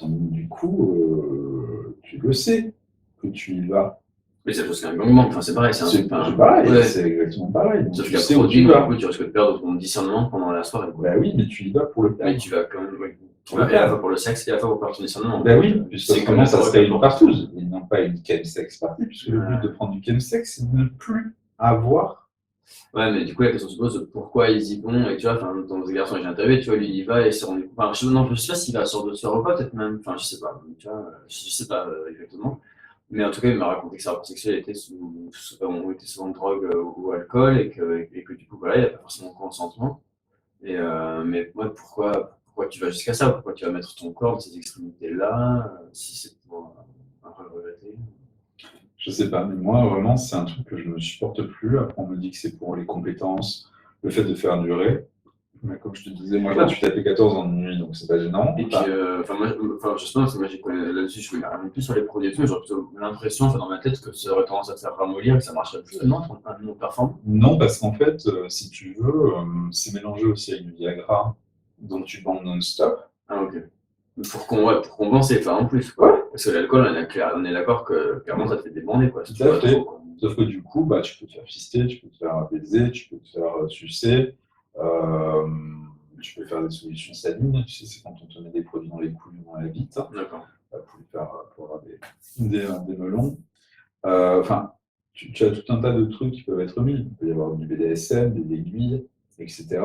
Donc, du coup, tu le sais que tu y vas. Mais c'est parce qu'un gangbang, enfin c'est pareil, C'est pareil, ouais. c'est exactement pareil. Donc, Sauf tu qu'à sais où produit, tu vas. du coup, tu risques de perdre ton discernement pendant la soirée. Bah oui, mais tu y vas pour le perdre. Mais tu vas quand même, ouais. Tu vas à la fois pour le sexe et à la fois pour perdre ton discernement. Bah oui, puisque comment ça serait une partouze et non pas une chemsex party, puisque le but de prendre du chemsex, c'est de ne plus avoir. Ouais, mais du coup, la question se pose pourquoi ils y vont. Et tu vois, dans les garçons que j'ai interviewés, tu vois, lui, il y va et s'est rendu compte. Enfin, je sais pas s'il va sur d'autres repas, peut-être même. Enfin, je sais pas. Tu vois, je sais pas exactement. Mais en tout cas, il m'a raconté que sa rapport sexuel était était souvent drogue ou alcool et que du coup, voilà, il n'y a pas forcément de consentement. Mais moi, pourquoi tu vas jusqu'à ça? Pourquoi tu vas mettre ton corps dans ces extrémités-là si c'est pour regretter? Je sais pas, mais moi, vraiment, c'est un truc que je ne supporte plus. Après, on me dit que c'est pour les compétences, le fait de faire durer. Mais comme je te disais, moi, je me suis tapé 14 ans de nuit, donc c'est pas gênant. Et puis, je sais pas, parce que moi, j'y connais là-dessus, je connais rien plus sur les produits et tout, mais j'aurais plutôt l'impression, dans ma tête, que ça aurait tendance à te faire ramollir, que ça marcherait plus. Non, un non performant. Non, parce qu'en fait, si tu veux, c'est mélangé aussi avec du Viagra, donc tu bandes non-stop. Ah, ok. Pour compenser, enfin, en plus, quoi. Ouais. Parce que l'alcool, on est d'accord que clairement, ça te fait débander, quoi. Tout à fait. Sauf que du coup, bah, tu peux te faire fister, tu peux te faire baiser, tu peux te faire sucer, tu peux faire des solutions salines. Tu sais, c'est quand on te met des produits dans les couilles ou dans la bite. D'accord. Pour avoir des melons. Enfin, tu as tout un tas de trucs qui peuvent être mis. Il peut y avoir du BDSM, des aiguilles, etc.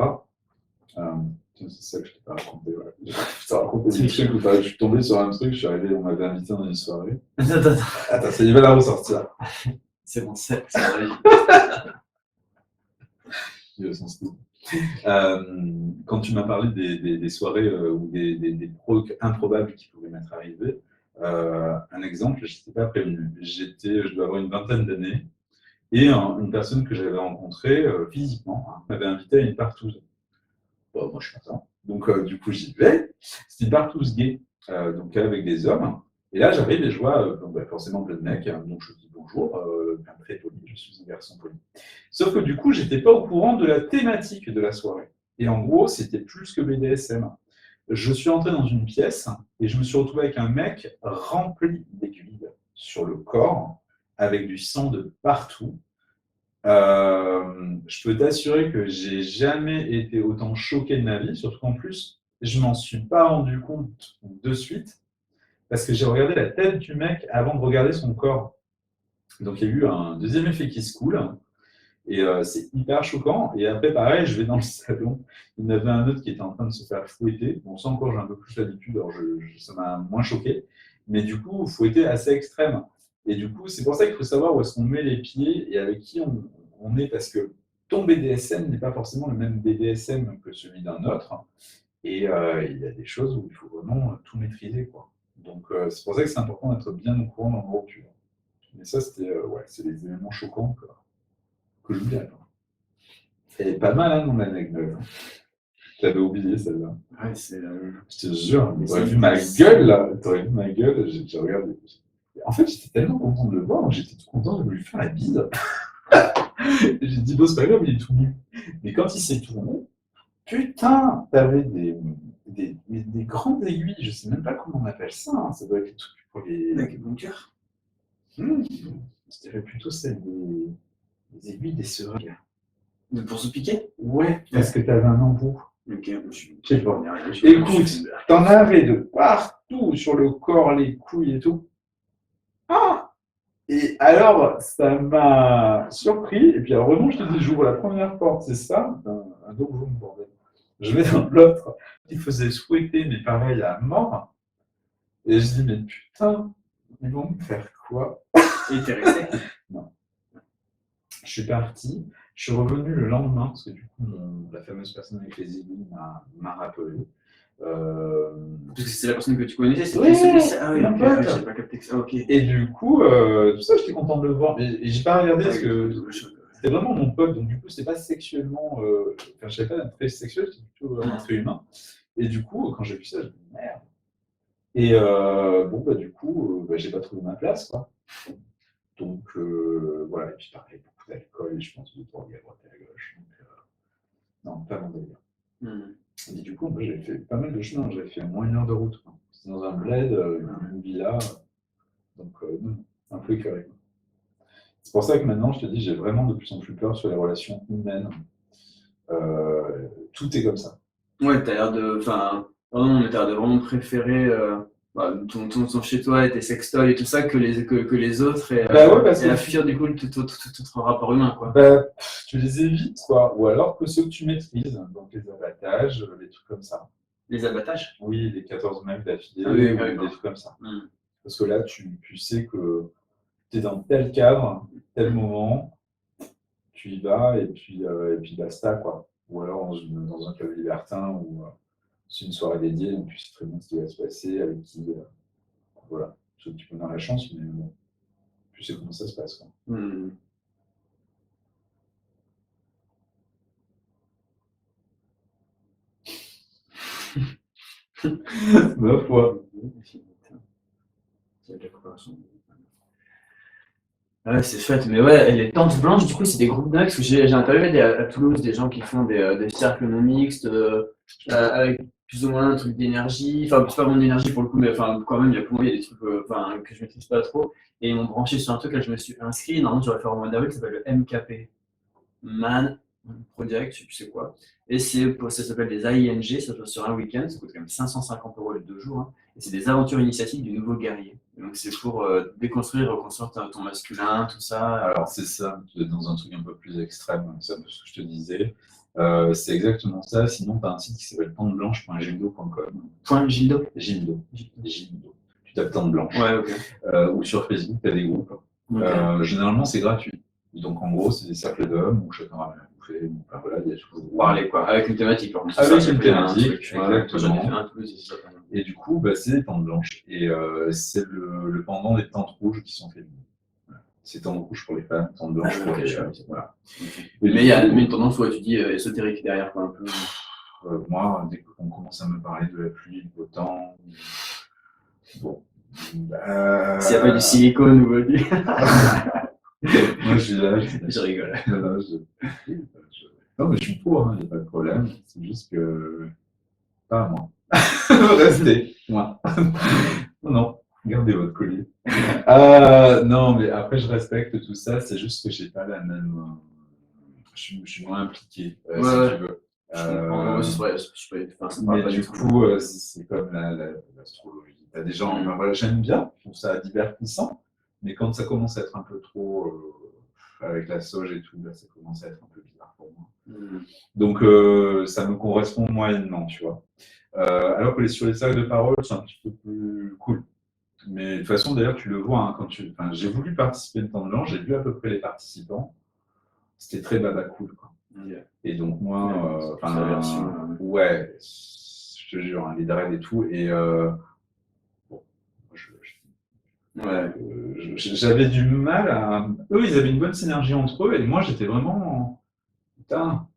C'est ça que je t'ai pas raconté. Voilà. Je t'ai raconté des trucs où je suis tombé sur un truc, je suis arrivé, on m'avait invité dans une soirée. Attends, ça y va la ressortir. C'est bon, c'est vrai. qui sont stylés. Quand tu m'as parlé des soirées ou des pros improbables qui pouvaient m'être arrivés, un exemple, je n'étais pas prévenu. Je dois avoir une vingtaine d'années, et une personne que j'avais rencontrée physiquement m'avait invité à une partouze. Bon, moi, je suis content. Donc, du coup, j'y vais. C'est une partouze gay, donc avec des hommes. Et là, j'arrive et je vois forcément plein de mecs. Donc, je dis bonjour, très poli, je suis un garçon poli. Sauf que du coup, j'étais pas au courant de la thématique de la soirée. Et en gros, c'était plus que BDSM. Je suis entré dans une pièce et je me suis retrouvé avec un mec rempli d'aiguilles sur le corps, avec du sang de partout. Je peux t'assurer que j'ai jamais été autant choqué de ma vie, surtout qu'en plus, je m'en suis pas rendu compte de suite, parce que j'ai regardé la tête du mec avant de regarder son corps. Donc il y a eu un deuxième effet qui se coule, et c'est hyper choquant. Et après, pareil, je vais dans le salon, il y en avait un autre qui était en train de se faire fouetter. Bon, ça encore, j'ai un peu plus l'habitude, alors ça m'a moins choqué, mais du coup, fouetter assez extrême. Et du coup, c'est pour ça qu'il faut savoir où est-ce qu'on met les pieds et avec qui on est, parce que ton BDSM n'est pas forcément le même BDSM que celui d'un autre. Et il y a des choses où il faut vraiment tout maîtriser, quoi. Donc, c'est pour ça que c'est important d'être bien au courant dans le groupe. Mais ça, c'est des éléments choquants que j'oublie. Elle est pas mal, hein, mon anecdote. J'avais oublié celle-là. Ouais, c'est. Je te jure, t'aurais vu ma gueule, là. T'aurais vu ma gueule, j'ai regardé. En fait, j'étais tellement content de le voir, j'étais tout content de lui faire la bise. J'ai dit, bon, c'est pas grave, il est tout nu. Mais quand il s'est tourné, putain, t'avais des grandes aiguilles, je sais même pas comment on appelle ça, hein. Ça doit être des trucs pour les. Avec mon cœur. Je dirais plutôt celle des aiguilles des seringues. Pour se piquer? Ouais, parce que t'avais un embout. Ok, je sais pas. Écoute, t'en avais de partout sur le corps, les couilles et tout. Ah! Et alors, ça m'a surpris. Et puis, alors, vraiment, je te dis, j'ouvre la première porte, c'est ça, un donjon, bordel. Je vais dans l'autre. Il faisait souhaiter, mais pareil, à mort. Et je dis, mais putain, ils vont me faire quoi? Et t'es resté? Non. Je suis parti. Je suis revenu le lendemain, parce que du coup, la fameuse personne avec les aiguilles m'a rappelé. Parce que c'est la personne que tu connaissais, c'est Oui, ah oui, mon ok, pote. j'ai pas capté que ça, ok. Et du coup, tout ça, j'étais content de le voir. Et j'ai pas regardé parce que c'était vraiment mon pote, donc du coup, c'était pas sexuellement. Enfin, je savais pas d'être très sexuel, c'était plutôt très humain. Et du coup, quand j'ai vu ça, je me dis merde. Et bon, bah, du coup, j'ai pas trouvé ma place, quoi. Donc, voilà. Et puis, pareil, beaucoup d'alcool, et je pense de drogue à droite et à gauche. Donc, non, pas mon délire. Et du coup, moi, j'avais fait pas mal de chemin. J'avais fait au moins 1 heure de route. C'était dans un bled, une villa. Donc, non, un peu écœuré. C'est pour ça que maintenant, je te dis, j'ai vraiment de plus en plus peur sur les relations humaines. Tout est comme ça. Ouais, t'as l'air de. Enfin, pardon, mais t'as l'air de vraiment préférer ton chez toi et tes sextoys et tout ça que les autres et, Bah ouais, parce et que la fuir du coup tout rapport humain, quoi. bah, tu les évites, quoi. Ou alors que ceux que tu maîtrises, donc les abattages, les trucs comme ça. Les abattages? Oui, les 14 mecs d'affilée, Ah oui, ou d'accord. des trucs comme ça. Parce que là, tu sais que tu es dans tel cadre, tel moment, tu y vas et puis basta, quoi. Ou alors dans un club libertin où c'est une soirée dédiée, donc tu sais très bien ce qui va se passer, avec qui. Voilà. Sauf que tu peux avoir la chance, mais bon, tu sais comment ça se passe, quoi. Ma foi. Ouais, c'est chouette, mais ouais, les tentes blanches, du coup, c'est des groupes de mecs, parce que j'ai interviewé à Toulouse des gens qui font des cercles non mixtes, avec plus ou moins un truc d'énergie, enfin, c'est pas vraiment d'énergie pour le coup, mais enfin, quand même, il y a des trucs que je maîtrise pas trop, et ils m'ont branché sur un truc, là, je me suis inscrit, normalement, j'aurais fait au mois d'avril, ça s'appelle le MKP, Man Project, je sais plus c'est quoi, et ça s'appelle des AING, ça se passe sur un week-end, ça coûte quand même 550 € les 2 jours, hein, et c'est des aventures initiatiques du nouveau guerrier. Donc c'est pour déconstruire, reconstruire ton masculin, tout ça. Alors c'est ça, tu es dans un truc un peu plus extrême, c'est un peu ce que je te disais. C'est exactement ça, sinon tu as un site qui s'appelle tenteblanche.gildo.com. Gildo. Gildo. Tu tapes Tente Blanche. Ouais, ok. Ou sur Facebook, tu as des groupes. Généralement c'est gratuit. Donc en gros, c'est des cercles d'hommes où bouffer. Bon, enfin, voilà, il y a toujours Parler quoi, avec une thématique. Par contre, avec ça, une j'ai fait un thématique, truc, ouais. Moi, j'en ai fait exactement. un à Toulouse, et c'est ça, par exemple. Et du coup, bah, c'est des tentes blanches. Et c'est le pendant des tentes rouges qui sont féminines. Voilà. C'est tentes rouges pour les femmes, tentes blanches pour les hommes. Voilà. Mais il y a une tendance, ouais, tu dis ésotérique derrière, quoi, un peu. Moi, dès qu'on commence à me parler de la pluie, du beau temps, bon. S'il n'y a pas du silicone ou du. Moi, je suis là. Je rigole. Non, mais je suis pour, il n'y a pas de problème. C'est juste que. Pas moi. Restez, moi. Non, gardez votre collier. Non, mais après, je respecte tout ça. C'est juste que j'ai pas la même. Je suis moins impliqué, si tu veux. Mais du coup, c'est comme l'astrologie. T'as des gens, ben voilà, j'aime bien, je trouve ça divertissant, mais quand ça commence à être un peu trop avec la sauge et tout, là, ça commence à être un peu bizarre pour moi. Donc, ça me correspond moyennement, tu vois. Alors que sur les cercles de parole, c'est un petit peu plus cool. Mais de toute façon, d'ailleurs, tu le vois, hein, j'ai voulu participer une temps de l'an, j'ai vu à peu près les participants. C'était très baba cool, quoi. Et donc, moi, ouais, je te jure, hein, les dreads et tout. Et bon, j'avais du mal à. Eux, ils avaient une bonne synergie entre eux, et moi, j'étais vraiment. Putain,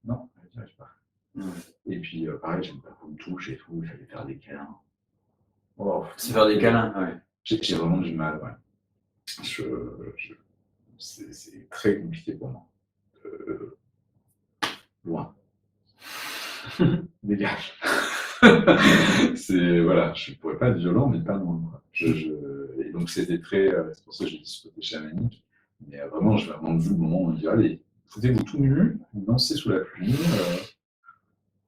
non, j'y arrive pas. Et puis, pareil, j'aime pas qu'on me touche et tout, j'allais faire des câlins. Oh, c'est faire des câlins, ouais. J'ai vraiment du mal, ouais. C'est très compliqué pour moi. Loin. Dégage. Voilà, je ne pourrais pas être violent, mais pas loin. Quoi. Et donc c'était très. C'est pour ça que j'ai dit ce côté chamanique. Mais vraiment, j'ai vraiment vu le moment où on dit allez, foutez-vous tout nu, dansez sous la pluie.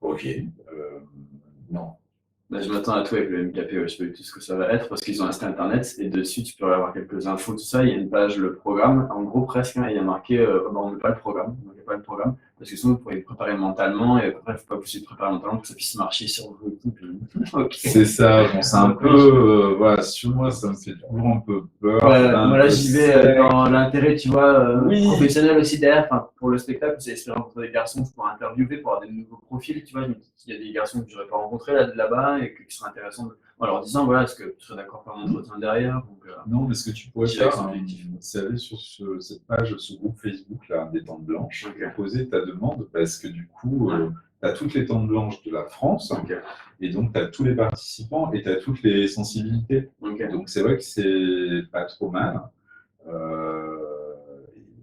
Ok. Non. Bah, je m'attends à tout avec le MKP, je sais pas tout ce que ça va être parce qu'ils ont un site internet et dessus tu peux avoir quelques infos, tout ça. Il y a une page, le programme, en gros presque, hein, il y a marqué on ne met pas le programme, parce que sinon vous pourriez préparer mentalement et après il ne faut pas pousser de préparer mentalement pour que ça puisse marcher sur vous. Okay. C'est ça, bon, c'est un peu. Voilà, sur moi ça me fait toujours un peu peur. Moi là j'y vais dans l'intérêt, tu vois, professionnel aussi derrière, pour le spectacle, c'est essayer de rencontrer des garçons pour interviewer, pour avoir des nouveaux profils, tu vois. Je me dis qu'il y a des garçons que je n'aurais pas rencontrés là-bas et qui seraient intéressants en leur disant voilà, est-ce que tu serais d'accord pour un entretien derrière donc, non, mais ce que tu pourrais faire, c'est aller sur cette page, ce groupe Facebook là, des tentes blanches, poser ta demande parce que du coup, tu as toutes les tentes blanches de la France et donc tu as tous les participants et tu as toutes les sensibilités. Donc c'est vrai que c'est pas trop mal.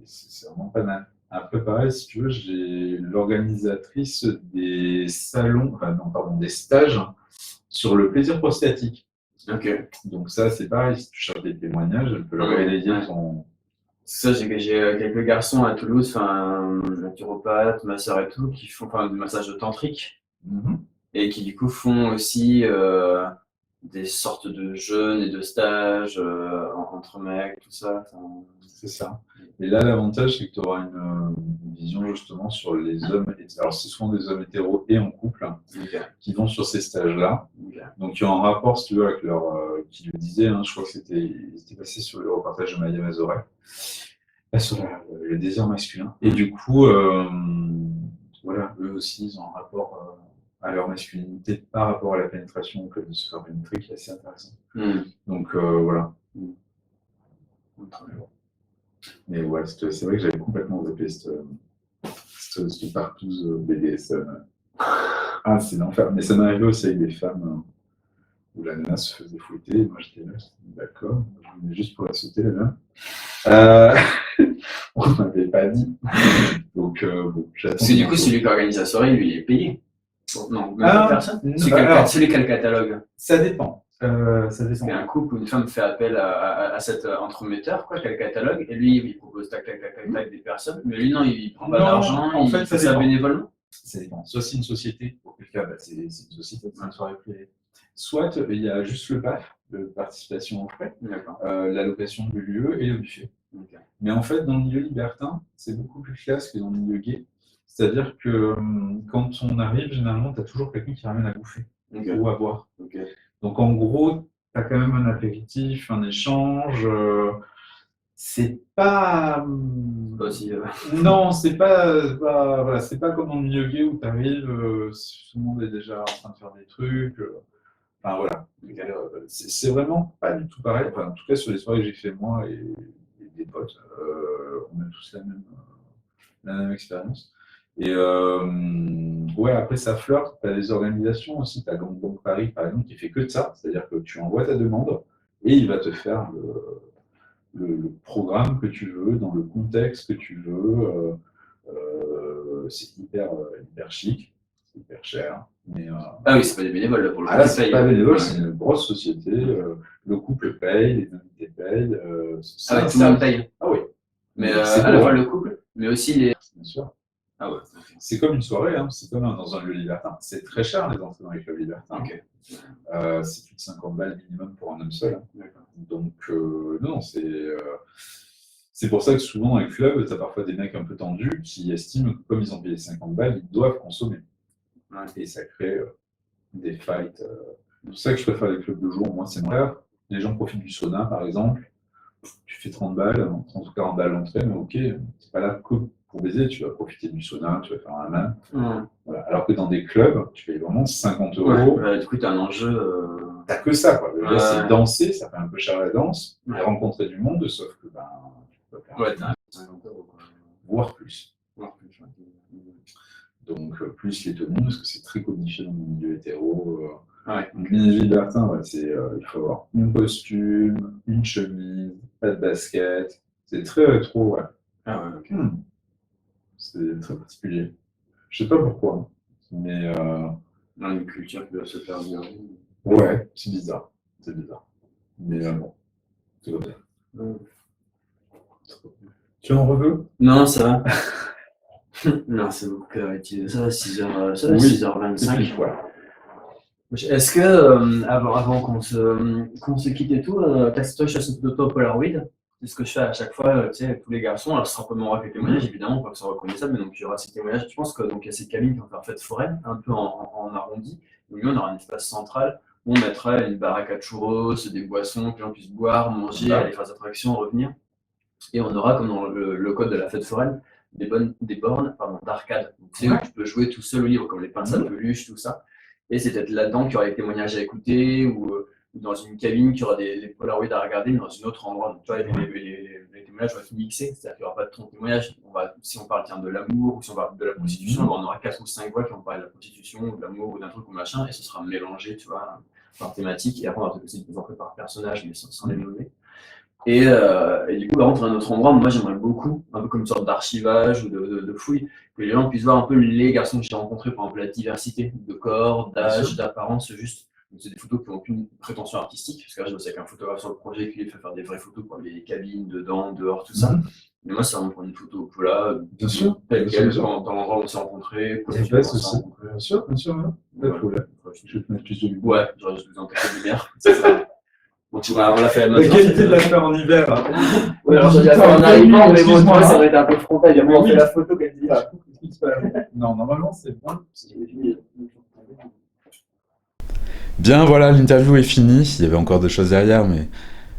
C'est vraiment pas mal. Après, pareil, si tu veux, j'ai l'organisatrice des salons, des stages sur le plaisir prostatique. Donc ça, c'est pareil, si tu cherches des témoignages, elle peut leur relayer ton... Ça, j'ai quelques garçons à Toulouse, naturopathes, masseurs et tout, qui font du massage tantrique et qui du coup font aussi des sortes de jeûnes et de stages entre mecs, tout ça. C'est ça. Et là, l'avantage, c'est que tu auras une vision justement sur les hommes. Alors, c'est souvent des hommes hétéros et en couple qui vont sur ces stages-là. Donc, il y a un rapport, si tu veux, avec leur. Qui le disait, je crois que c'était passé sur le reportage de Maya Mazoret, sur le désir masculin. Et du coup, voilà, eux aussi, ils ont un rapport à leur masculinité par rapport à la pénétration, au fait de se faire pénétrer, qui est assez intéressant. Donc, voilà. Mais ouais, c'est vrai que j'avais complètement zappé cette partouze BDSM. Ah, c'est l'enfer. Mais ça m'est arrivé aussi avec des femmes où la nana se faisait fouetter. Et moi, j'étais là, d'accord, je venais juste pour la sauter, la nana. On ne m'avait pas dit. Donc, bon, j'attends. Parce que du coup, celui qui organise la soirée, lui, il est payé. Non, même personne. Celui qui a le catalogue. Ça dépend. Il y a un couple où une femme fait appel à cet entremetteur, qui a le catalogue, et lui, il propose tac, des personnes, mais lui, non, il prend pas d'argent, en fait, il fait ça bénévolement. Ça dépend. Soit c'est une société, pour quel cas, c'est une société, c'est une soirée privée. Soit il y a juste le PAF, de participation aux frais, l'allocation du lieu et le buffet. Mais en fait, dans le milieu libertin, c'est beaucoup plus classe que dans le milieu gay. C'est-à-dire que quand on arrive, généralement, tu as toujours quelqu'un qui ramène à bouffer ou à boire. Donc en gros, tu as quand même un apéritif, un échange. C'est pas. Aussi, Non, voilà, c'est pas comme en milieu gay où tu arrives, tout le monde est déjà en train de faire des trucs. Enfin voilà, c'est vraiment pas du tout pareil. Enfin, en tout cas, sur les soirées que j'ai fait moi et des potes, on a tous la même expérience. Et ouais, après ça flirte, tu as des organisations aussi, tu as Gangbang Paris par exemple qui fait que de ça, c'est-à-dire que tu envoies ta demande et il va te faire le programme que tu veux, dans le contexte que tu veux. C'est hyper chic, c'est hyper cher. Mais, ah oui, c'est pas des bénévoles là pour le coup. ah là, c'est paye. pas bénévole, c'est une grosse société. Le couple paye, les invités payent. Ah ouais, tout le monde paye. Ah oui. Mais c'est à la beau, fois hein. le couple, mais aussi les. Bien sûr. Ah ouais. C'est comme une soirée, hein. C'est comme dans un lieu libertin. C'est très cher les entrées dans les clubs libertins. Ok. C'est plus de 50 balles minimum pour un homme seul. Hein. D'accord. Donc, non, c'est pour ça que souvent dans les clubs, tu as parfois des mecs un peu tendus qui estiment que comme ils ont payé 50 balles, ils doivent consommer. Ouais. Et ça crée des fights. C'est pour ça que je préfère les clubs de jour. Moi, c'est mon rêve. Les gens profitent du sauna, par exemple. Tu fais 30 balles, 30 ou 40 balles l'entrée, mais ok, c'est pas là que pour baiser, tu vas profiter du sauna, tu vas faire un hammam. Voilà. Alors que dans des clubs, tu payes vraiment 50 €. Ouais, du coup, tu as un enjeu. T'as que ça, quoi. Le gars, c'est Ouais. danser, ça fait un peu cher la danse, Ouais. et rencontrer du monde, sauf que tu peux faire Ouais, t'as 50 €, quoi. voire plus. Voire plus, ouais. Donc, plus les tenues, parce que c'est très codifié dans le milieu hétéro. Ouais. Donc, mini libertin, ouais, il faut avoir un costume, une chemise, pas de basket. C'est très rétro, ouais. Ah ouais, ok. C'est très particulier. Je sais pas pourquoi, mais Une culture qui doit se faire bien. ouais, c'est bizarre. C'est bizarre. Mais bon, c'est comme ça. Tu en veux? Non, ça va. Non, c'est beaucoup clarifié. Ça va 6h, ça va Oui. 6h25. Ouais. Est-ce que, avant qu'on se quitte et tout, toi, je fais une photo Polaroid. C'est ce que je fais à chaque fois, tu sais, avec tous les garçons. Alors, ce sera pas mon avec les témoignages, évidemment, pour que ça soit reconnaissable, mais donc il y aura ces témoignages. Je pense que donc il y a cette cabine qui va faire fête foraine, un peu en arrondi. Au milieu, on aura un espace central où on mettra une baraque à churros, des boissons, que les gens puissent boire, manger, aller faire des attractions, revenir. Et on aura, comme dans le code de la fête foraine, des bornes d'arcade. Tu sais, où tu peux jouer tout seul au livre, comme les pinces à peluche, tout ça. Et c'est peut-être là-dedans qu'il y aura les témoignages à écouter, ou dans une cabine qu'il y aura les Polaroids à regarder, mais dans un autre endroit. Donc, tu vois, les témoignages vont être mixés, c'est-à-dire qu'il n'y aura pas de ton témoignage. Si on parle de l'amour, ou si on parle de la prostitution, on aura 4 ou 5 voix qui vont parler de la prostitution, ou de l'amour, ou d'un truc ou machin, et ce sera mélangé, tu vois, par thématique. Et après, on va peut-être aussi présenter par personnage, mais sans les nommer. Et du coup, par contre, un autre endroit, moi j'aimerais beaucoup, un peu comme une sorte d'archivage ou de fouille, que les gens puissent voir un peu les garçons que j'ai rencontrés, par exemple la diversité de corps, d'âge, d'apparence, juste. Donc, c'est des photos qui n'ont aucune prétention artistique, parce que là je bosse avec un photographe sur le projet qui lui fait faire des vraies photos pour les cabines, dedans, dehors, tout ça. Mais moi, c'est vraiment prendre une photo au pola, bien sûr, telle quelle, dans l'endroit où on s'est rencontrés. Bien sûr, pas de problème. Je vais te mettre plus de lumière. Ouais, j'aurais juste besoin de lumière. C'est ça. Bon, on l'a fait la qualité de la faire en hiver. Oui, alors je vais la faire en arrivant, mais bon, toi, ça va être un peu frontal. Il y a moins fait la photo qu'elle dit. Non, normalement, c'est bon. Bien, voilà, l'interview est finie. Il y avait encore des choses derrière, mais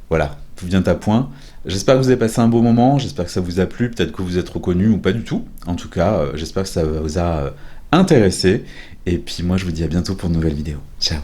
voilà, tout vient à point. J'espère que vous avez passé un beau moment, j'espère que ça vous a plu, peut-être que vous êtes reconnu ou pas du tout. En tout cas, j'espère que ça vous a intéressé. Et puis moi, je vous dis à bientôt pour une nouvelle vidéo. Ciao.